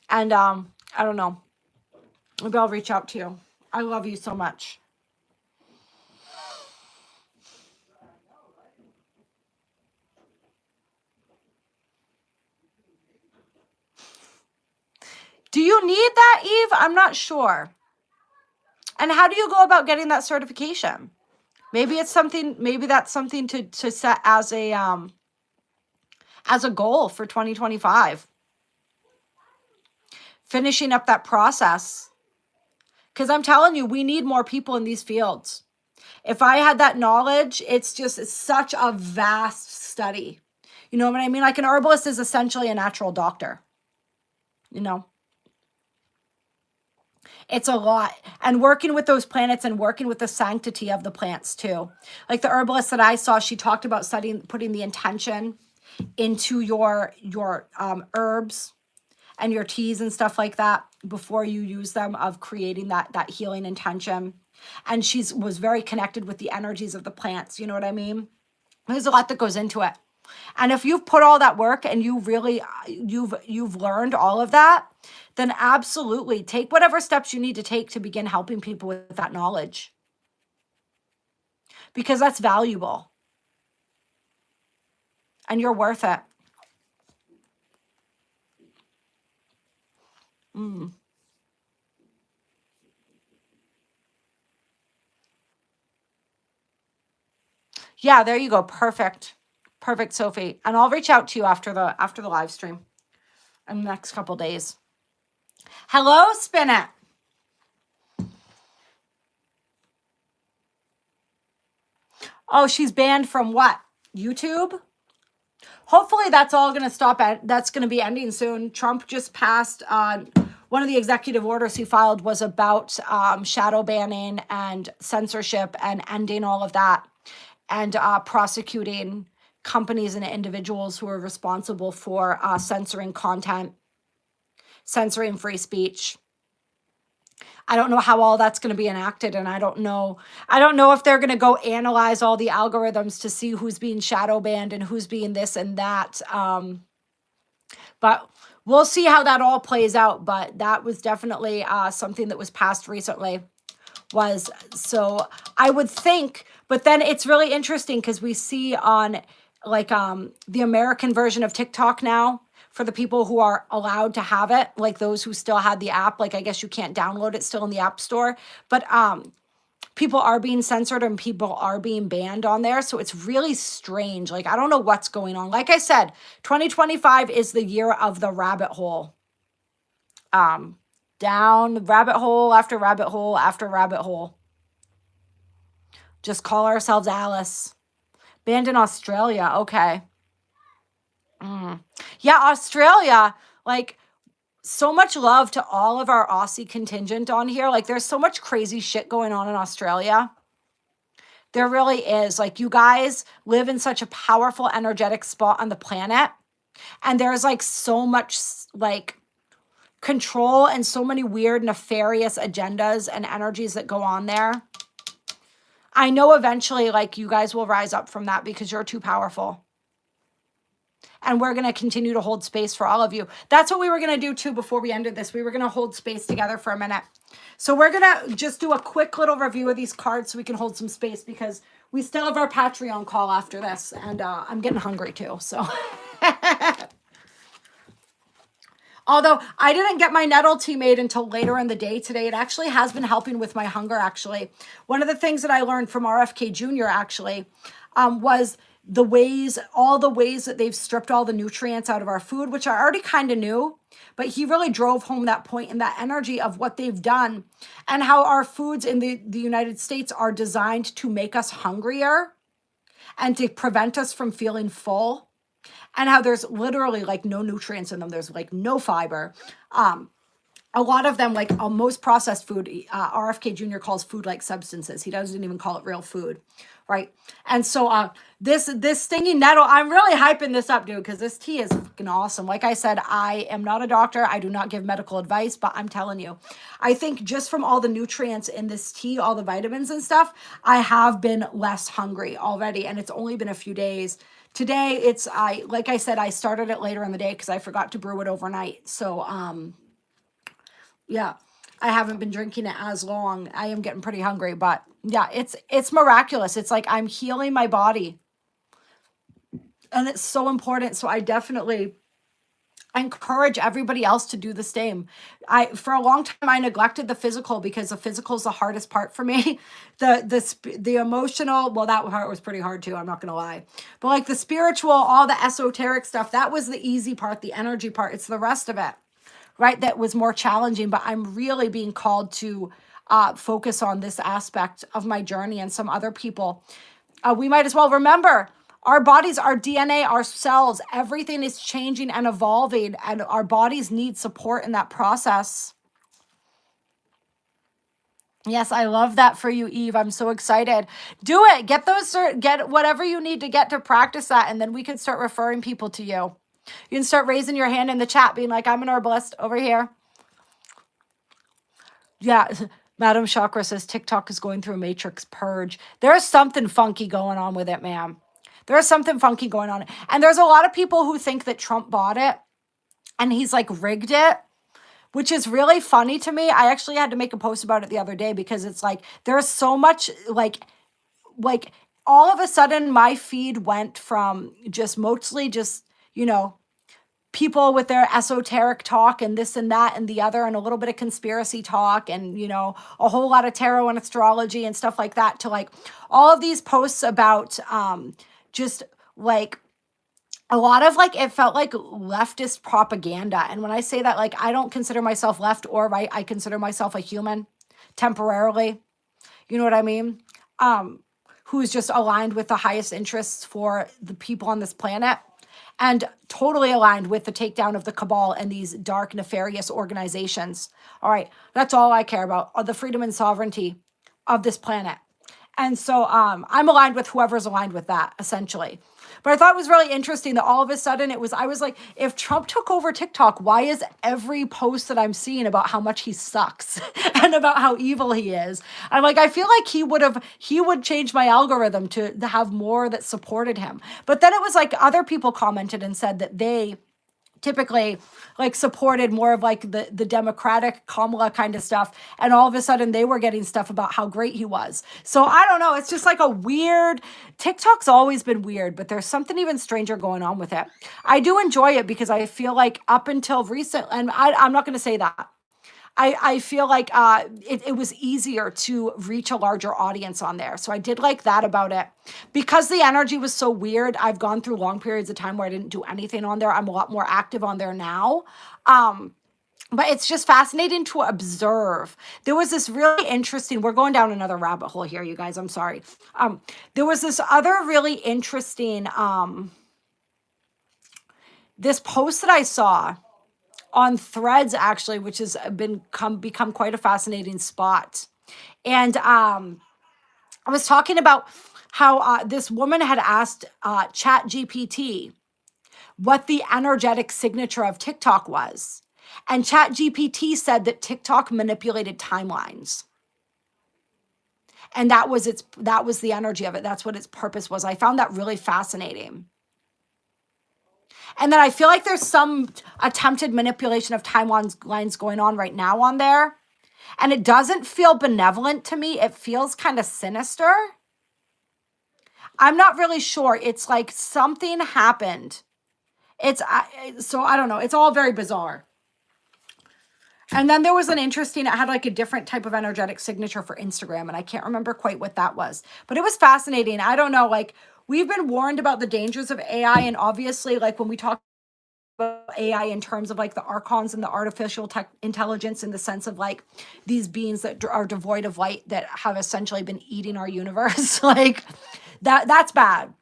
[SPEAKER 1] And I don't know. Maybe I'll reach out to you. I love you so much. Do you need that, Eve? I'm not sure. And how do you go about getting that certification? Maybe it's something, maybe that's something to set as a goal for 2025. Finishing up that process. Because I'm telling you, we need more people in these fields. If I had that knowledge, it's such a vast study. You know what I mean? Like an herbalist is essentially a natural doctor. You know? It's a lot. And working with those planets and working with the sanctity of the plants too. Like the herbalist that I saw, she talked about putting the intention into your herbs and your teas and stuff like that before you use them, of creating that healing intention. And she was very connected with the energies of the plants. You know what I mean? There's a lot that goes into it. And if you've put all that work and you really, you've learned all of that, then absolutely take whatever steps you need to take to begin helping people with that knowledge. Because that's valuable. And you're worth it. Yeah, there you go. Perfect. Perfect, Sophie. And I'll reach out to you after the live stream in the next couple days. Hello, Spin It. Oh, she's banned from what? YouTube? Hopefully that's all going to stop that's going to be ending soon. Trump just passed one of the executive orders he filed was about shadow banning and censorship and ending all of that, and prosecuting companies and individuals who are responsible for censoring content, censoring free speech. I don't know how all that's going to be enacted, and I don't know if they're going to go analyze all the algorithms to see who's being shadow banned and who's being this and that. But we'll see how that all plays out. But that was definitely something that was passed recently. So I would think, but then it's really interesting because we see on like the American version of TikTok now, for the people who are allowed to have it, like those who still had the app, like I guess you can't download it still in the App Store, but people are being censored and people are being banned on there. So it's really strange. Like, I don't know what's going on. Like I said, 2025 is the year of the rabbit hole. Down rabbit hole after rabbit hole after rabbit hole. Just call ourselves Alice. Banned in Australia. Okay. Yeah, Australia, like, so much love to all of our Aussie contingent on here. Like, there's so much crazy shit going on in Australia. There really is. Like, you guys live in such a powerful, energetic spot on the planet. And there's, like, so much, like, control and so many weird, nefarious agendas and energies that go on there. I know eventually, like, you guys will rise up from that because you're too powerful. And we're going to continue to hold space for all of you. That's what we were going to do too before we ended this. We were going to hold space together for a minute. So we're going to just do a quick little review of these cards so we can hold some space because we still have our Patreon call after this. And I'm getting hungry too. So, although I didn't get my nettle tea made until later in the day today, it actually has been helping with my hunger, actually. One of the things that I learned from RFK Jr., actually, was all the ways that they've stripped all the nutrients out of our food, which I already kind of knew, but he really drove home that point and that energy of what they've done and how our foods in the United States are designed to make us hungrier and to prevent us from feeling full, and how there's literally like no nutrients in them. There's like no fiber. A lot of them, like most processed food, RFK Jr. calls food like substances. He doesn't even call it real food, right? And so this stinging nettle, I'm really hyping this up, dude, because this tea is fucking awesome. Like I said, I am not a doctor. I do not give medical advice, but I'm telling you, I think just from all the nutrients in this tea, all the vitamins and stuff, I have been less hungry already, and it's only been a few days. Today, like I said, I started it later in the day because I forgot to brew it overnight. So, yeah, I haven't been drinking it as long. I am getting pretty hungry, but yeah, it's miraculous. It's like I'm healing my body, and it's so important. So I definitely encourage everybody else to do the same. For a long time, I neglected the physical because the physical is the hardest part for me. The emotional, well, that part was pretty hard too. I'm not going to lie, but like the spiritual, all the esoteric stuff, that was the easy part, the energy part. It's the rest of it, right, that was more challenging. But I'm really being called to focus on this aspect of my journey, and some other people. We might as well remember our bodies, our DNA, our cells, everything is changing and evolving, and our bodies need support in that process. Yes, I love that for you, Eve. I'm so excited. Do it. Get whatever you need to get to practice that, and then we can start referring people to you. You can start raising your hand in the chat, being like, I'm an herbalist over here. Yeah, Madam Chakra says TikTok is going through a matrix purge. There's something funky going on with it, ma'am. There's something funky going on. And there's a lot of people who think that Trump bought it and he's like rigged it, which is really funny to me. I actually had to make a post about it the other day because it's like there's so much like all of a sudden my feed went from just mostly just, people with their esoteric talk and this and that and the other and a little bit of conspiracy talk and, a whole lot of tarot and astrology and stuff like that to like all of these posts about just like a lot of like, it felt like leftist propaganda. And when I say that, like, I don't consider myself left or right. I consider myself a human temporarily. You know what I mean? Who's just aligned with the highest interests for the people on this planet. And totally aligned with the takedown of the cabal and these dark, nefarious organizations. All right, that's all I care about, are the freedom and sovereignty of this planet. And so I'm aligned with whoever's aligned with that, essentially. But I thought it was really interesting that all of a sudden I was like, if Trump took over TikTok, why is every post that I'm seeing about how much he sucks and about how evil he is? I'm like, I feel like he would change my algorithm to have more that supported him. But then it was like other people commented and said that they typically like supported more of like the Democratic Kamala kind of stuff. And all of a sudden they were getting stuff about how great he was. So I don't know. It's just like a weird, TikTok's always been weird, but there's something even stranger going on with it. I do enjoy it because I feel like up until recent, and I'm not going to say that. I feel like it was easier to reach a larger audience on there. So I did like that about it. Because the energy was so weird, I've gone through long periods of time where I didn't do anything on there. I'm a lot more active on there now. But it's just fascinating to observe. There was this really interesting, we're going down another rabbit hole here, you guys. I'm sorry. There was this other really interesting, this post that I saw on Threads, actually, which has become quite a fascinating spot. And I was talking about how this woman had asked ChatGPT what the energetic signature of TikTok was. And ChatGPT said that TikTok manipulated timelines. And that was the energy of it. That's what its purpose was. I found that really fascinating. And then I feel like there's some attempted manipulation of timelines going on right now on there. And it doesn't feel benevolent to me. It feels kind of sinister. I'm not really sure. It's like something happened. So I don't know. It's all very bizarre. And then there was an interesting, it had like a different type of energetic signature for Instagram. And I can't remember quite what that was. But it was fascinating. I don't know. Like, we've been warned about the dangers of AI. And obviously, like, when we talk about AI in terms of like the archons and the artificial intelligence, in the sense of like these beings that are devoid of light that have essentially been eating our universe, like that's bad.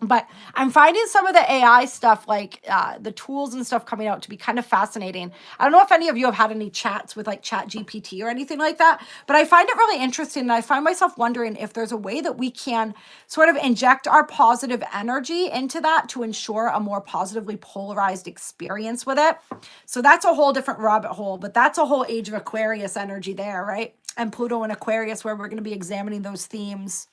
[SPEAKER 1] But I'm finding some of the AI stuff, like the tools and stuff coming out, to be kind of fascinating. I don't know if any of you have had any chats with like ChatGPT or anything like that, but I find it really interesting. And I find myself wondering if there's a way that we can sort of inject our positive energy into that to ensure a more positively polarized experience with it. So that's a whole different rabbit hole, but that's a whole age of Aquarius energy there, right? And Pluto in Aquarius, where we're going to be examining those themes.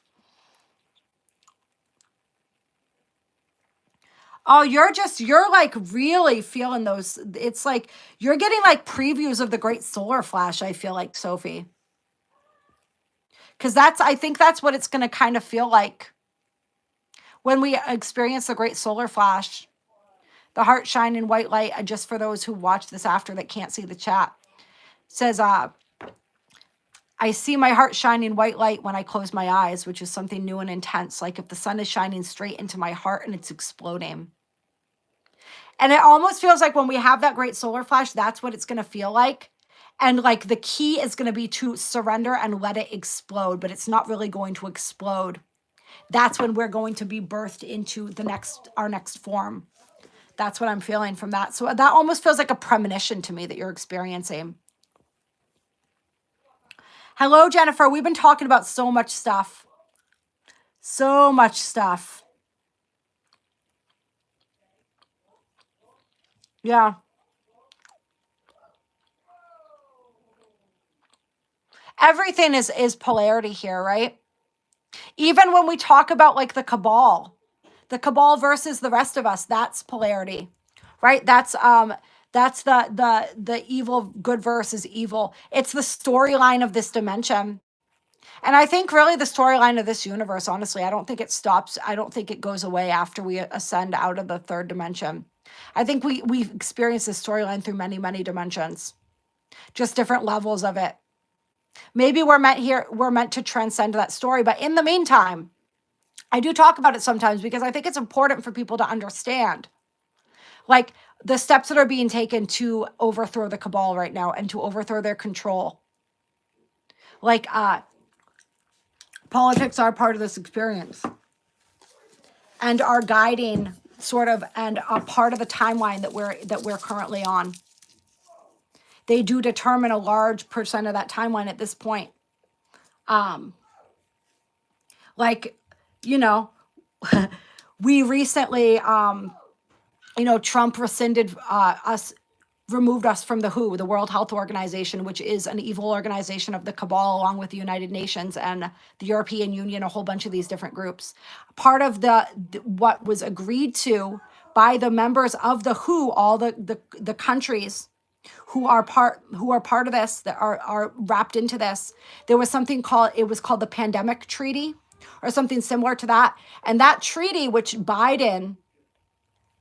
[SPEAKER 1] Oh, you're like really feeling those. It's like you're getting like previews of the great solar flash, I feel like, Sophie. Because I think that's what it's going to kind of feel like when we experience the great solar flash. The heart shine in white light, just for those who watch this after that can't see the chat, says, I see my heart shine in white light when I close my eyes, which is something new and intense. Like if the sun is shining straight into my heart and it's exploding. And it almost feels like when we have that great solar flash, that's what it's going to feel like. And like the key is going to be to surrender and let it explode, but it's not really going to explode. That's when we're going to be birthed into our next form. That's what I'm feeling from that. So that almost feels like a premonition to me that you're experiencing. Hello, Jennifer. We've been talking about so much stuff. So much stuff. Yeah. Everything is polarity here, right? Even when we talk about like the cabal versus the rest of us, that's polarity, right? That's the evil good versus evil. It's the storyline of this dimension. And I think really the storyline of this universe, honestly, I don't think it stops. I don't think it goes away after we ascend out of the third dimension. I think we experience this storyline through many, many dimensions, just different levels of it. Maybe we're meant to transcend that story. But in the meantime, I do talk about it sometimes because I think it's important for people to understand, like, the steps that are being taken to overthrow the cabal right now and to overthrow their control. Like, politics are part of this experience and are guiding sort of, and a part of the timeline that we're currently on. They do determine a large percent of that timeline at this point. Like, you know, we recently, Trump removed us from the WHO, the World Health Organization, which is an evil organization of the cabal, along with the United Nations and the European Union, a whole bunch of these different groups. Part of what was agreed to by the members of the WHO, all the countries who are part of this, that are wrapped into this, there was something called the Pandemic Treaty or something similar to that. And that treaty, which Biden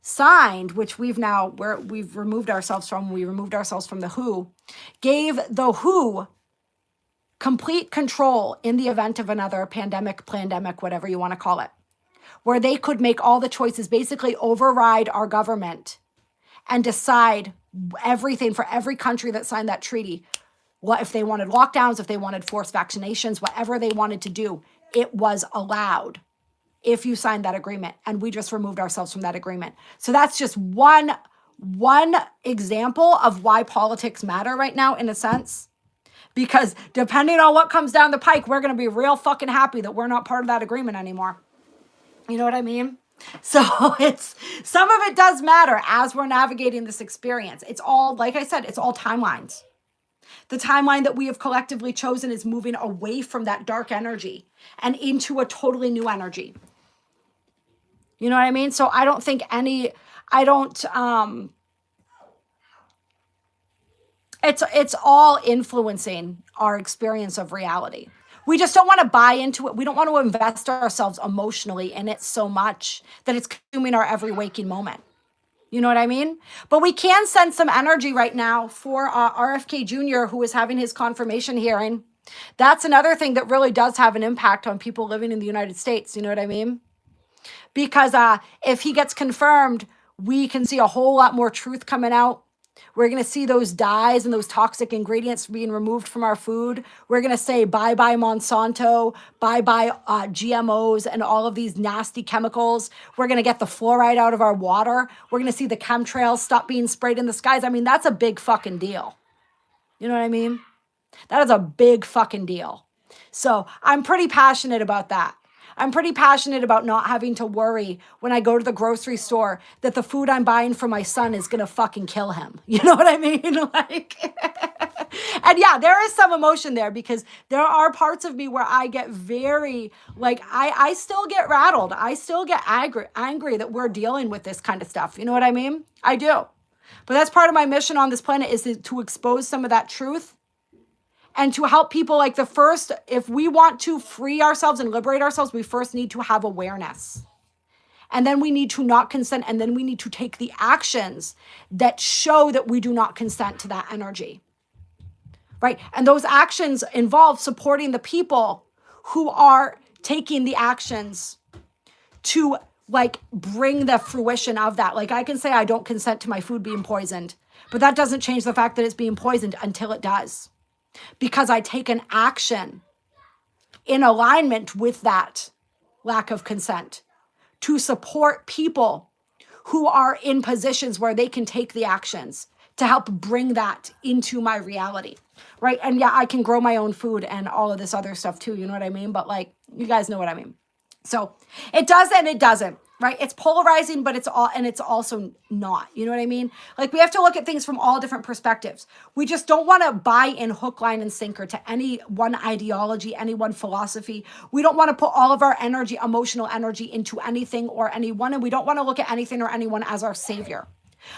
[SPEAKER 1] signed, which we've removed ourselves from, the WHO, gave the WHO complete control in the event of another pandemic, whatever you want to call it, where they could make all the choices, basically override our government and decide everything for every country that signed that treaty. What if they wanted lockdowns, if they wanted forced vaccinations, whatever they wanted to do, it was allowed if you signed that agreement. And we just removed ourselves from that agreement. So that's just one example of why politics matter right now, in a sense. Because depending on what comes down the pike, we're going to be real fucking happy that we're not part of that agreement anymore. You know what I mean? So some of it does matter as we're navigating this experience. It's all, like I said, it's all timelines. The timeline that we have collectively chosen is moving away from that dark energy and into a totally new energy. You know what I mean? So I don't think it's all influencing our experience of reality. We just don't want to buy into it. We don't want to invest ourselves emotionally in it so much that it's consuming our every waking moment. You know what I mean? But we can send some energy right now for RFK Jr., who is having his confirmation hearing. That's another thing that really does have an impact on people living in the United States. You know what I mean? Because if he gets confirmed, we can see a whole lot more truth coming out. We're going to see those dyes and those toxic ingredients being removed from our food. We're going to say bye-bye Monsanto, bye-bye GMOs and all of these nasty chemicals. We're going to get the fluoride out of our water. We're going to see the chemtrails stop being sprayed in the skies. I mean, that's a big fucking deal. You know what I mean? That is a big fucking deal. So I'm pretty passionate about that. I'm pretty passionate about not having to worry when I go to the grocery store that the food I'm buying for my son is going to fucking kill him. You know what I mean? Like, and yeah, there is some emotion there because there are parts of me where I get very, like, I still get rattled. I still get angry that we're dealing with this kind of stuff. You know what I mean? I do. But that's part of my mission on this planet is to expose some of that truth and to help people. Like, if we want to free ourselves and liberate ourselves, we first need to have awareness. And then we need to not consent. And then we need to take the actions that show that we do not consent to that energy. Right? And those actions involve supporting the people who are taking the actions to, like, bring the fruition of that. Like, I can say I don't consent to my food being poisoned, but that doesn't change the fact that it's being poisoned until it does. Because I take an action in alignment with that lack of consent to support people who are in positions where they can take the actions to help bring that into my reality, right? And yeah, I can grow my own food and all of this other stuff too, you know what I mean? But, like, you guys know what I mean. So it does and it doesn't, right? It's polarizing, but it's also not, you know what I mean? Like, we have to look at things from all different perspectives. We just don't want to buy in hook, line, and sinker to any one ideology, any one philosophy. We don't want to put all of our energy, emotional energy, into anything or anyone, and we don't want to look at anything or anyone as our savior.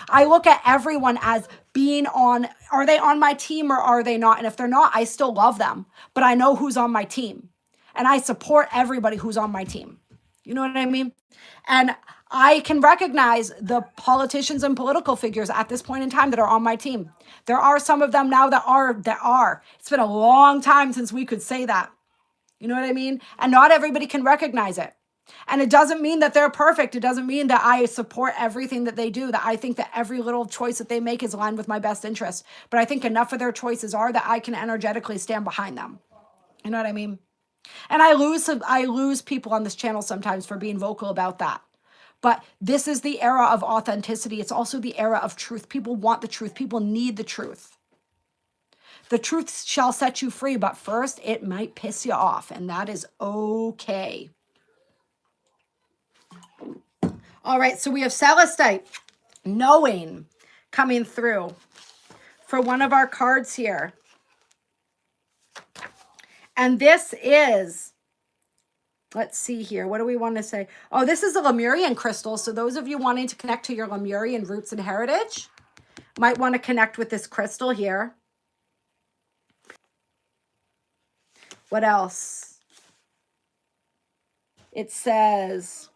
[SPEAKER 1] I look at everyone as being are they on my team or are they not? And if they're not, I still love them, but I know who's on my team. And I support everybody who's on my team. You know what I mean? And I can recognize the politicians and political figures at this point in time that are on my team. There are some of them now that are. It's been a long time since we could say that. You know what I mean? And not everybody can recognize it. And it doesn't mean that they're perfect. It doesn't mean that I support everything that they do, that I think that every little choice that they make is aligned with my best interest. But I think enough of their choices are that I can energetically stand behind them. You know what I mean? And I lose people on this channel sometimes for being vocal about that. But this is the era of authenticity. It's also the era of truth. People want the truth. People need the truth. The truth shall set you free, but first it might piss you off, and that is okay. All right, so we have Celestite, knowing, coming through for one of our cards here. And this is, let's see here. What do we want to say? Oh, this is a Lemurian crystal. So those of you wanting to connect to your Lemurian roots and heritage might want to connect with this crystal here. What else? It says,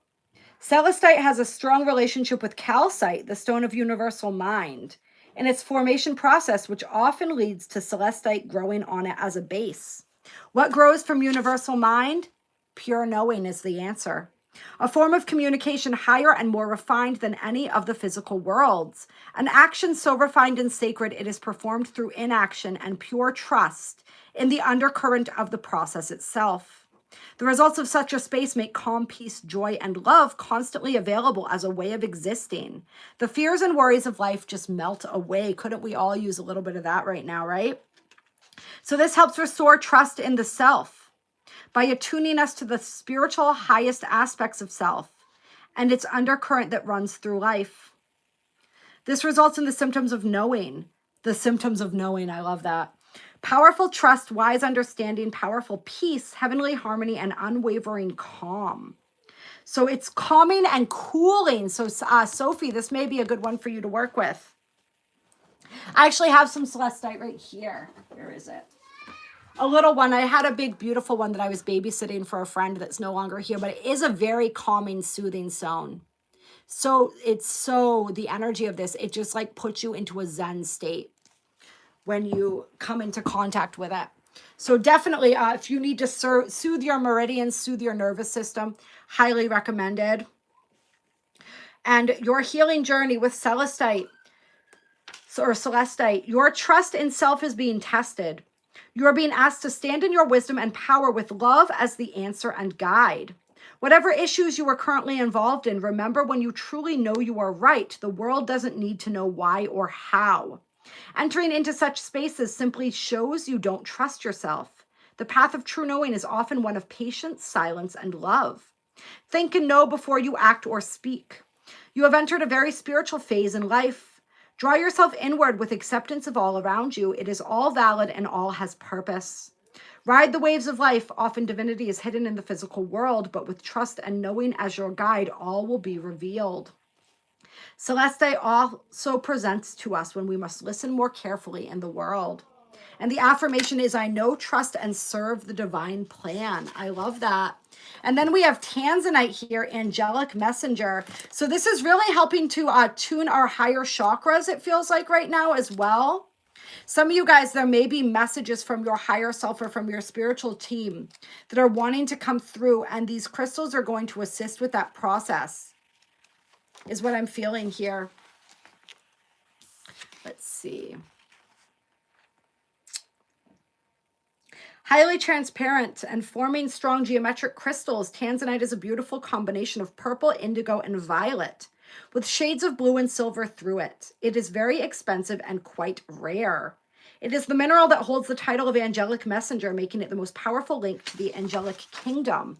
[SPEAKER 1] Celestite has a strong relationship with calcite, the stone of universal mind, and its formation process, which often leads to celestite growing on it as a base. What grows from universal mind? Pure knowing is the answer. A form of communication higher and more refined than any of the physical worlds. An action so refined and sacred it is performed through inaction and pure trust in the undercurrent of the process itself. The results of such a space make calm, peace, joy, and love constantly available as a way of existing. The fears and worries of life just melt away. Couldn't we all use a little bit of that right now, right? So this helps restore trust in the self by attuning us to the spiritual highest aspects of self and its undercurrent that runs through life. This results in the symptoms of knowing. The symptoms of knowing, I love that. Powerful trust, wise understanding, powerful peace, heavenly harmony, and unwavering calm. So it's calming and cooling. So Sophie, this may be a good one for you to work with. I actually have some celestite right here. Where is it? A little one. I had a big, beautiful one that I was babysitting for a friend that's no longer here, but it is a very calming, soothing stone. So the energy of this, it just like puts you into a Zen state when you come into contact with it. So definitely, if you need to soothe your meridians, soothe your nervous system, highly recommended. And your healing journey with celestite or celestite, your trust in self is being tested. You are being asked to stand in your wisdom and power with love as the answer and guide. Whatever issues you are currently involved in, remember when you truly know you are right, the world doesn't need to know why or how. Entering into such spaces simply shows you don't trust yourself. The path of true knowing is often one of patience, silence, and love. Think and know before you act or speak. You have entered a very spiritual phase in life. Draw yourself inward with acceptance of all around you. It is all valid and all has purpose. Ride the waves of life. Often divinity is hidden in the physical world, but with trust and knowing as your guide, all will be revealed. Celestite also presents to us when we must listen more carefully in the world. And the affirmation is, I know, trust, and serve the divine plan. I love that. And then we have Tanzanite here, angelic messenger. So this is really helping to tune our higher chakras, it feels like right now as well. Some of you guys, there may be messages from your higher self or from your spiritual team that are wanting to come through, and these crystals are going to assist with that process, is what I'm feeling here. Let's see. Highly transparent and forming strong geometric crystals, Tanzanite is a beautiful combination of purple, indigo, and violet, with shades of blue and silver through it. It is very expensive and quite rare. It is the mineral that holds the title of angelic messenger, making it the most powerful link to the angelic kingdom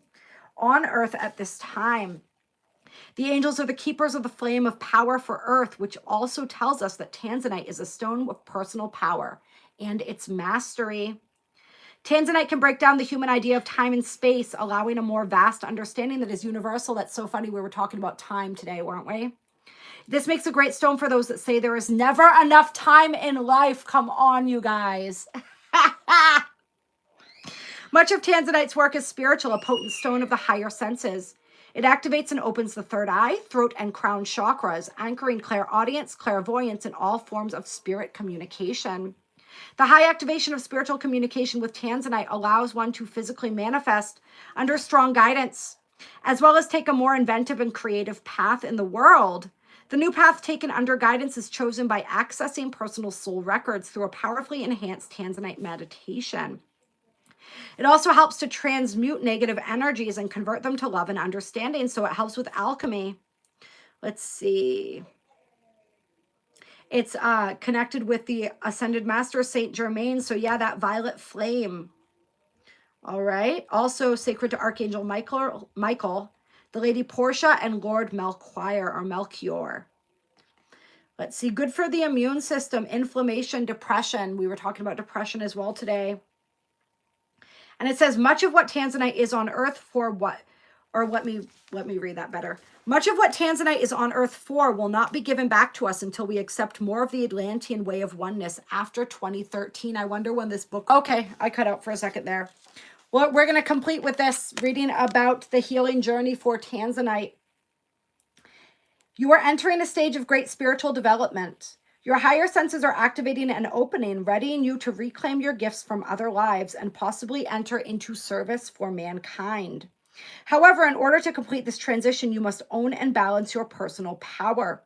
[SPEAKER 1] on earth at this time. The angels are the keepers of the flame of power for earth, which also tells us that Tanzanite is a stone with personal power and its mastery. Tanzanite can break down the human idea of time and space, allowing a more vast understanding that is universal. That's so funny. We were talking about time today, weren't we? This makes a great stone for those that say there is never enough time in life. Come on, you guys. Much of Tanzanite's work is spiritual, a potent stone of the higher senses. It activates and opens the third eye, throat, and crown chakras, anchoring clairaudience, clairvoyance, and all forms of spirit communication. The high activation of spiritual communication with Tanzanite allows one to physically manifest under strong guidance, as well as take a more inventive and creative path in the world. The new path taken under guidance is chosen by accessing personal soul records through a powerfully enhanced Tanzanite meditation. It also helps to transmute negative energies and convert them to love and understanding, so it helps with alchemy. Let's see. It's connected with the Ascended Master, Saint Germain. So yeah, that violet flame. All right. Also sacred to Archangel Michael, the Lady Portia, and Lord Melchior. Let's see. Good for the immune system, inflammation, depression. We were talking about depression as well today. And it says much of what Tanzanite is on earth for what, or let me read that better. Much of what Tanzanite is on earth for will not be given back to us until we accept more of the Atlantean way of oneness after 2013. I wonder when this book... Okay, I cut out for a second there. Well, we're going to complete with this reading about the healing journey for Tanzanite. You are entering a stage of great spiritual development. Your higher senses are activating and opening, readying you to reclaim your gifts from other lives and possibly enter into service for mankind. However, in order to complete this transition, you must own and balance your personal power.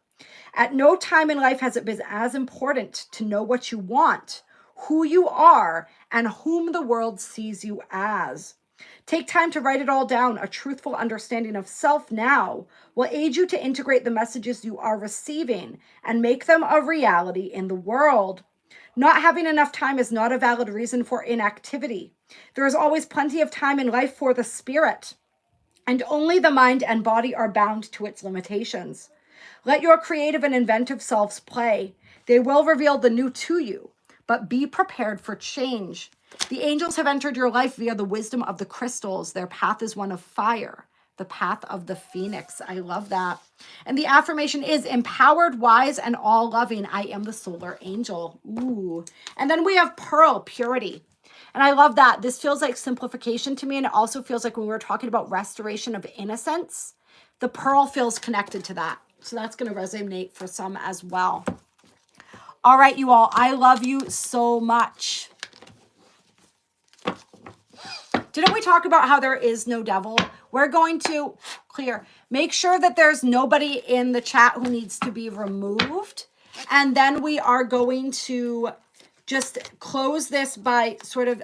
[SPEAKER 1] At no time in life has it been as important to know what you want, who you are, and whom the world sees you as. Take time to write it all down. A truthful understanding of self now will aid you to integrate the messages you are receiving and make them a reality in the world. Not having enough time is not a valid reason for inactivity. There is always plenty of time in life for the spirit. and only the mind and body are bound to its limitations. Let your creative and inventive selves play. They will reveal the new to you, but be prepared for change. The angels have entered your life via the wisdom of the crystals. Their path is one of fire, the path of the phoenix. I love that. And the affirmation is empowered, wise, and all-loving. I am the solar angel. Ooh. And then we have pearl, purity. And I love that. This feels like simplification to me. And it also feels like when we were talking about restoration of innocence, the pearl feels connected to that. So that's going to resonate for some as well. All right, you all. I love you so much. Didn't we talk about how there is no devil? We're going to clear. Make sure that there's nobody in the chat who needs to be removed. And then we are going to just close this by sort of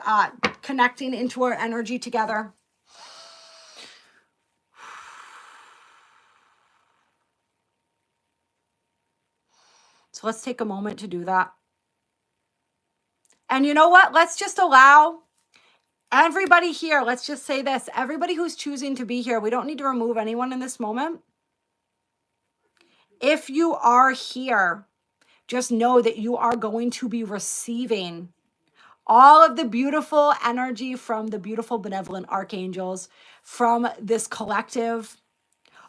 [SPEAKER 1] connecting into our energy together. So let's take a moment to do that. And you know what? Let's just allow everybody here. Let's just say this. Everybody who's choosing to be here, we don't need to remove anyone in this moment. If you are here, just know that you are going to be receiving all of the beautiful energy from the beautiful benevolent archangels, from this collective,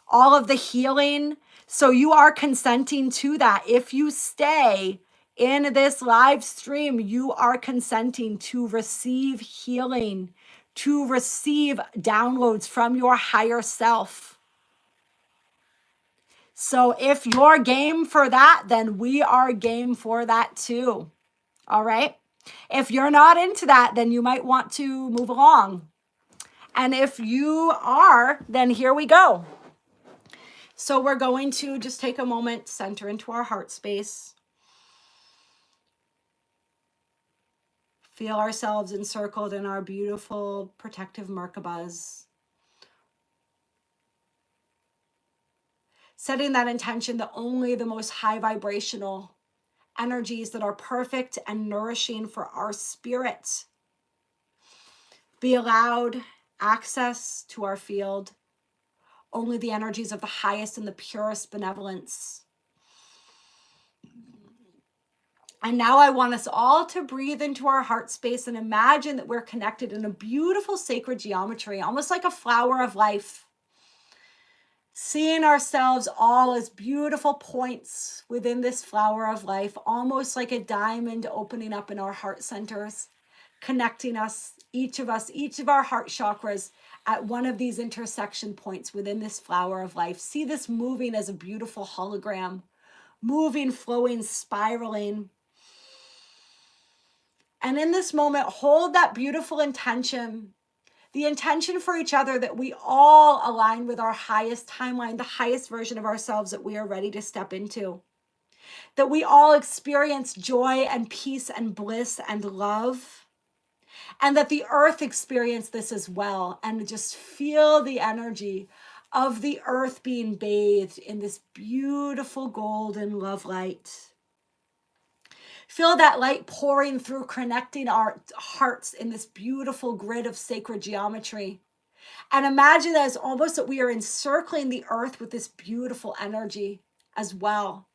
[SPEAKER 1] all of the healing. So you are consenting to that. If you stay in this live stream, you are consenting to receive healing, to receive downloads from your higher self. So if you're game for that, then we are game for that too. All right. If you're not into that, then you might want to move along. And if you are, then here we go. So we're going to just take a moment, center into our heart space. Feel ourselves encircled in our beautiful protective Merkabas. Setting that intention that only the most high vibrational energies that are perfect and nourishing for our spirit be allowed access to our field. Only the energies of the highest and the purest benevolence. And now I want us all to breathe into our heart space and imagine that we're connected in a beautiful sacred geometry, almost like a flower of life. Seeing ourselves all as beautiful points within this flower of life, almost like a diamond opening up in our heart centers, connecting us, each of our heart chakras at one of these intersection points within this flower of life. See this moving as a beautiful hologram, moving, flowing, spiraling. And in this moment, hold that beautiful intention, the intention for each other that we all align with our highest timeline, the highest version of ourselves that we are ready to step into. That we all experience joy and peace and bliss and love. And that the earth experience this as well. And just feel the energy of the earth being bathed in this beautiful golden love light. Feel that light pouring through, connecting our hearts in this beautiful grid of sacred geometry. And imagine that it's almost that we are encircling the earth with this beautiful energy as well.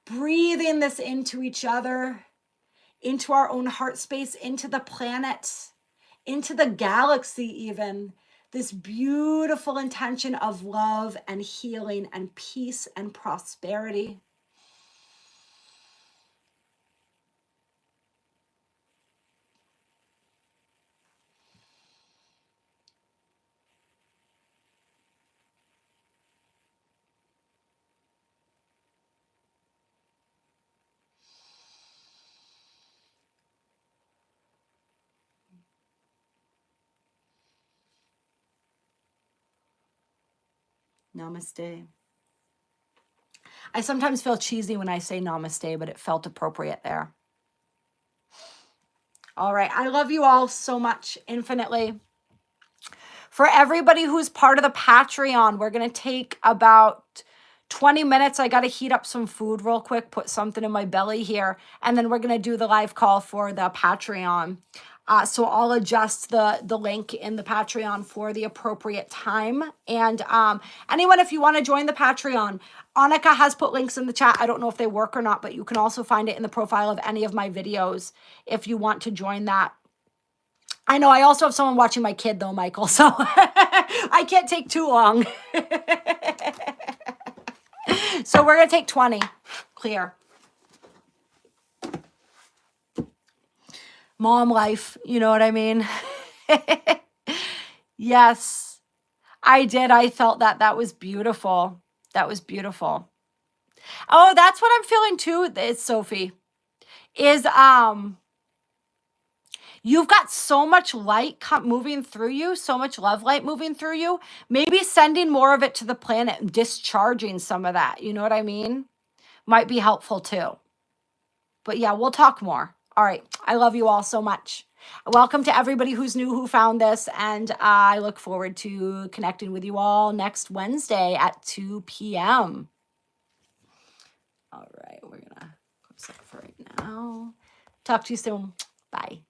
[SPEAKER 1] Breathing this into each other, into our own heart space, into the planet, into the galaxy even. This beautiful intention of love and healing and peace and prosperity. Namaste. I sometimes feel cheesy when I say namaste, but it felt appropriate there. All right. I love you all so much, infinitely. For everybody who's part of the Patreon, we're going to take about 20 minutes. I got to heat up some food real quick, put something in my belly here, and then we're going to do the live call for the Patreon. So I'll adjust the link in the Patreon for the appropriate time. And anyone, if you want to join the Patreon, Annika has put links in the chat. I don't know if they work or not, but you can also find it in the profile of any of my videos if you want to join that. I know I also have someone watching my kid though, Michael, so I can't take too long. So we're going to take 20. Clear. Mom life, you know what I mean? Yes, I did. I felt that. That was beautiful. That was beautiful. Oh, that's what I'm feeling too. It's Sophie. Is you've got so much light moving through you, so much love light moving through you. Maybe sending more of it to the planet and discharging some of that. You know what I mean? Might be helpful too. But yeah, we'll talk more. All right. I love you all so much. Welcome to everybody who's new who found this. And I look forward to connecting with you all next Wednesday at 2 p.m. All right. We're going to close that for right now. Talk to you soon. Bye.